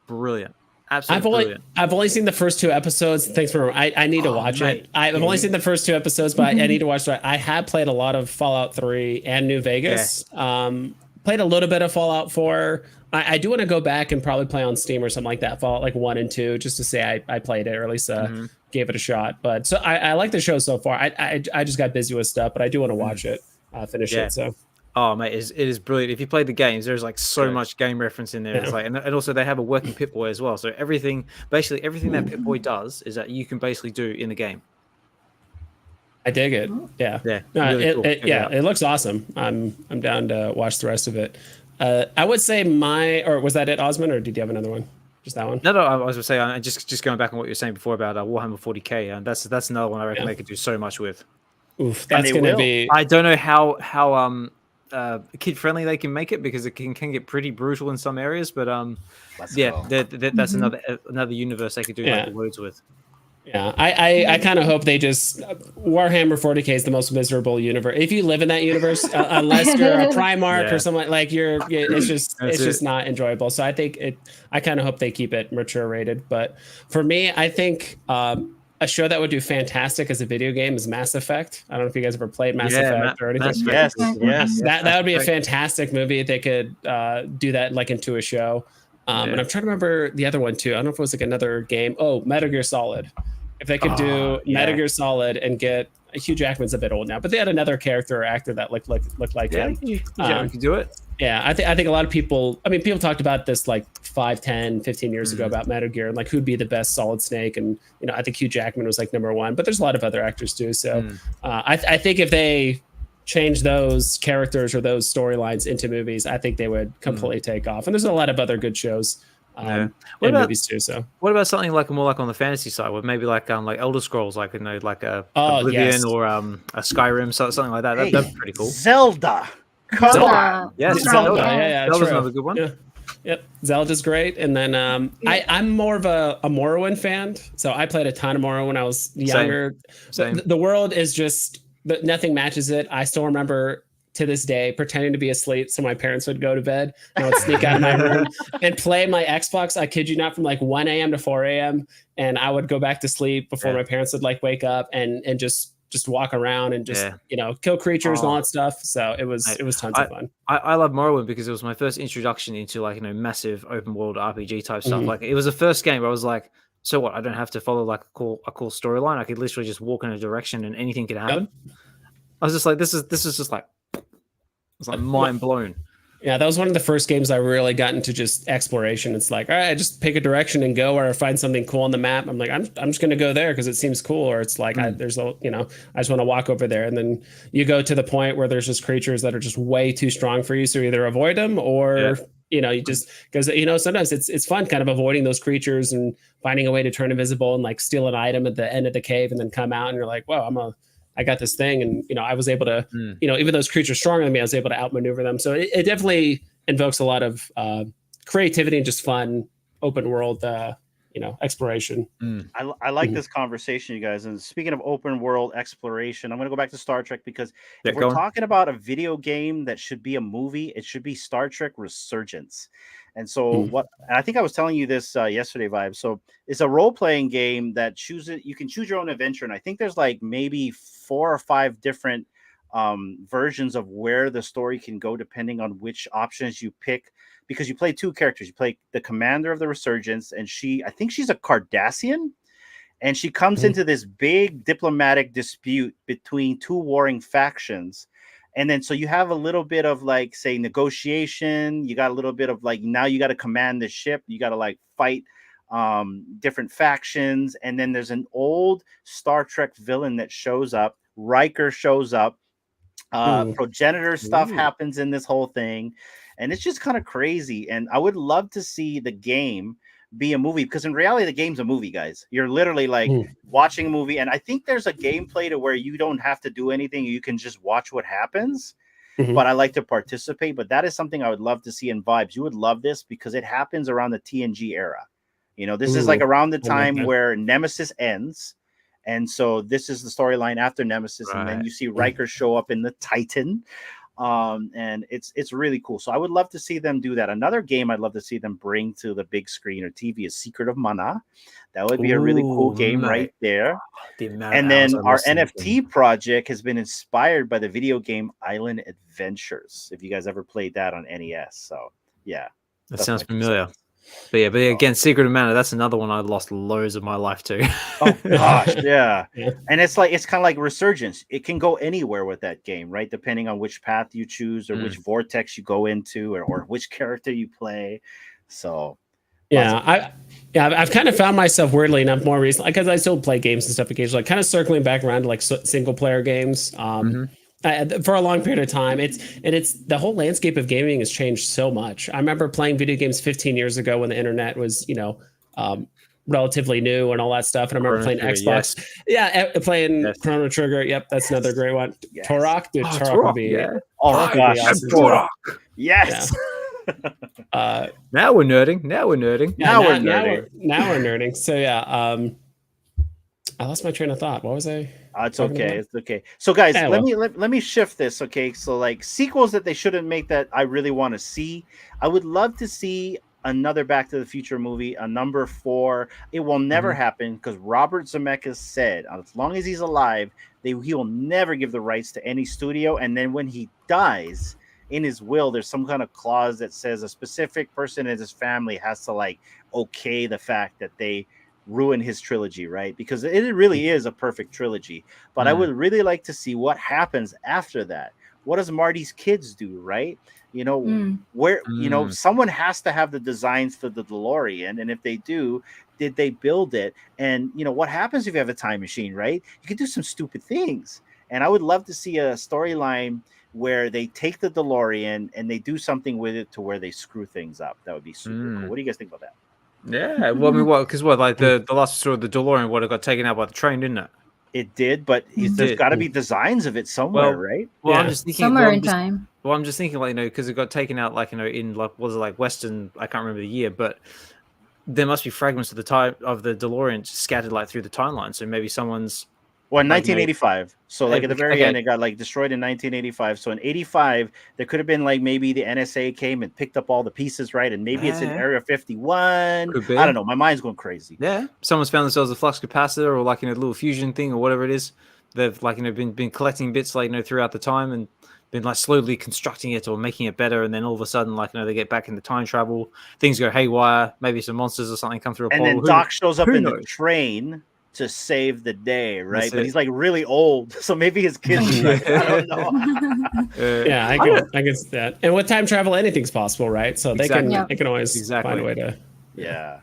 brilliant. Absolutely brilliant. I've only seen the first 2 episodes. Thanks for I need to watch it. I've only seen the first 2 episodes, but I need to watch it. I have played a lot of Fallout 3 and New Vegas. Played a little bit of Fallout 4. I do want to go back and probably play on Steam or something like that. Fallout like 1 and 2, just to say I played it, or at least gave it a shot. But so I like the show so far. I just got busy with stuff, but I do want to watch it, finish it. So. Oh mate, it is brilliant. If you play the games, there's like so much game reference in there. It's like, and also they have a working Pip-Boy as well. So basically everything that Pip-Boy does is that you can basically do in the game. I dig it. Yeah. Really cool. It looks awesome. I'm down to watch the rest of it. I would say or was that it, Osman, or did you have another one? Just that one? No, I was going to say, just going back on what you were saying before about Warhammer 40k, and that's another one I reckon they could do so much with. Oof, that's going to be. I don't know how kid friendly they can make it, because it can get pretty brutal in some areas, but that's another universe they could do like loads with. Yeah, I kind of hope they just Warhammer 40k is the most miserable universe. If you live in that universe, unless you're a Primarch or something like it's just not enjoyable. So I think I kind of hope they keep it mature rated. But for me, I think a show that would do fantastic as a video game is Mass Effect. I don't know if you guys ever played Mass Effect or anything. Yes. That would be a fantastic movie if they could do that like into a show. And I'm trying to remember the other one too. I don't know if it was like another game. Oh, Metal Gear Solid. If they could do Metal Gear Solid and get Hugh Jackman's a bit old now, but they had another character or actor that looked like him. You could do it. Yeah, I think a lot of people. I mean, people talked about this like 5, 10, 15 years ago about Metal Gear and like who'd be the best Solid Snake, and I think Hugh Jackman was like number 1. But there's a lot of other actors too. So I think if they change those characters or those storylines into movies, I think they would completely take off. And there's a lot of other good shows in movies too. So what about something like more like on the fantasy side, with maybe like Elder Scrolls, like like a Oblivion or a Skyrim, something like that? That'd be pretty cool. Zelda. Yes, Zelda. Yeah, Zelda's another good one. Yeah. Yep, Zelda's great. And then I'm more of a Morrowind fan, so I played a ton of Morrowind when I was younger. Same. The world is just nothing matches it. I still remember to this day pretending to be asleep so my parents would go to bed, and I would sneak out of my room and play my Xbox. I kid you not, from like 1 a.m. to 4 a.m. and I would go back to sleep before my parents would like wake up and just walk around and just kill creatures and all that stuff. So it was tons of fun. I love Morrowind because it was my first introduction into like massive open world RPG type stuff. Like it was the first game where I was like, so what? I don't have to follow like a cool storyline. I could literally just walk in a direction and anything could happen. I was just like, this is just like, it's like mind blown. Yeah, that was one of the first games I really got into just exploration. It's like, all right, I just pick a direction and go, or I find something cool on the map. I'm like, I'm just going to go there because it seems cool. Or it's like, I just want to walk over there. And then you go to the point where there's just creatures that are just way too strong for you. So you either avoid them or, you just, because, sometimes it's fun kind of avoiding those creatures and finding a way to turn invisible and like steal an item at the end of the cave and then come out and you're like, whoa, I got this thing. And, I was able to, even those creatures stronger than me, I was able to outmaneuver them. So it definitely invokes a lot of creativity and just fun open world, exploration. I like this conversation, you guys. And speaking of open world exploration, I'm going to go back to Star Trek because if we're talking about a video game that should be a movie, it should be Star Trek Resurgence. And so I think I was telling you this yesterday, Vibe. So it's a role-playing game that you can choose your own adventure. And I think there's like maybe 4 or 5 different versions of where the story can go, depending on which options you pick, because you play 2 characters. You play the commander of the Resurgence, and I think she's a Cardassian, and she comes into this big diplomatic dispute between 2 warring factions. And then so you have a little bit of like, say, negotiation. You got a little bit of like, now you got to command the ship. You got to like fight different factions. And then there's an old Star Trek villain that shows up Riker shows up. Ooh. Progenitor stuff Ooh. happens in this whole thing, and it's just kind of crazy. And I would love to see the game be a movie, because in reality the game's a movie, guys. You're literally like watching a movie, and I think there's a gameplay to where you don't have to do anything, you can just watch what happens. But I like to participate. But that is something I would love to see in Vibes. You would love this because it happens around the TNG era. You know, this is like around the time where Nemesis ends. And so this is the storyline after Nemesis, and then you see Riker show up in the Titan, and it's really cool. So I would love to see them do that. Another game I'd love to see them bring to the big screen or TV is Secret of Mana. That would be a really cool game right there. And then our NFT project has been inspired by the video game Island Adventures. If you guys ever played that on NES, so yeah, that sounds familiar. But again, Secret of Mana, that's another one I lost loads of my life to. Oh gosh, yeah. And it's kind of like Resurgence. It can go anywhere with that game, right? Depending on which path you choose or which vortex you go into, or which character you play. So I've kind of found myself weirdly enough more recently, because I still play games and stuff occasionally, like kind of circling back around to like single player games. For a long period of time, it's the whole landscape of gaming has changed so much. I remember playing video games 15 years ago when the internet was, relatively new and all that stuff. And I remember playing Xbox. Playing Chrono Trigger. Yep, that's another great one. Yes. Turok, dude. Turok would be. Oh gosh, awesome. Turok. Yes. Yeah. Now we're nerding. Now we're nerding. So yeah. I lost my train of thought. What was I? It's okay. It's okay. So guys, let me shift this. Okay. So like sequels that they shouldn't make that I really want to see. I would love to see another Back to the Future movie, a number 4. It will never happen because Robert Zemeckis said as long as he's alive, he will never give the rights to any studio. And then when he dies, in his will, there's some kind of clause that says a specific person in his family has to like okay the fact that they ruin his trilogy, right? Because it really is a perfect trilogy. But I would really like to see what happens after that. What does Marty's kids do, right? Where someone has to have the designs for the DeLorean, and if they do, did they build it? And what happens if you have a time machine, right? You can do some stupid things. And I would love to see a storyline where they take the DeLorean and they do something with it to where they screw things up. That would be super cool. What do you guys think about that? Yeah, well, I mean, like the last story of the DeLorean, it got taken out by the train, didn't it? It did, but there's got to be designs of it somewhere, right? Well, I'm just thinking somewhere in time. Well, I'm just thinking, like, because it got taken out, like, in like was it like Western? I can't remember the year, but there must be fragments of the DeLorean scattered like through the timeline. So maybe someone's. Well, in 1985. So like at the very end, it got like destroyed in 1985. So in 85, there could have been like maybe the NSA came and picked up all the pieces, right? And maybe it's in Area 51. I don't know. My mind's going crazy. Yeah. Someone's found themselves a flux capacitor or like, the little fusion thing or whatever it is. They've like, been collecting bits like, throughout the time and been like slowly constructing it or making it better. And then all of a sudden, like, they get back into time travel. Things go haywire. Maybe some monsters or something come through a portal. And then Doc shows up in the train to save the day, right? But he's like really old, so maybe his kids. I don't know. I can see that. And with time travel, anything's possible, right? So they can always find a way to. Yeah,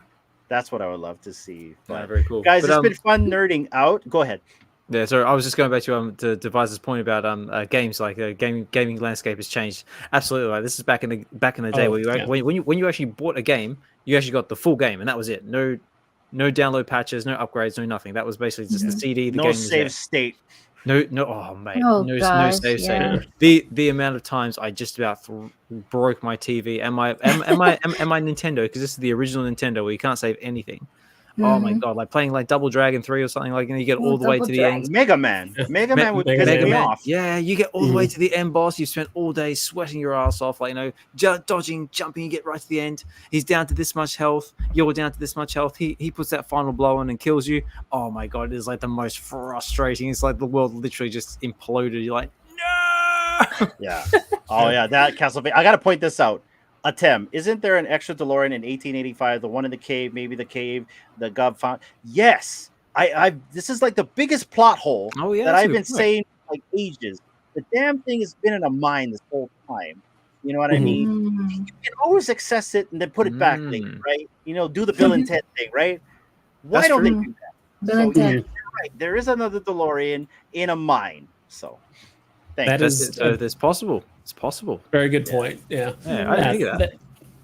that's what I would love to see. But, very cool, guys. It's been fun nerding out. Go ahead. Yeah, so I was just going back to Device's point about games. Like gaming landscape has changed. Absolutely, like this is back in the day when you actually bought a game, you actually got the full game, and that was it. No download patches, no upgrades, no nothing. That was basically just the CD. The game save state. No. Oh mate, no save state. The amount of times I just about broke my TV and my Nintendo, because this is the original Nintendo where you can't save anything. Oh my god, like playing like Double Dragon 3 or something, like, you get all the way to the end. Mega Man would piss me off. Yeah, you get all the way to the end boss. You've spent all day sweating your ass off, like, dodging, jumping, you get right to the end. He's down to this much health. You're down to this much health. He puts that final blow in and kills you. Oh my god, it is like the most frustrating. It's like the world literally just imploded. You're like, no. Yeah. Oh yeah, that Castlevania. I got to point this out. Atem, isn't there an extra DeLorean in 1885? The one in the cave, maybe the cave, the Gov found. Yes, I. This is like the biggest plot hole that I've been saying for like ages. The damn thing has been in a mine this whole time. You know what I mean? You can always access it and then put it back later, right? Do the Bill and Ted thing, right? Why don't they do that? Bill and Ted. right. There is another DeLorean in a mine. So, That is it's possible. It's possible. very good point. Yeah. Yeah, I didn't think of that.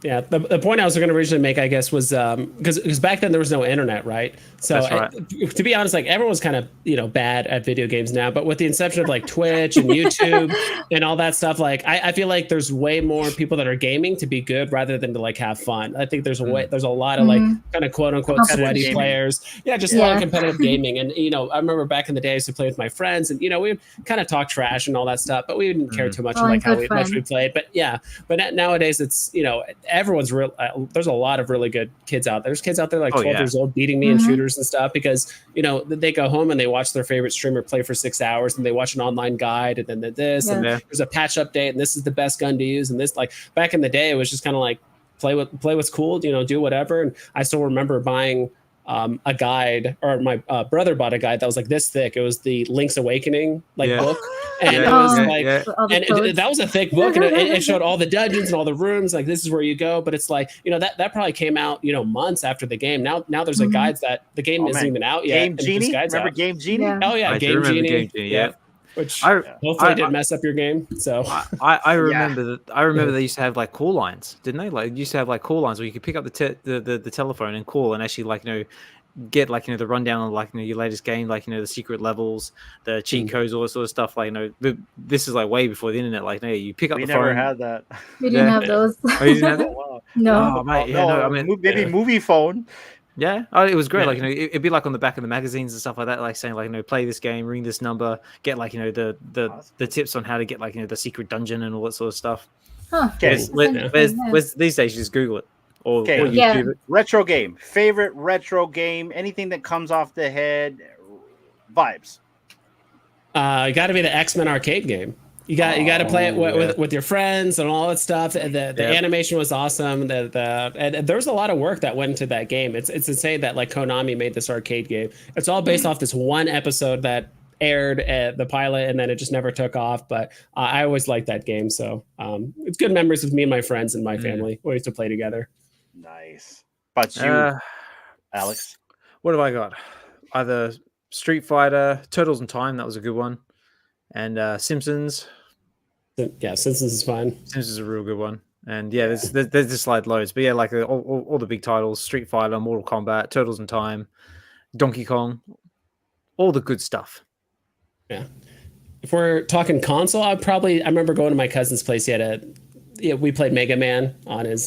Yeah, the point I was going to originally make, I guess, was because back then there was no internet, right? So That's right. to be honest, like everyone's kind of bad at video games now, but with the inception of like Twitch and YouTube and all that stuff, like I feel like there's way more people that are gaming to be good rather than to like have fun. I think there's a lot of like kind of quote unquote sweaty gaming. players. Yeah, just a lot of competitive gaming. And I remember back in the day I used to play with my friends, and we would kind of talk trash and all that stuff, but we didn't care too much like how much we played. But nowadays it's everyone's real. There's a lot of really good kids out there. There's kids out there like 12 years old beating me in shooters and stuff because they go home and they watch their favorite streamer play for 6 hours and they watch an online guide and then and there's a patch update and this is the best gun to use and this, like, back in the day it was just kind of like play what's cool, do whatever. And I still remember buying a guide, or my brother bought a guide that was like this thick. It was the Link's Awakening book, and it was that was a thick book, and it showed all the dungeons and all the rooms. Like, this is where you go. But it's like that probably came out months after the game. Now there's like guides that the game isn't even out yet. Game Genie, remember Game Genie? Yeah. Oh yeah, Game Genie. Yeah. Which hopefully didn't mess up your game. So I remember that. I remember they used to have like call lines, didn't they? Like, used to have like call lines where you could pick up the telephone and call and actually get like the rundown on like your latest game, like the secret levels, the cheat codes, all this sort of stuff. Like this is like way before the internet. Like you pick up the phone. We never had that. We didn't have those. Oh, you didn't have that? Wow. No. Oh, mate, I mean maybe movie phone. Yeah, it was great. Like it'd be like on the back of the magazines and stuff like that, like saying like play this game, ring this number, get like the tips on how to get like the secret dungeon and all that sort of stuff. Huh. Where's these days you just Google it or YouTube it. Retro game, favorite retro game, anything that comes off the head. Vibes. Got to be the X-Men arcade game. You got to play it with your friends and all that stuff. The animation was awesome. And there's a lot of work that went into that game. It's insane that like Konami made this arcade game. It's all based off this one episode that aired at the pilot, and then it just never took off. But I always liked that game. So it's good memories with me and my friends and my family. We used to play together. Nice. But you, Alex? What have I got? Either Street Fighter, Turtles in Time. That was a good one. And Simpsons. Yeah, Simpsons is fun. Simpsons is a real good one. And there's just like loads. But yeah, like all the big titles: Street Fighter, Mortal Kombat, Turtles in Time, Donkey Kong, all the good stuff. Yeah. If we're talking console, I remember going to my cousin's place. He had we played Mega Man on his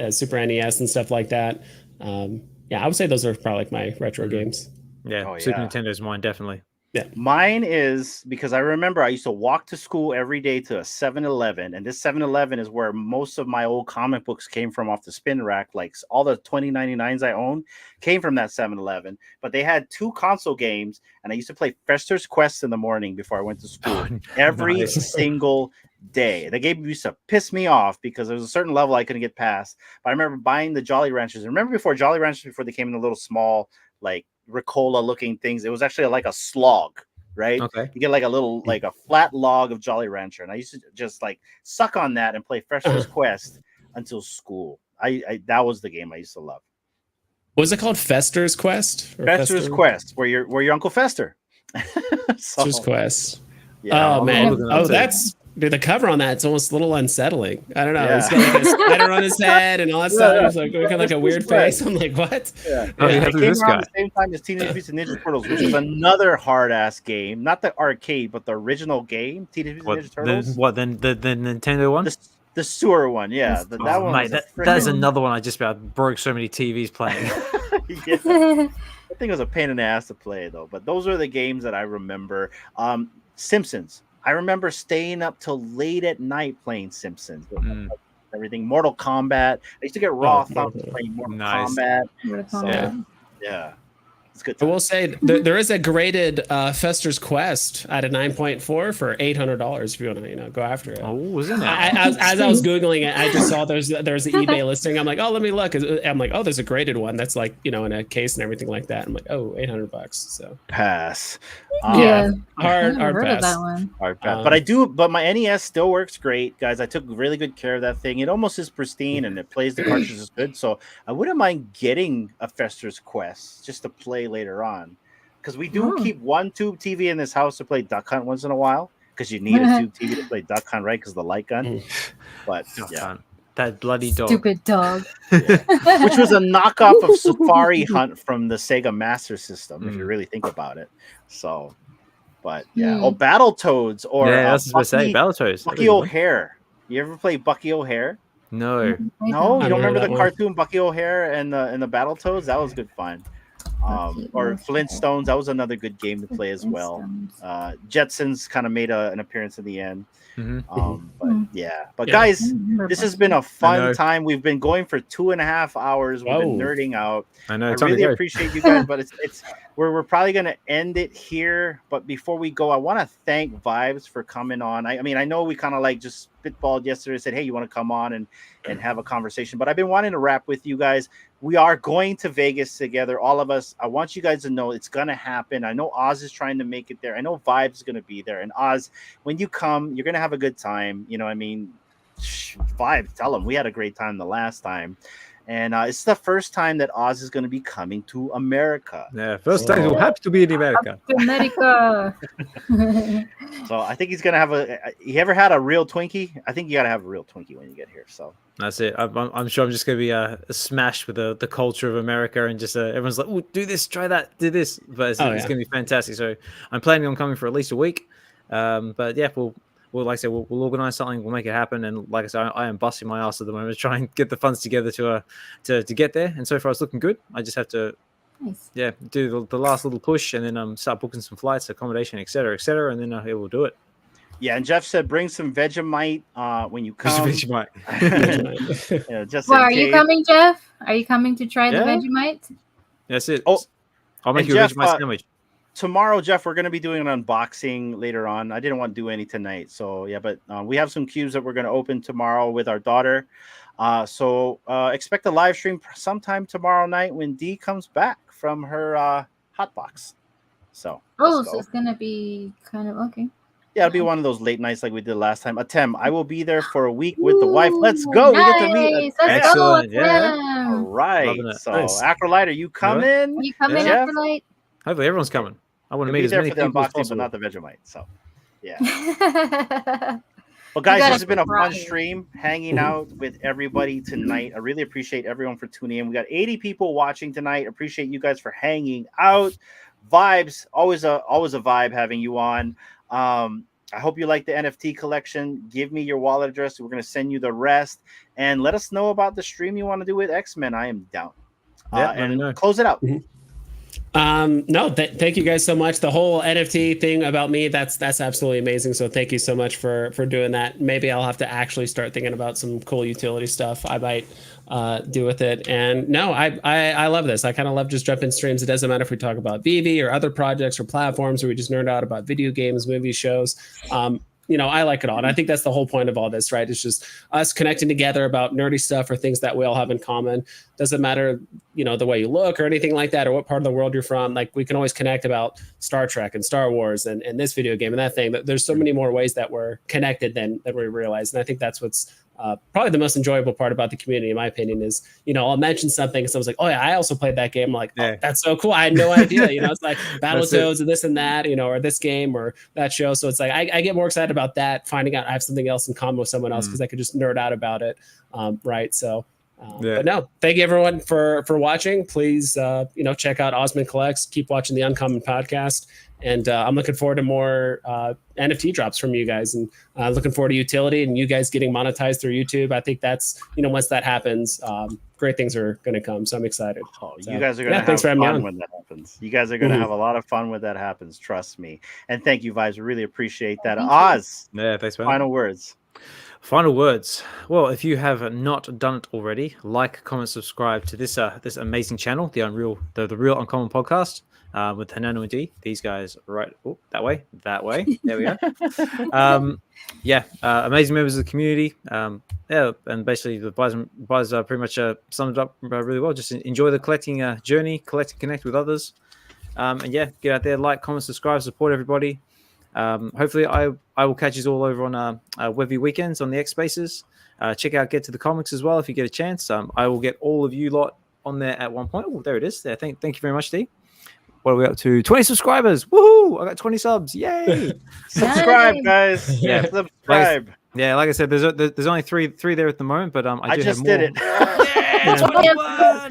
Super NES and stuff like that. I would say those are probably like my retro games. Yeah, Super Nintendo's mine, definitely. Yeah. Mine is because I remember I used to walk to school every day to a 7-Eleven, and this 7-Eleven is where most of my old comic books came from off the spin rack. Like all the 2099s I own came from that 7-Eleven, but they had 2 console games, and I used to play Fester's Quest in the morning before I went to school every single day. The game used to piss me off because there was a certain level I couldn't get past. But I remember buying the Jolly Ranchers. Remember before Jolly Ranchers, before they came in the little small like Ricola looking things, it was actually like a slog, right? Okay. You get like a little like a flat log of Jolly Rancher, and I used to just like suck on that and play Fester's Quest until school. I that was the game I used to love. Was it called Fester's Quest? Fester's Quest, where your Uncle Fester. Fester's Quest. Yeah, oh man, that's. Dude, the cover on that, it's almost a little unsettling. I don't know. He's got like a spider on his head and all that stuff. He's like making like a weird face. I'm like, what? Yeah. It came around the same time as Teenage Mutant Ninja Turtles, which is another hard-ass game. Not the arcade, but the original game, Teenage Mutant Ninja Turtles. The Nintendo one? The sewer one, yeah. That one. Mate, that is another one I just about broke so many TVs playing. I think it was a pain in the ass to play, though. But those are the games that I remember. Simpsons. I remember staying up till late at night playing Simpsons. Everything. Mortal Kombat. I used to get raw thumbs playing Mortal Kombat. Yeah. It's good. I will say there is a graded Fester's Quest at a 9.4 for $800 if you want to go after it. Oh, isn't it? As I was Googling it, I just saw there's an eBay listing. I'm like, oh, let me look. I'm like, oh, there's a graded one that's like, in a case and everything like that. I'm like, oh, $800. So pass. Hard pass. That one. Hard pass. But my NES still works great, guys. I took really good care of that thing. It almost is pristine and it plays the cartridges good. So I wouldn't mind getting a Fester's Quest just to play later on, because we do Oh. keep one tube TV in this house to play Duck Hunt once in a while, because you need a tube TV to play Duck Hunt, right? Because the light gun. But yeah, That bloody dog. Stupid dog. yeah. Which was a knockoff of Safari Hunt from the Sega Master System, if you really think about it. So, but yeah. Oh, Battletoads or yeah, that's what I was going to say. Battletoads. Bucky O'Hare. You ever play Bucky O'Hare? No. No, you don't remember the one. cartoon Bucky O'Hare and the Battletoads? That was good fun. Or Flintstones, that was another good game to play as well. Jetsons kind of made an appearance in the end. But guys, this has been a fun time. We've been going for 2.5 hours. We've been nerding out. I know. I really appreciate you guys, but we're probably gonna end it here. But before we go, I want to thank Vibes for coming on. I mean, I know we kind of like just spitballed yesterday, said, hey, you want to come on and have a conversation, but I've been wanting to wrap with you guys. We are going to Vegas together, all of us. I want you guys to know it's gonna happen. I know Oz is trying to make it there. I know Vibes is gonna be there. And Oz, when you come, you're gonna have a good time. You know, I mean, Vibes, tell them we had a great time the last time. And it's the first time that Oz is going to be coming to America. Yeah, first time we're happy to be in America. America. So I think he's going to have you ever had a real Twinkie? I think you got to have a real Twinkie when you get here. So that's it. I'm sure I'm just going to be smashed with the culture of America, and just everyone's like, oh, do this, try that, do this. But it's going to be fantastic. So I'm planning on coming for at least a week. But yeah, we'll like I said, we'll organize something. We'll make it happen. And like I said, I am busting my ass at the moment to try and get the funds together to get there. And so far, it's looking good. I just have to, do the last little push, and then start booking some flights, accommodation, etc., and then we'll do it. Yeah, and Jeff said bring some Vegemite when you come. Vegemite. Just well, are you coming, Jeff? Are you coming to try the Vegemite? That's it. Oh, I'll make you a Vegemite sandwich. Tomorrow, Jeff, we're going to be doing an unboxing later on. I didn't want to do any tonight. So, yeah, but we have some cubes that we're going to open tomorrow with our daughter. So expect a live stream sometime tomorrow night when Dee comes back from her hot box. So, so it's going to be kind of okay. Yeah, it'll be one of those late nights like we did last time. Atem, I will be there for a week with the wife. Let's go. Nice. We get to meet. Excellent. Yeah. All right. So, nice. Acrolite, are you coming? You coming, Acrolite? Hopefully, everyone's coming. I want to meet as many people as unboxing, possible. but not the Vegemite. So, yeah. Well, guys, this has been a fun stream, hanging out with everybody tonight. I really appreciate everyone for tuning in. We got 80 people watching tonight. Appreciate you guys for hanging out. Vibes, always a vibe having you on. I hope you like the NFT collection. Give me your wallet address. We're going to send you the rest. And let us know about the stream you want to do with X-Men. I am down. And close it out. Thank you guys so much. The whole NFT thing about me, that's absolutely amazing. So thank you so much for doing that. Maybe I'll have to actually start thinking about some cool utility stuff I might do with it. And no, I love this. I kind of love just jumping streams. It doesn't matter if we talk about VeVe or other projects or platforms, or we just nerd out about video games, movies, shows. I like it all. And I think that's the whole point of all this, right? It's just us connecting together about nerdy stuff or things that we all have in common. Doesn't matter, the way you look or anything like that, or what part of the world you're from. Like, we can always connect about Star Trek and Star Wars and this video game and that thing. There's so many more ways that we're connected than we realize. And I think that's what's probably the most enjoyable part about the community, in my opinion, is, I'll mention something and someone's like, oh yeah, I also played that game. I'm like, oh, that's so cool. I had no idea. It's like Battletoads and this and that, or this game or that show. So it's like, I get more excited about that, finding out I have something else in common with someone else, because I could just nerd out about it. Right. So, but no, thank you everyone for watching. Please, check out Osmond Collects, keep watching the Uncommon podcast. And I'm looking forward to more NFT drops from you guys, and looking forward to utility and you guys getting monetized through YouTube. I think that's, once that happens, great things are going to come. So I'm excited. You guys are going to have fun when that happens. You guys are going to have a lot of fun when that happens. Trust me. And thank you, Vibes. We really appreciate that. Oz. Yeah, thanks, man. Final words. Final words. Well, if you have not done it already, like, comment, subscribe to this amazing channel, the Real Uncommon Podcast. With Hanano and D, these guys right that way. There we go. Amazing members of the community. And basically the buys pretty much summed it up really well. Just enjoy the collecting journey, connect with others, get out there, like, comment, subscribe, support everybody. Hopefully, I will catch you all over on VeVe weekends on the X Spaces. Check out Get to the Comics as well if you get a chance. I will get all of you lot on there at one point. Oh, there it is. There. Thank you very much, D. what are we up to? 20 subscribers. Woohoo! I got 20 subs. Yay! Subscribe, guys. Yeah. Subscribe. Like I said, there's only three there at the moment, but I do just have more. did it. Yeah, 21! I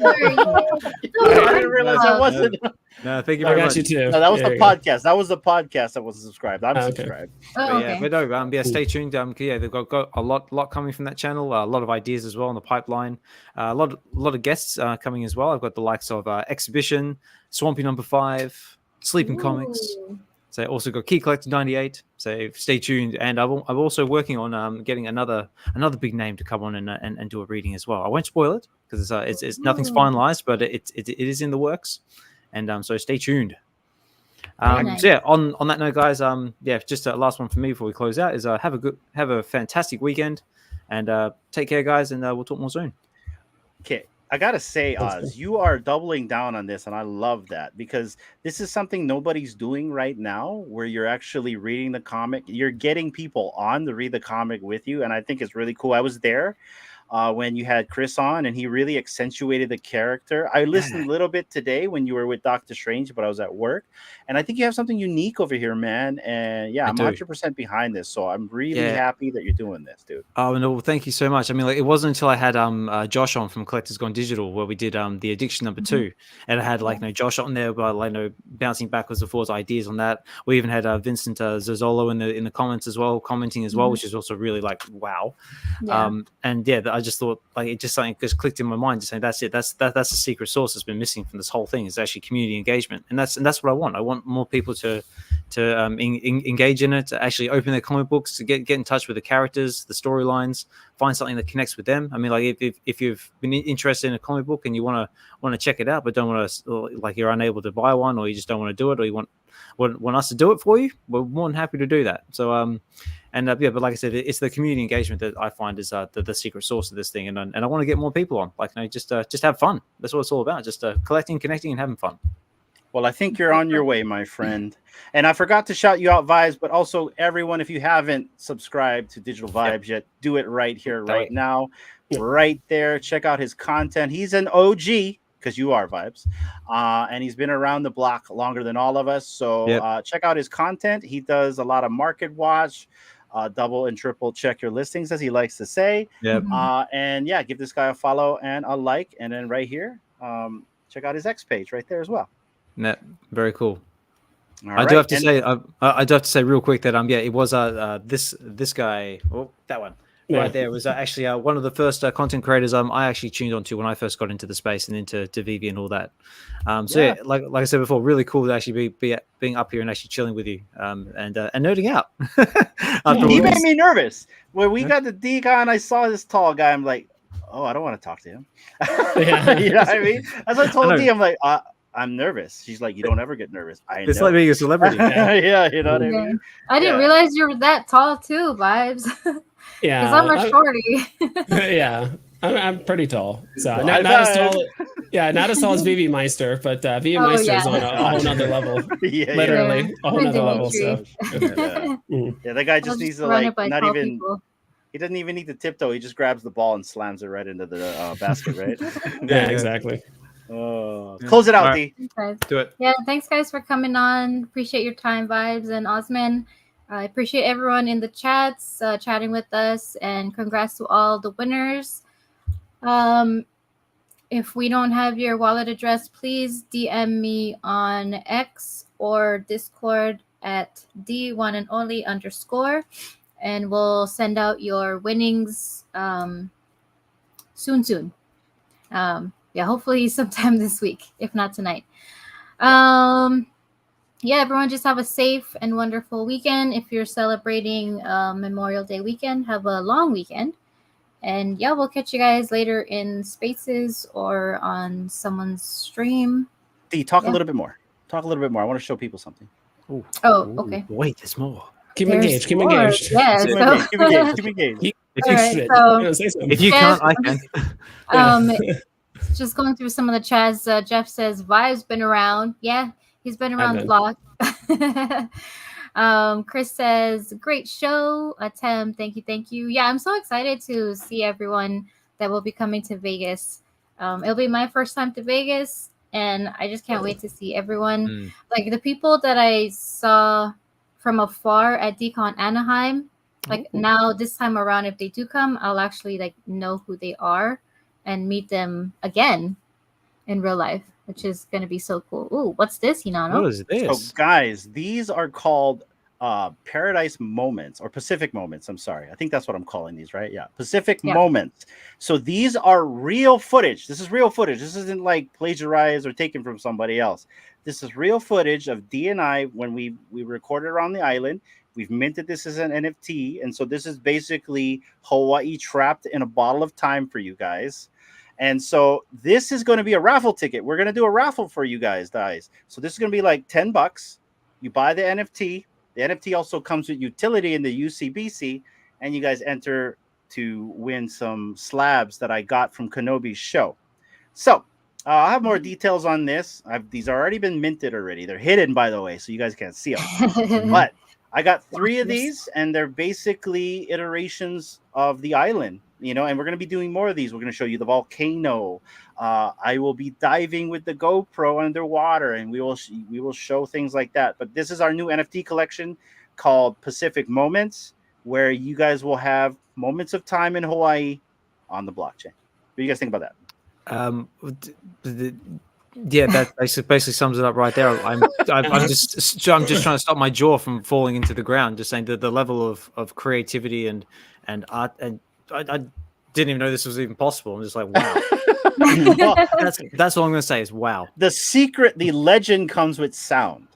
didn't realize I wasn't. No, thank you I very got much. you too. No, that was There the you go. podcast. That was the podcast that wasn't subscribed. I'm Okay. subscribed. Oh, okay. But no, yeah, stay tuned. Yeah, they've got a lot coming from that channel. A lot of ideas as well in the pipeline. A lot of guests coming as well. I've got the likes of Exhibition, Swampy Number 5, Sleeping Comics. Ooh. So I also got Key Collector 98. So stay tuned. And I'm also working on getting another big name to come on and do a reading as well. I won't spoil it because it's nothing's finalized, but it is in the works. And so stay tuned. Nice. So yeah, on that note, guys, just a last one for me before we close out is have a fantastic weekend, and take care, guys, and we'll talk more soon. Okay, I gotta say, Oz, you are doubling down on this, and I love that because this is something nobody's doing right now. Where you're actually reading the comic, you're getting people on to read the comic with you, and I think it's really cool. I was there when you had Chris on, and he really accentuated the character. I listened a little bit today when you were with Doctor Strange, but I was at work, and I think you have something unique over here, man. And yeah, I'm 100% behind this, so I'm really happy that you're doing this, dude. Oh no, well, thank you so much. I mean, like, it wasn't until I had Josh on from Collectors Gone Digital where we did the Addiction number 2, and I had Josh on there, but bouncing backwards and forwards ideas on that. We even had Vincent Zozzolo in the comments as well, commenting as well, which is also really wow. And I just thought something just clicked in my mind, just saying that's it. That's the secret sauce that's been missing from this whole thing, is actually community engagement, and that's what I want. I want more people to engage in it, to actually open their comic books, to get in touch with the characters, the storylines, find something that connects with them. I mean, like if you've been interested in a comic book and you want to check it out, but don't want to, you're unable to buy one, or you just don't want to do it, or you want us to do it for you, we're more than happy to do that. So but like I said, it's the community engagement that I find is the secret sauce of this thing, and I want to get more people on. Just have fun. That's what it's all about. Just collecting, connecting, and having fun. Well, I think you're on your way, my friend. And I forgot to shout you out, Vibes, but also everyone, if you haven't subscribed to Digital Vibes yet, do it right here, right now, right there. Check out his content. He's an OG, because you are, Vibes, and he's been around the block longer than all of us. So check out his content. He does a lot of market watch, double and triple check your listings, as he likes to say. And give this guy a follow and a like. And then right here, check out his X page right there as well. Yeah, very cool. I do have to say real quick that it was this guy, that one right there was actually one of the first content creators I actually tuned on to when I first got into the space and into VeVe and all that. Like I said before, really cool to actually be being up here and actually chilling with you and nerding out. He made me nervous when we got the D guy and I saw this tall guy. I'm like, oh, I don't want to talk to him. You know what I mean? As I told D, I'm like, I'm nervous. She's like, you don't ever get nervous. It's like being a celebrity. Yeah, you know what I mean? I didn't realize you were that tall too, Vibes. Yeah, because I'm a shorty. Yeah, I'm pretty tall. So not as tall. Yeah, not as tall as VeVe Meister, but VeVe Meister is on a whole nother level. Literally a whole nother level. So that guy just needs to not even. People. He doesn't even need to tiptoe. He just grabs the ball and slams it right into the basket, right? Yeah, exactly. Close it out, D. Do it. Yeah, thanks guys for coming on. Appreciate your time, Vibes and Osman. I appreciate everyone in the chats chatting with us, and congrats to all the winners. If we don't have your wallet address, please DM me on X or Discord at D1andOnly_, and we'll send out your winnings soon. Hopefully sometime this week, if not tonight. Everyone just have a safe and wonderful weekend. If you're celebrating Memorial Day weekend, have a long weekend. And we'll catch you guys later in Spaces or on someone's stream. D, talk a little bit more. I want to show people something. Ooh. Okay. Wait, there's more. Keep engaged. Yeah, keep engaged. If you can't, I can. Just going through some of the chats. Jeff says, Vibe's been around. Yeah, he's been around the block. Chris says, great show. Tim, thank you. Yeah, I'm so excited to see everyone that will be coming to Vegas. It'll be my first time to Vegas, and I just can't wait to see everyone. Mm. Like the people that I saw from afar at Decon Anaheim, like now this time around, if they do come, I'll actually like know who they are and meet them again in real life, which is gonna be so cool. Ooh, what's this, Hinano? What is So this? guys, these are called paradise moments or Pacific moments. I'm sorry. I think that's what I'm calling these, right? Yeah. Pacific Yeah. moments. So these are real footage. This is real footage. This isn't like plagiarized or taken from somebody else. This is real footage of D and I when we recorded around the island. We've minted this as an NFT. And so this is basically Hawaii trapped in a bottle of time for you guys. And so this is going to be a raffle ticket. We're going to do a raffle for you guys. So this is going to be like $10. You buy the NFT. The NFT also comes with utility in the UCBC, and you guys enter to win some slabs that I got from Kenobi's show. So I'll have more details on this. These have already been minted already. They're hidden, by the way, so you guys can't see them. But I got 3 of these, and they're basically iterations of the island, and we're going to be doing more of these. We're going to show you the volcano. I will be diving with the GoPro underwater, and we will show things like that. But this is our new NFT collection called Pacific Moments, where you guys will have moments of time in Hawaii on the blockchain. What do you guys think about that? Yeah, that basically sums it up right there. I'm just trying to stop my jaw from falling into the ground. Just saying that the level of creativity and art, and I didn't even know this was even possible. I'm just like, wow. Well, that's all I'm going to say is wow. The legend comes with sound.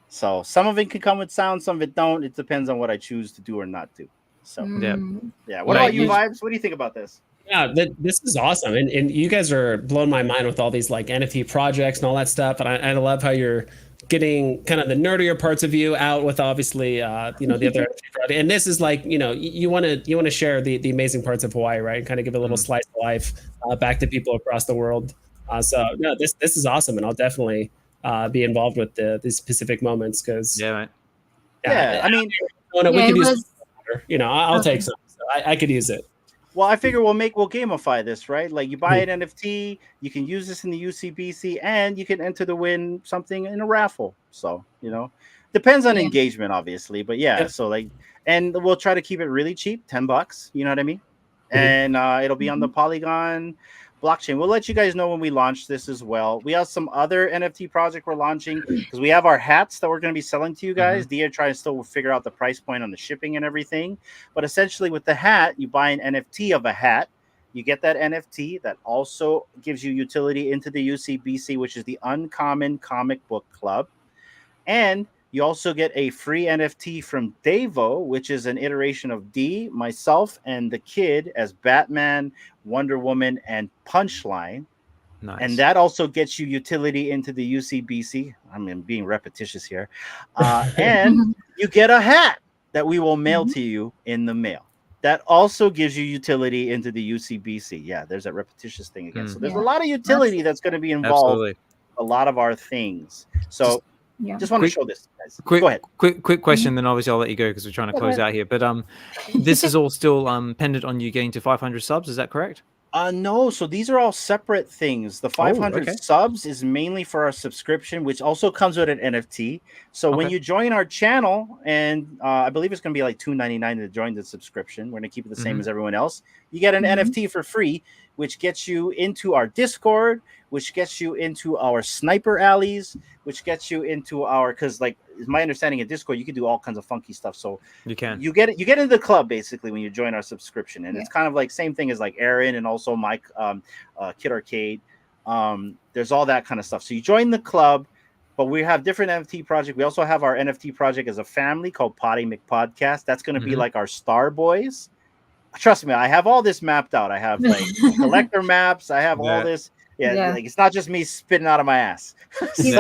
So some of it can come with sound, some of it don't. It depends on what I choose to do or not do. So yeah. What about you, Vibes? What do you think about this? Yeah, this is awesome, and you guys are blowing my mind with all these like NFT projects and all that stuff. And I love how you're getting kind of the nerdier parts of you out with obviously the other NFT project. And this is like you want to share the amazing parts of Hawaii, right? And kind of give a little slice of life back to people across the world. So no, this is awesome, and I'll definitely be involved with these specific moments because right. Yeah, I mean, we could use I'll take some. So I could use it. Well, I figure we'll gamify this, right? Like you buy an NFT, you can use this in the UCBC, and you can enter to win something in a raffle. So depends on engagement, obviously, but so and we'll try to keep it really cheap, $10. You know what I mean? And it'll be on the Polygon blockchain. We'll let you guys know when we launch this as well. We have some other NFT project we're launching because we have our hats that we're going to be selling to you guys. Dia trying to still figure out the price point on the shipping and everything. But essentially with the hat, you buy an NFT of a hat. You get that NFT that also gives you utility into the UCBC, which is the Uncommon Comic Book Club. And you also get a free NFT from Devo, which is an iteration of D, myself, and the kid as Batman, Wonder Woman, and Punchline. Nice. And that also gets you utility into the UCBC. I mean, being repetitious here. And you get a hat that we will mail to you in the mail. That also gives you utility into the UCBC. Yeah, there's that repetitious thing again. So there's a lot of utility that's going to be involved in a lot of our things. So just want to show this, guys. Go ahead. Quick question, then obviously I'll let you go because we're trying to close out here. But this is all still pendant on you getting to 500 subs. Is that correct? No. So these are all separate things. The 500 subs is mainly for our subscription, which also comes with an NFT. So when you join our channel, and I believe it's going to be like $2.99 to join the subscription. We're going to keep it the same as everyone else. You get an NFT for free, which gets you into our Discord, which gets you into our sniper alleys, which gets you into our, because like my understanding of Discord, you can do all kinds of funky stuff. So you get into the club basically when you join our subscription, and it's kind of like same thing as like Aaron and also Mike, Kid Arcade. There's all that kind of stuff. So you join the club, but we have different NFT projects. We also have our NFT project as a family called Potty McPodcast. That's going to be like our Star Boys. Trust me, I have all this mapped out. I have like collector maps. I have all this. Yeah, like it's not just me spitting out of my ass. He's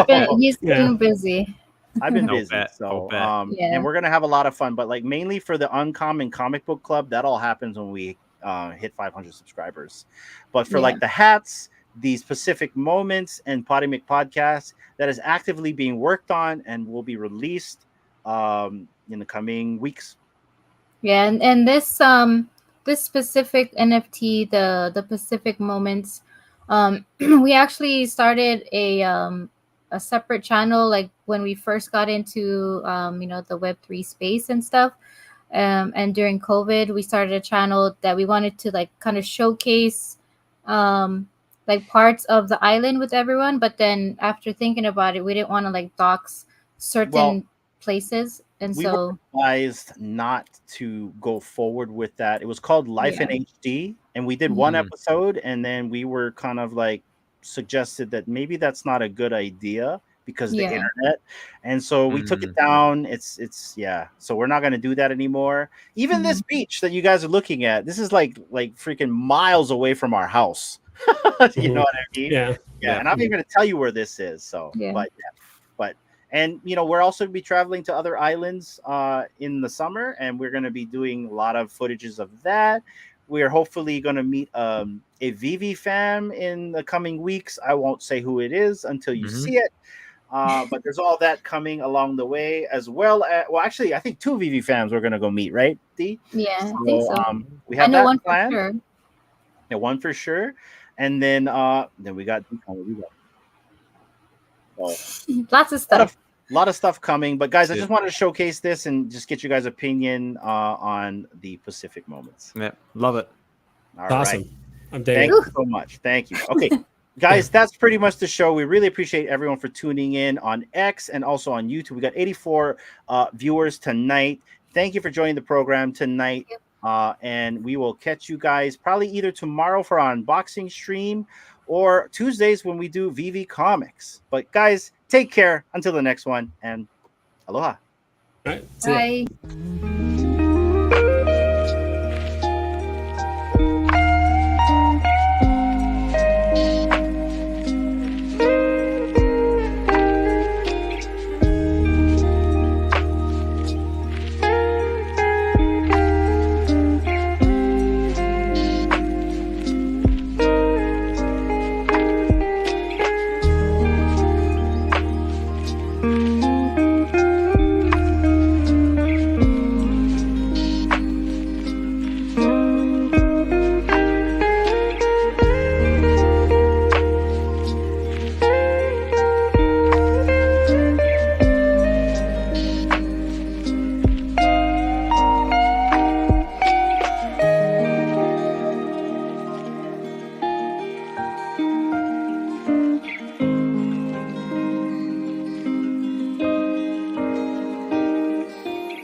been busy. I've been busy. And we're gonna have a lot of fun. But like mainly for the Uncommon Comic Book Club, that all happens when we hit 500 subscribers. But for like the hats, these Pacific Moments, and Potty McPodcast, that is actively being worked on and will be released in the coming weeks. Yeah, and this specific NFT, the Pacific Moments, We actually started a separate channel like when we first got into the Web3 space and stuff. And during COVID, we started a channel that we wanted to like kind of showcase like parts of the island with everyone. But then after thinking about it, we didn't want to like dox certain places, and we were so advised not to go forward with that. It was called Life in HD, and we did one episode, and then we were kind of like suggested that maybe that's not a good idea because the internet, and so we took it down. It's yeah, so we're not going to do that anymore. Even this beach that you guys are looking at, this is like freaking miles away from our house. You know what I mean? Yeah. And I'm even going to tell you where this is. So, but and we're also going to be traveling to other islands in the summer, and we're going to be doing a lot of footages of that. We're hopefully going to meet a VeVe fam in the coming weeks. I won't say who it is until you see it. But there's all that coming along the way as well. Well, actually, I think 2 VeVe fams we're going to go meet, right, D? Yeah, I think so. We have I know that one planned. for sure. Yeah, one for sure. And then we got lots of stuff. A lot of stuff coming. But guys, I just wanted to showcase this and just get you guys' opinion on the Pacific moments. Yeah, love it. All awesome. right. I'm digging. Thank you so much. Thank you. Okay. Guys, that's pretty much the show. We really appreciate everyone for tuning in on X and also on YouTube. We got 84 viewers tonight. Thank you for joining the program tonight. And we will catch you guys probably either tomorrow for our unboxing stream or Tuesdays when we do VeVe Comics. But guys, take care until the next one, and aloha. All right. See ya. Bye.